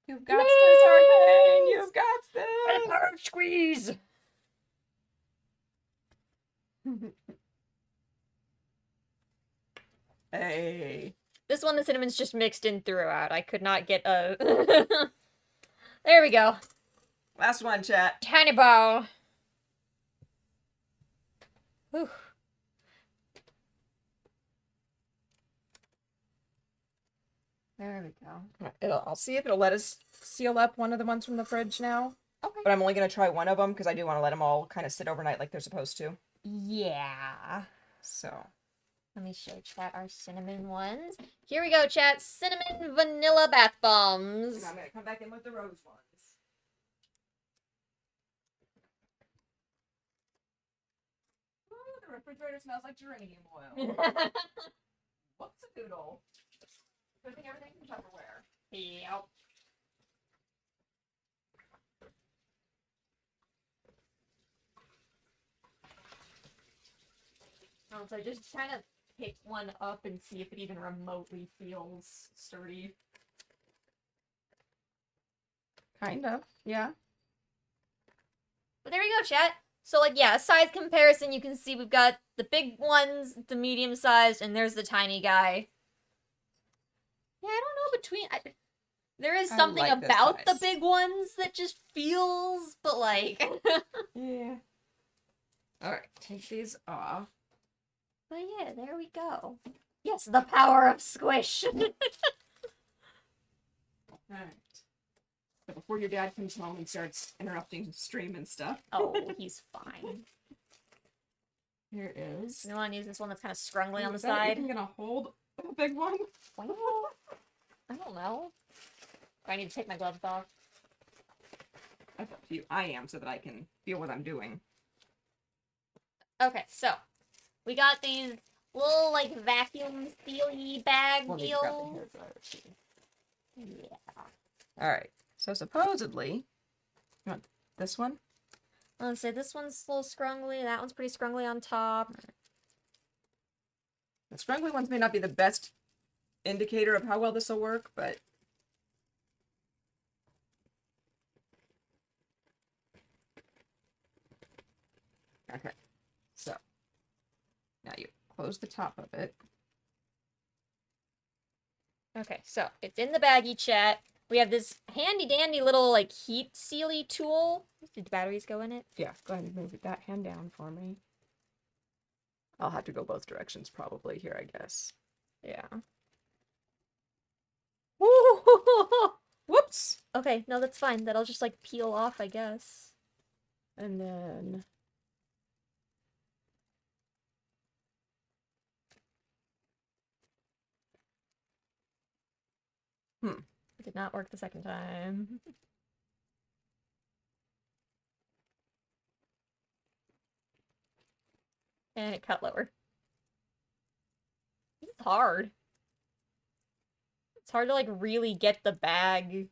[SPEAKER 2] You've got this, Arcane! You've got this!
[SPEAKER 1] Squeeze!
[SPEAKER 2] Hey.
[SPEAKER 1] This one, the cinnamon's just mixed in throughout. I could not get a... There we go.
[SPEAKER 2] Last one, chat.
[SPEAKER 1] Tiny ball. Whew. There we go.
[SPEAKER 2] I'll see if it'll let us seal up one of the ones from the fridge now.
[SPEAKER 1] Okay.
[SPEAKER 2] But I'm only going to try one of them because I do want to let them all kind of sit overnight like they're supposed to.
[SPEAKER 1] Yeah.
[SPEAKER 2] So.
[SPEAKER 1] Let me show chat our cinnamon ones. Here we go, chat. Cinnamon vanilla bath bombs.
[SPEAKER 2] And I'm going to come back in with the rose ones. Ooh, the refrigerator smells like geranium oil. What's a doodle? Putting everything in Tupperware.
[SPEAKER 1] Yep. So I just kind of pick one up and see if it even remotely feels sturdy.
[SPEAKER 2] Kind of, yeah.
[SPEAKER 1] But there we go, chat. So, like, yeah, size comparison, you can see we've got the big ones, the medium sized, and there's the tiny guy. Yeah, I don't know there is
[SPEAKER 2] I
[SPEAKER 1] something
[SPEAKER 2] like this
[SPEAKER 1] about the
[SPEAKER 2] size.
[SPEAKER 1] big ones that just feels, but like.
[SPEAKER 2] Yeah. All right, take these off.
[SPEAKER 1] But yeah, there we go. Yes, the power of squish.
[SPEAKER 2] All right. So before your dad comes home and starts interrupting stream and stuff.
[SPEAKER 1] Oh, he's fine.
[SPEAKER 2] Here is.
[SPEAKER 1] You want to use this one that's kind of scrungly on the
[SPEAKER 2] Is that
[SPEAKER 1] side?
[SPEAKER 2] even gonna hold a big one?
[SPEAKER 1] Well, I don't know. I need to take my gloves off.
[SPEAKER 2] That's up to you. I am, so that I can feel what I'm doing.
[SPEAKER 1] Okay, so we got these little like vacuum sealy bag
[SPEAKER 2] We'll need to grab the
[SPEAKER 1] deals.
[SPEAKER 2] hairdryer too.
[SPEAKER 1] Yeah.
[SPEAKER 2] All right. So supposedly, you want this one?
[SPEAKER 1] Let's say this one's a little scrungly. That one's pretty scrungly on top.
[SPEAKER 2] The scrungly ones may not be the best indicator of how well this will work, but okay. So now you close the top of it.
[SPEAKER 1] Okay, so it's in the baggy chat. We have this handy dandy little like heat sealy tool. Did the batteries go in it?
[SPEAKER 2] Yeah, go ahead and move that hand down for me. I'll have to go both directions probably here, I guess.
[SPEAKER 1] Yeah.
[SPEAKER 2] Whoops!
[SPEAKER 1] Okay, no, that's fine. That'll just like peel off, I guess.
[SPEAKER 2] And then
[SPEAKER 1] It did not work the second time. And it cut lower. It's hard. It's hard to like really get the bag.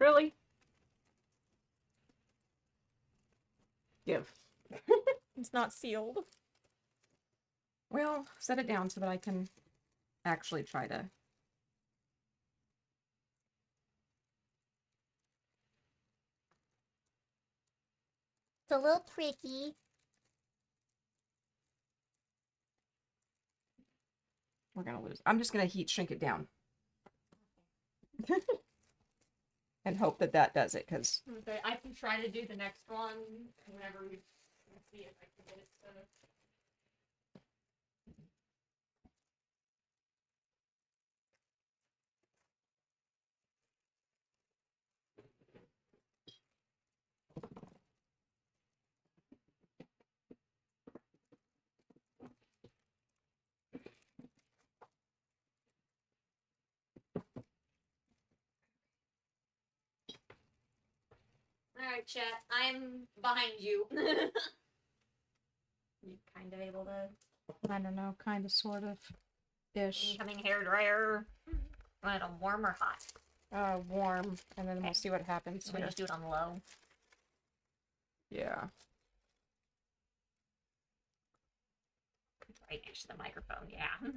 [SPEAKER 2] really? Give.
[SPEAKER 1] It's not sealed.
[SPEAKER 2] Well, set it down so that I can actually try to.
[SPEAKER 1] It's a little tricky.
[SPEAKER 2] We're gonna lose. I'm just gonna heat shrink it down. And hope that that does it, because
[SPEAKER 1] Okay, I can try to do the next one whenever we see if I can get it to. Alright, chat. I'm behind you. You kind of able to.
[SPEAKER 2] I don't know, kind of, sort of, ish.
[SPEAKER 1] Incoming hair dryer. Want it on warm or hot?
[SPEAKER 2] Warm, and then
[SPEAKER 1] Okay.
[SPEAKER 2] we'll see what happens
[SPEAKER 1] I'm gonna
[SPEAKER 2] here.
[SPEAKER 1] just do it on low.
[SPEAKER 2] Yeah.
[SPEAKER 1] Right next to the microphone, yeah.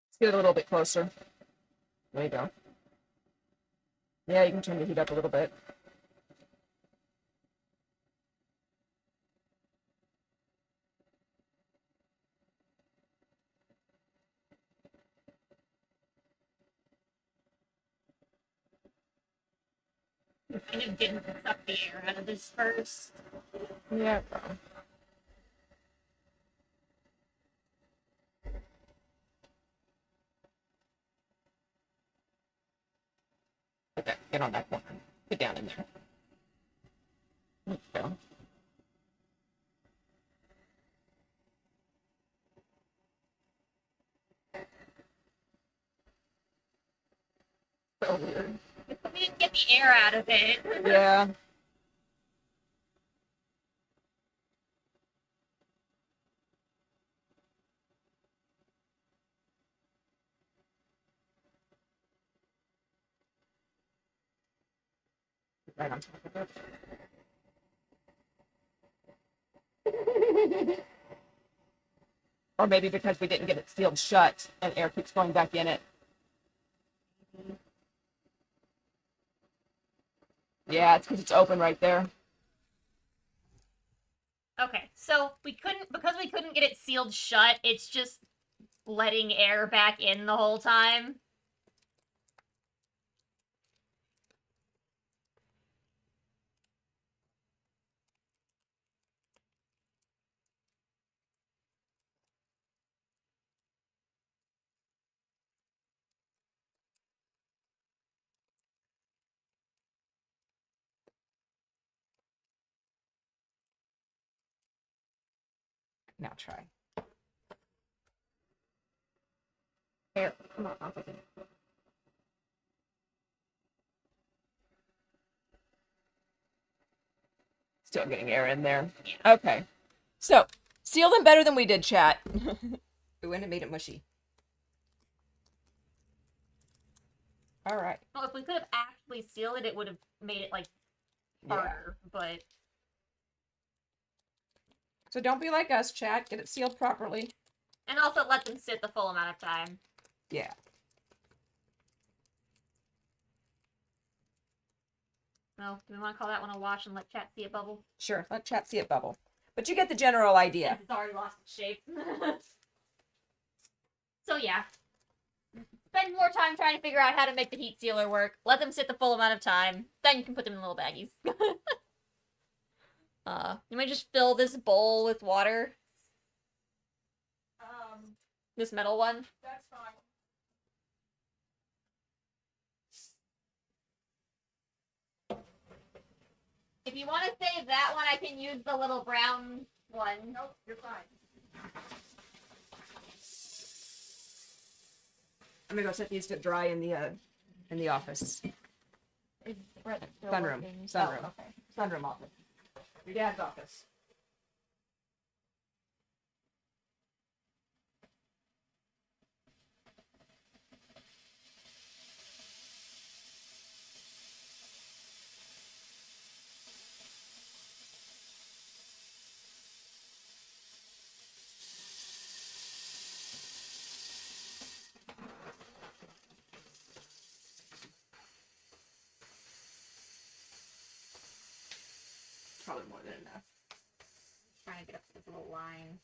[SPEAKER 2] Let's get it a little bit closer. There you go. Yeah, you can turn the heat up a little bit.
[SPEAKER 1] Kind of didn't suck the air out of this first.
[SPEAKER 2] Yeah. Okay, get on that corner. Get down in there. There you go. So weird.
[SPEAKER 1] We didn't get the air out of it.
[SPEAKER 2] Yeah. Right on top of it. Or maybe because we didn't get it sealed shut and air keeps going back in it. Yeah, it's because it's open right there.
[SPEAKER 1] Okay, so because we couldn't get it sealed shut, it's just letting air back in the whole time.
[SPEAKER 2] Now try. Air, come on, off of it. Still getting air in there.
[SPEAKER 1] Yeah.
[SPEAKER 2] Okay. So, seal them better than we did, chat. Ooh, and it made it mushy. All right.
[SPEAKER 1] Well, if we could have actually sealed it, it would have made it like harder. But
[SPEAKER 2] So don't be like us, chat. Get it sealed properly.
[SPEAKER 1] and also let them sit the full amount of time.
[SPEAKER 2] Yeah.
[SPEAKER 1] No, do we want to call that one a wash and let chat see it bubble?
[SPEAKER 2] Sure. Let chat see it bubble. But you get the general idea.
[SPEAKER 1] It's already lost its shape. So yeah. Spend more time trying to figure out how to make the heat sealer work. Let them sit the full amount of time. Then you can put them in little baggies. You might just fill this bowl with water. This metal one.
[SPEAKER 2] That's fine.
[SPEAKER 1] If you want to save that one, I can use the little brown one.
[SPEAKER 2] Nope, you're fine. I'm gonna go set these to dry in the office. Sunroom. Sunroom.
[SPEAKER 1] Oh, okay.
[SPEAKER 2] Sunroom office. Your dad's office. Probably more than enough.
[SPEAKER 1] Trying to get up to this little line.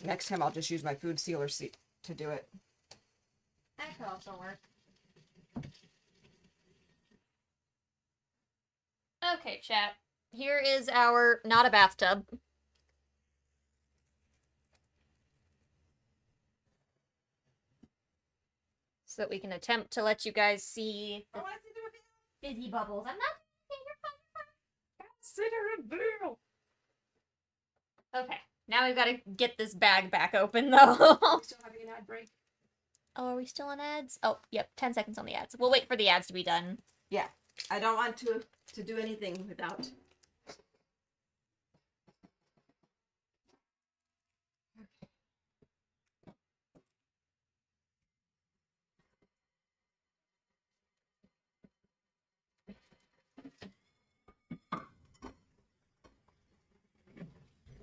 [SPEAKER 2] Next time I'll just use my food sealer seat to do it.
[SPEAKER 1] That could also work. Okay, chat. Here is our not a bathtub. So that we can attempt to let you guys see the fizzy bubbles. I'm not.
[SPEAKER 2] Consider it deal.
[SPEAKER 1] Okay. Now we've got to get this bag back open, though.
[SPEAKER 2] Still having an ad break?
[SPEAKER 1] Oh, are we still on ads? Oh, yep. 10 seconds on the ads. We'll wait for the ads to be done.
[SPEAKER 2] Yeah. I don't want to do anything without.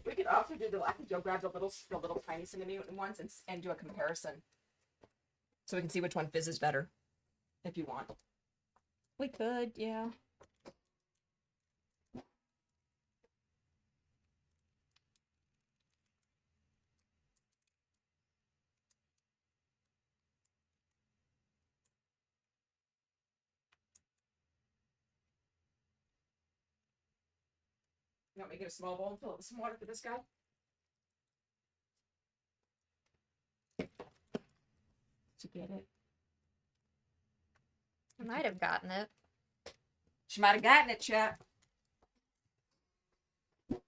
[SPEAKER 2] We could also do I think you'll grab the little tiny cinnamon ones and do a comparison, so we can see which one fizzes better, if you want.
[SPEAKER 1] We could, yeah.
[SPEAKER 2] You want me to get a small bowl and fill it with some water for this guy? Did you get it?
[SPEAKER 1] I might have gotten it.
[SPEAKER 2] She might have gotten it, chat.
[SPEAKER 1] I'm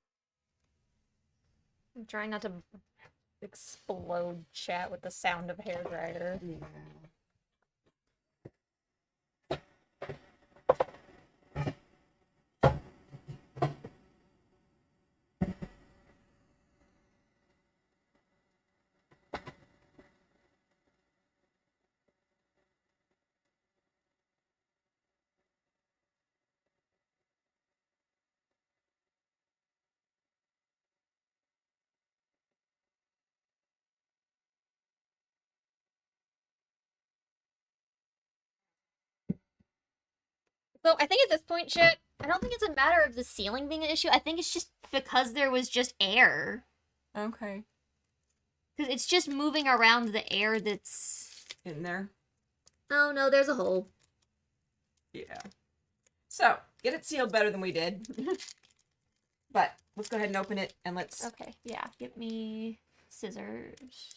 [SPEAKER 1] trying not to explode chat with the sound of hairdryer.
[SPEAKER 2] Yeah.
[SPEAKER 1] So I think at this point, chat, I don't think it's a matter of the ceiling being an issue. I think it's just because there was just air.
[SPEAKER 2] Okay.
[SPEAKER 1] Because it's just moving around the air that's...
[SPEAKER 2] In there?
[SPEAKER 1] Oh, no, there's a hole.
[SPEAKER 2] Yeah. So, get it sealed better than we did. But, let's go ahead and open it, and let's...
[SPEAKER 1] Okay, yeah. Get me scissors.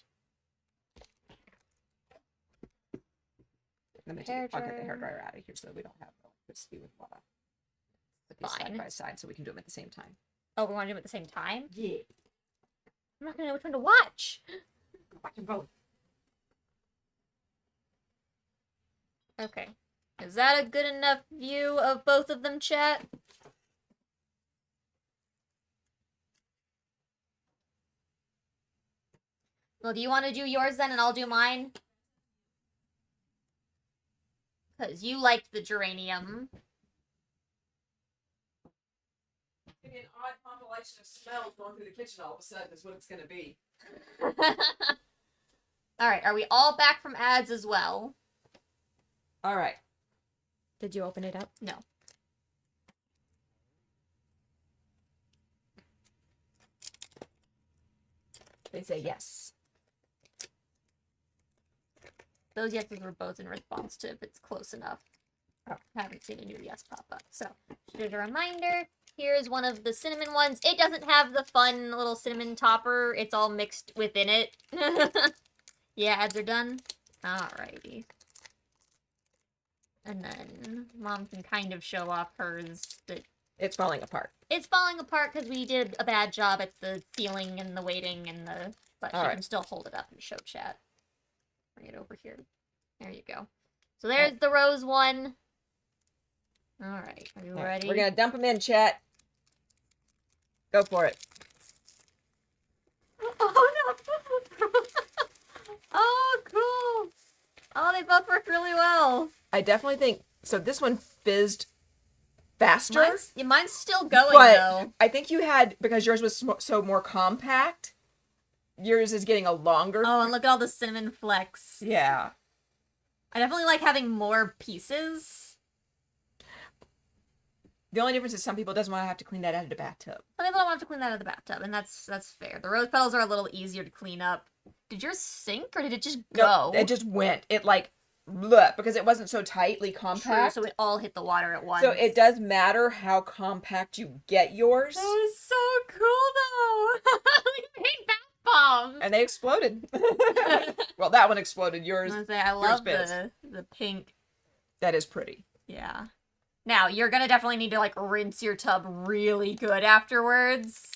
[SPEAKER 2] I'll get the hairdryer out of here so that we don't have electricity with water. Put these side by side so we can do them at the same time.
[SPEAKER 1] Oh, we want to do them at the same time?
[SPEAKER 2] Yeah.
[SPEAKER 1] I'm not going to know which one to watch.
[SPEAKER 2] Watch them both.
[SPEAKER 1] Okay. Is that a good enough view of both of them, chat? Well, do you want to do yours then and I'll do mine? Because you liked the geranium.
[SPEAKER 2] Maybe an odd compilation of smells going through the kitchen all of a sudden is what it's going to be.
[SPEAKER 1] Alright, are we all back from ads as well?
[SPEAKER 2] Alright.
[SPEAKER 1] Did you open it up? No.
[SPEAKER 2] They say yes.
[SPEAKER 1] Those yeses were both in response to if it's close enough. Oh, I haven't seen a new yes pop up. So, here's a reminder. Here's one of the cinnamon ones. It doesn't have the fun little cinnamon topper. It's all mixed within it. Yeah, ads are done. Alrighty. And then Mom can kind of show off hers that
[SPEAKER 2] It's falling apart.
[SPEAKER 1] it's falling apart because we did a bad job at the sealing and the weighting and the... But she can still hold it up and show chat. Bring it over here. There you go. So there's the rose one. Alright, are you ready?
[SPEAKER 2] We're going to dump them in, chat. Go for it.
[SPEAKER 1] Oh, no! Oh, cool! Oh, they both work really well.
[SPEAKER 2] I definitely think... So this one fizzed faster.
[SPEAKER 1] Mine's still going,
[SPEAKER 2] but
[SPEAKER 1] though.
[SPEAKER 2] I think you had... Because yours was so more compact, yours is getting a longer...
[SPEAKER 1] Oh, and look at all the cinnamon flecks.
[SPEAKER 2] Yeah.
[SPEAKER 1] I definitely like having more pieces.
[SPEAKER 2] The only difference is some people doesn't want to have to clean that out of the bathtub.
[SPEAKER 1] Some people don't want to clean that out of the bathtub, and that's fair. The rose petals are a little easier to clean up. Did yours sink, or did it just go?
[SPEAKER 2] No, it just went. It like, bleh, because it wasn't so tightly compact.
[SPEAKER 1] True, so it all hit the water at once.
[SPEAKER 2] So it does matter how compact you get yours.
[SPEAKER 1] That was so cool, though. We made bath bombs.
[SPEAKER 2] And they exploded. Well, that one exploded. Yours.
[SPEAKER 1] I love
[SPEAKER 2] fizzed.
[SPEAKER 1] the pink.
[SPEAKER 2] That is pretty.
[SPEAKER 1] Yeah. Now, you're gonna definitely need to, like, rinse your tub really good afterwards.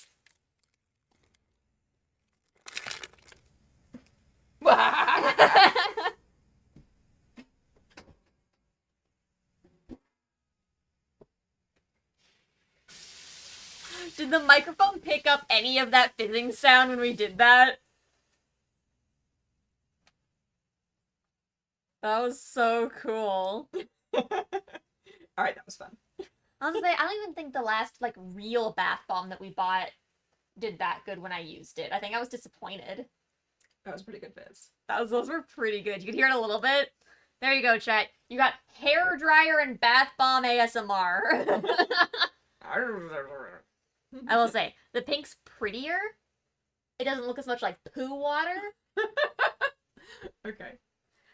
[SPEAKER 1] Did the microphone pick up any of that fizzing sound when we did that? That was so cool.
[SPEAKER 2] Alright, that was fun.
[SPEAKER 1] Honestly, I don't even think the last, like, real bath bomb that we bought did that good when I used it. I think I was disappointed.
[SPEAKER 2] That was pretty good fizz.
[SPEAKER 1] Those were pretty good. You could hear it a little bit. There you go, chat. You got hair dryer and bath bomb ASMR. I will say, the pink's prettier. It doesn't look as much like poo water.
[SPEAKER 2] Okay.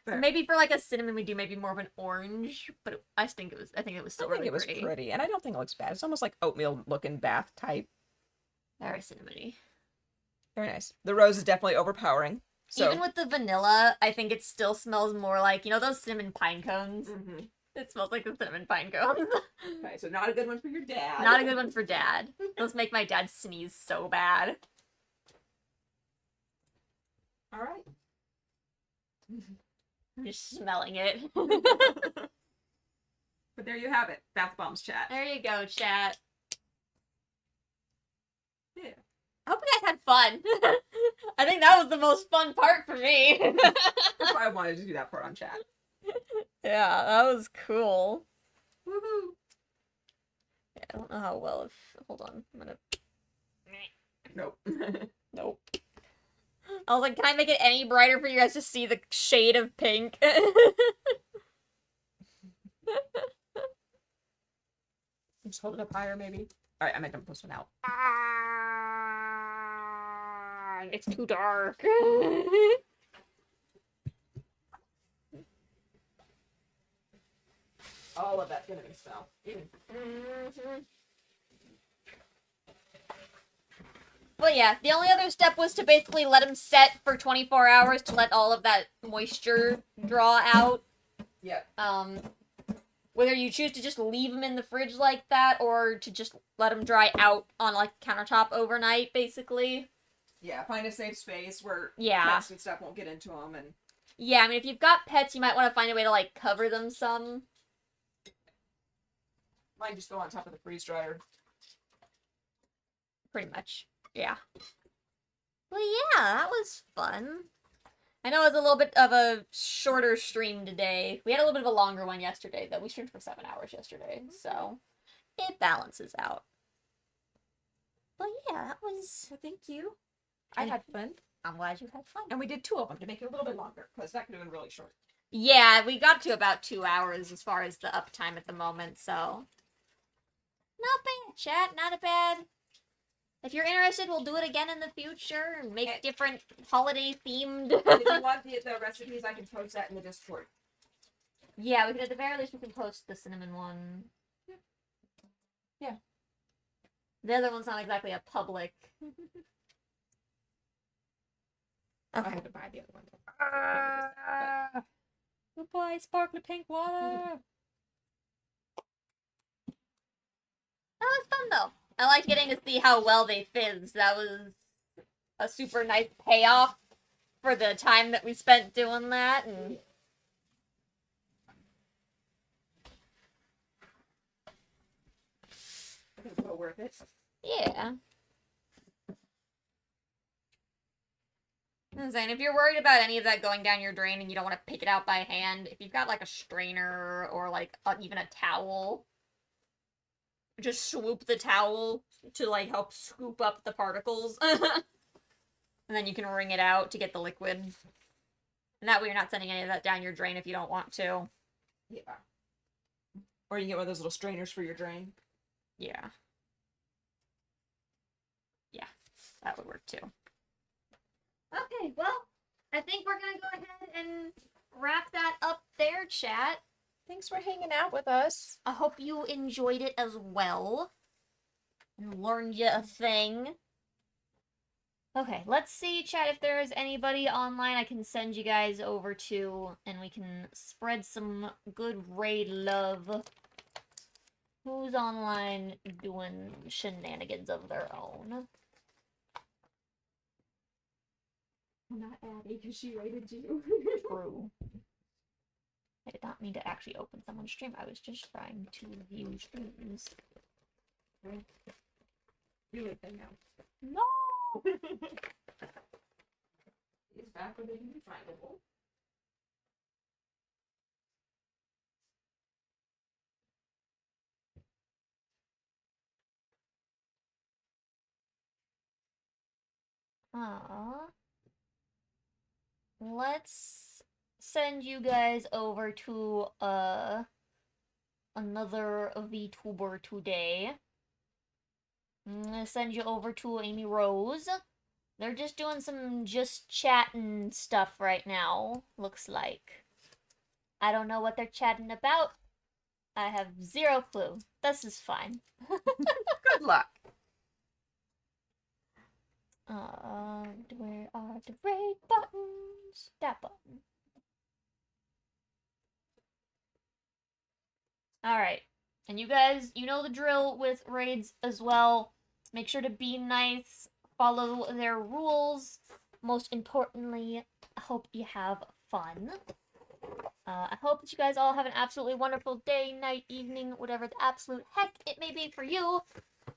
[SPEAKER 1] So maybe for like a cinnamon, we do maybe more of an orange. But I think it was still really
[SPEAKER 2] it was
[SPEAKER 1] pretty.
[SPEAKER 2] pretty, and I don't think it looks bad. It's almost like oatmeal looking bath type.
[SPEAKER 1] Very cinnamony.
[SPEAKER 2] Very nice. The rose is definitely overpowering. So
[SPEAKER 1] Even with the vanilla, I think it still smells more like, those cinnamon pine cones?
[SPEAKER 2] Mhm.
[SPEAKER 1] It smells like the cinnamon pine cones.
[SPEAKER 2] Okay, so not a good one for your dad.
[SPEAKER 1] Not a good one for dad. Those make my dad sneeze so bad.
[SPEAKER 2] All right.
[SPEAKER 1] I'm just smelling it.
[SPEAKER 2] But there you have it. Bath bombs chat.
[SPEAKER 1] There you go, chat.
[SPEAKER 2] Yeah.
[SPEAKER 1] I hope you guys had fun. I think that was the most fun part for me.
[SPEAKER 2] That's why I wanted to do that part on chat.
[SPEAKER 1] Yeah, that was cool.
[SPEAKER 2] Woohoo.
[SPEAKER 1] Yeah, I don't know how well if... Hold on. I'm gonna...
[SPEAKER 2] Nope.
[SPEAKER 1] Nope. I was like, can I make it any brighter for you guys to see the shade of pink?
[SPEAKER 2] Just hold it up higher, maybe. All right, I might dump this one out.
[SPEAKER 1] It's too dark.
[SPEAKER 2] All of that's gonna be smell.
[SPEAKER 1] But yeah, the only other step was to basically let them set for 24 hours to let all of that moisture draw out.
[SPEAKER 2] Yep.
[SPEAKER 1] Whether you choose to just leave them in the fridge like that or to just let them dry out on like countertop overnight, basically.
[SPEAKER 2] Yeah, find a safe space where
[SPEAKER 1] Yeah.
[SPEAKER 2] pets and stuff won't get into them. And
[SPEAKER 1] Yeah, I mean, if you've got pets, you might want to find a way to like cover them some.
[SPEAKER 2] mine just go on top of the freeze dryer.
[SPEAKER 1] Pretty much. Yeah. Well, yeah, that was fun. I know it was a little bit of a shorter stream today. We had a little bit of a longer one yesterday, though. We streamed for 7 hours yesterday, so it balances out. But yeah, that was...
[SPEAKER 2] Well, thank you. I had fun.
[SPEAKER 1] I'm glad you had fun.
[SPEAKER 2] And we did 2 of them to make it a little bit longer, because that could have been really short.
[SPEAKER 1] Yeah, we got to about 2 hours as far as the uptime at the moment, so... Not bad, chat. Not a bad... If you're interested, we'll do it again in the future and make different holiday-themed...
[SPEAKER 2] And if you want the recipes, I can post that in the Discord.
[SPEAKER 1] Yeah, we could, at the very least, we can post the cinnamon one.
[SPEAKER 2] Yeah.
[SPEAKER 1] The other one's not exactly a public...
[SPEAKER 2] I had to buy the other one.
[SPEAKER 1] Goodbye, sparkly pink water! That was fun, though. I liked getting to see how well they fizz. That was a super nice payoff for the time that we spent doing that. And
[SPEAKER 2] I think it's well worth it.
[SPEAKER 1] yeah. I'm saying, if you're worried about any of that going down your drain and you don't want to pick it out by hand, if you've got like a strainer or like even a towel, just swoop the towel to like help scoop up the particles. And then you can wring it out to get the liquid. And that way you're not sending any of that down your drain if you don't want to.
[SPEAKER 2] Yeah. Or you can get one of those little strainers for your drain.
[SPEAKER 1] Yeah. Yeah, that would work too. Okay, well, I think we're gonna go ahead and wrap that up there, chat.
[SPEAKER 2] Thanks for hanging out with us.
[SPEAKER 1] I hope you enjoyed it as well. And learned you a thing. Okay, let's see, chat, if there is anybody online I can send you guys over to, and we can spread some good raid love. Who's online doing shenanigans of their own?
[SPEAKER 2] Not Abby, because she rated you.
[SPEAKER 1] True. I did not mean to actually open someone's stream. I was just trying to view streams.
[SPEAKER 2] You leave them now.
[SPEAKER 1] No!
[SPEAKER 2] He's back where they can be findable.
[SPEAKER 1] Aww. Let's send you guys over to another VTuber today. I'm gonna send you over to Amy Rose. They're just doing some just chatting stuff right now, looks like. I don't know what they're chatting about. I have zero clue. This is fine.
[SPEAKER 2] Good luck.
[SPEAKER 1] Where are the raid buttons? That button. Alright. And you guys, you know the drill with raids as well. Make sure to be nice, follow their rules. Most importantly, I hope you have fun. I hope that you guys all have an absolutely wonderful day, night, evening, whatever the absolute heck it may be for you.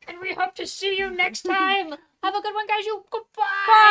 [SPEAKER 1] And we hope to see you next time. Have a good one, guys. You goodbye.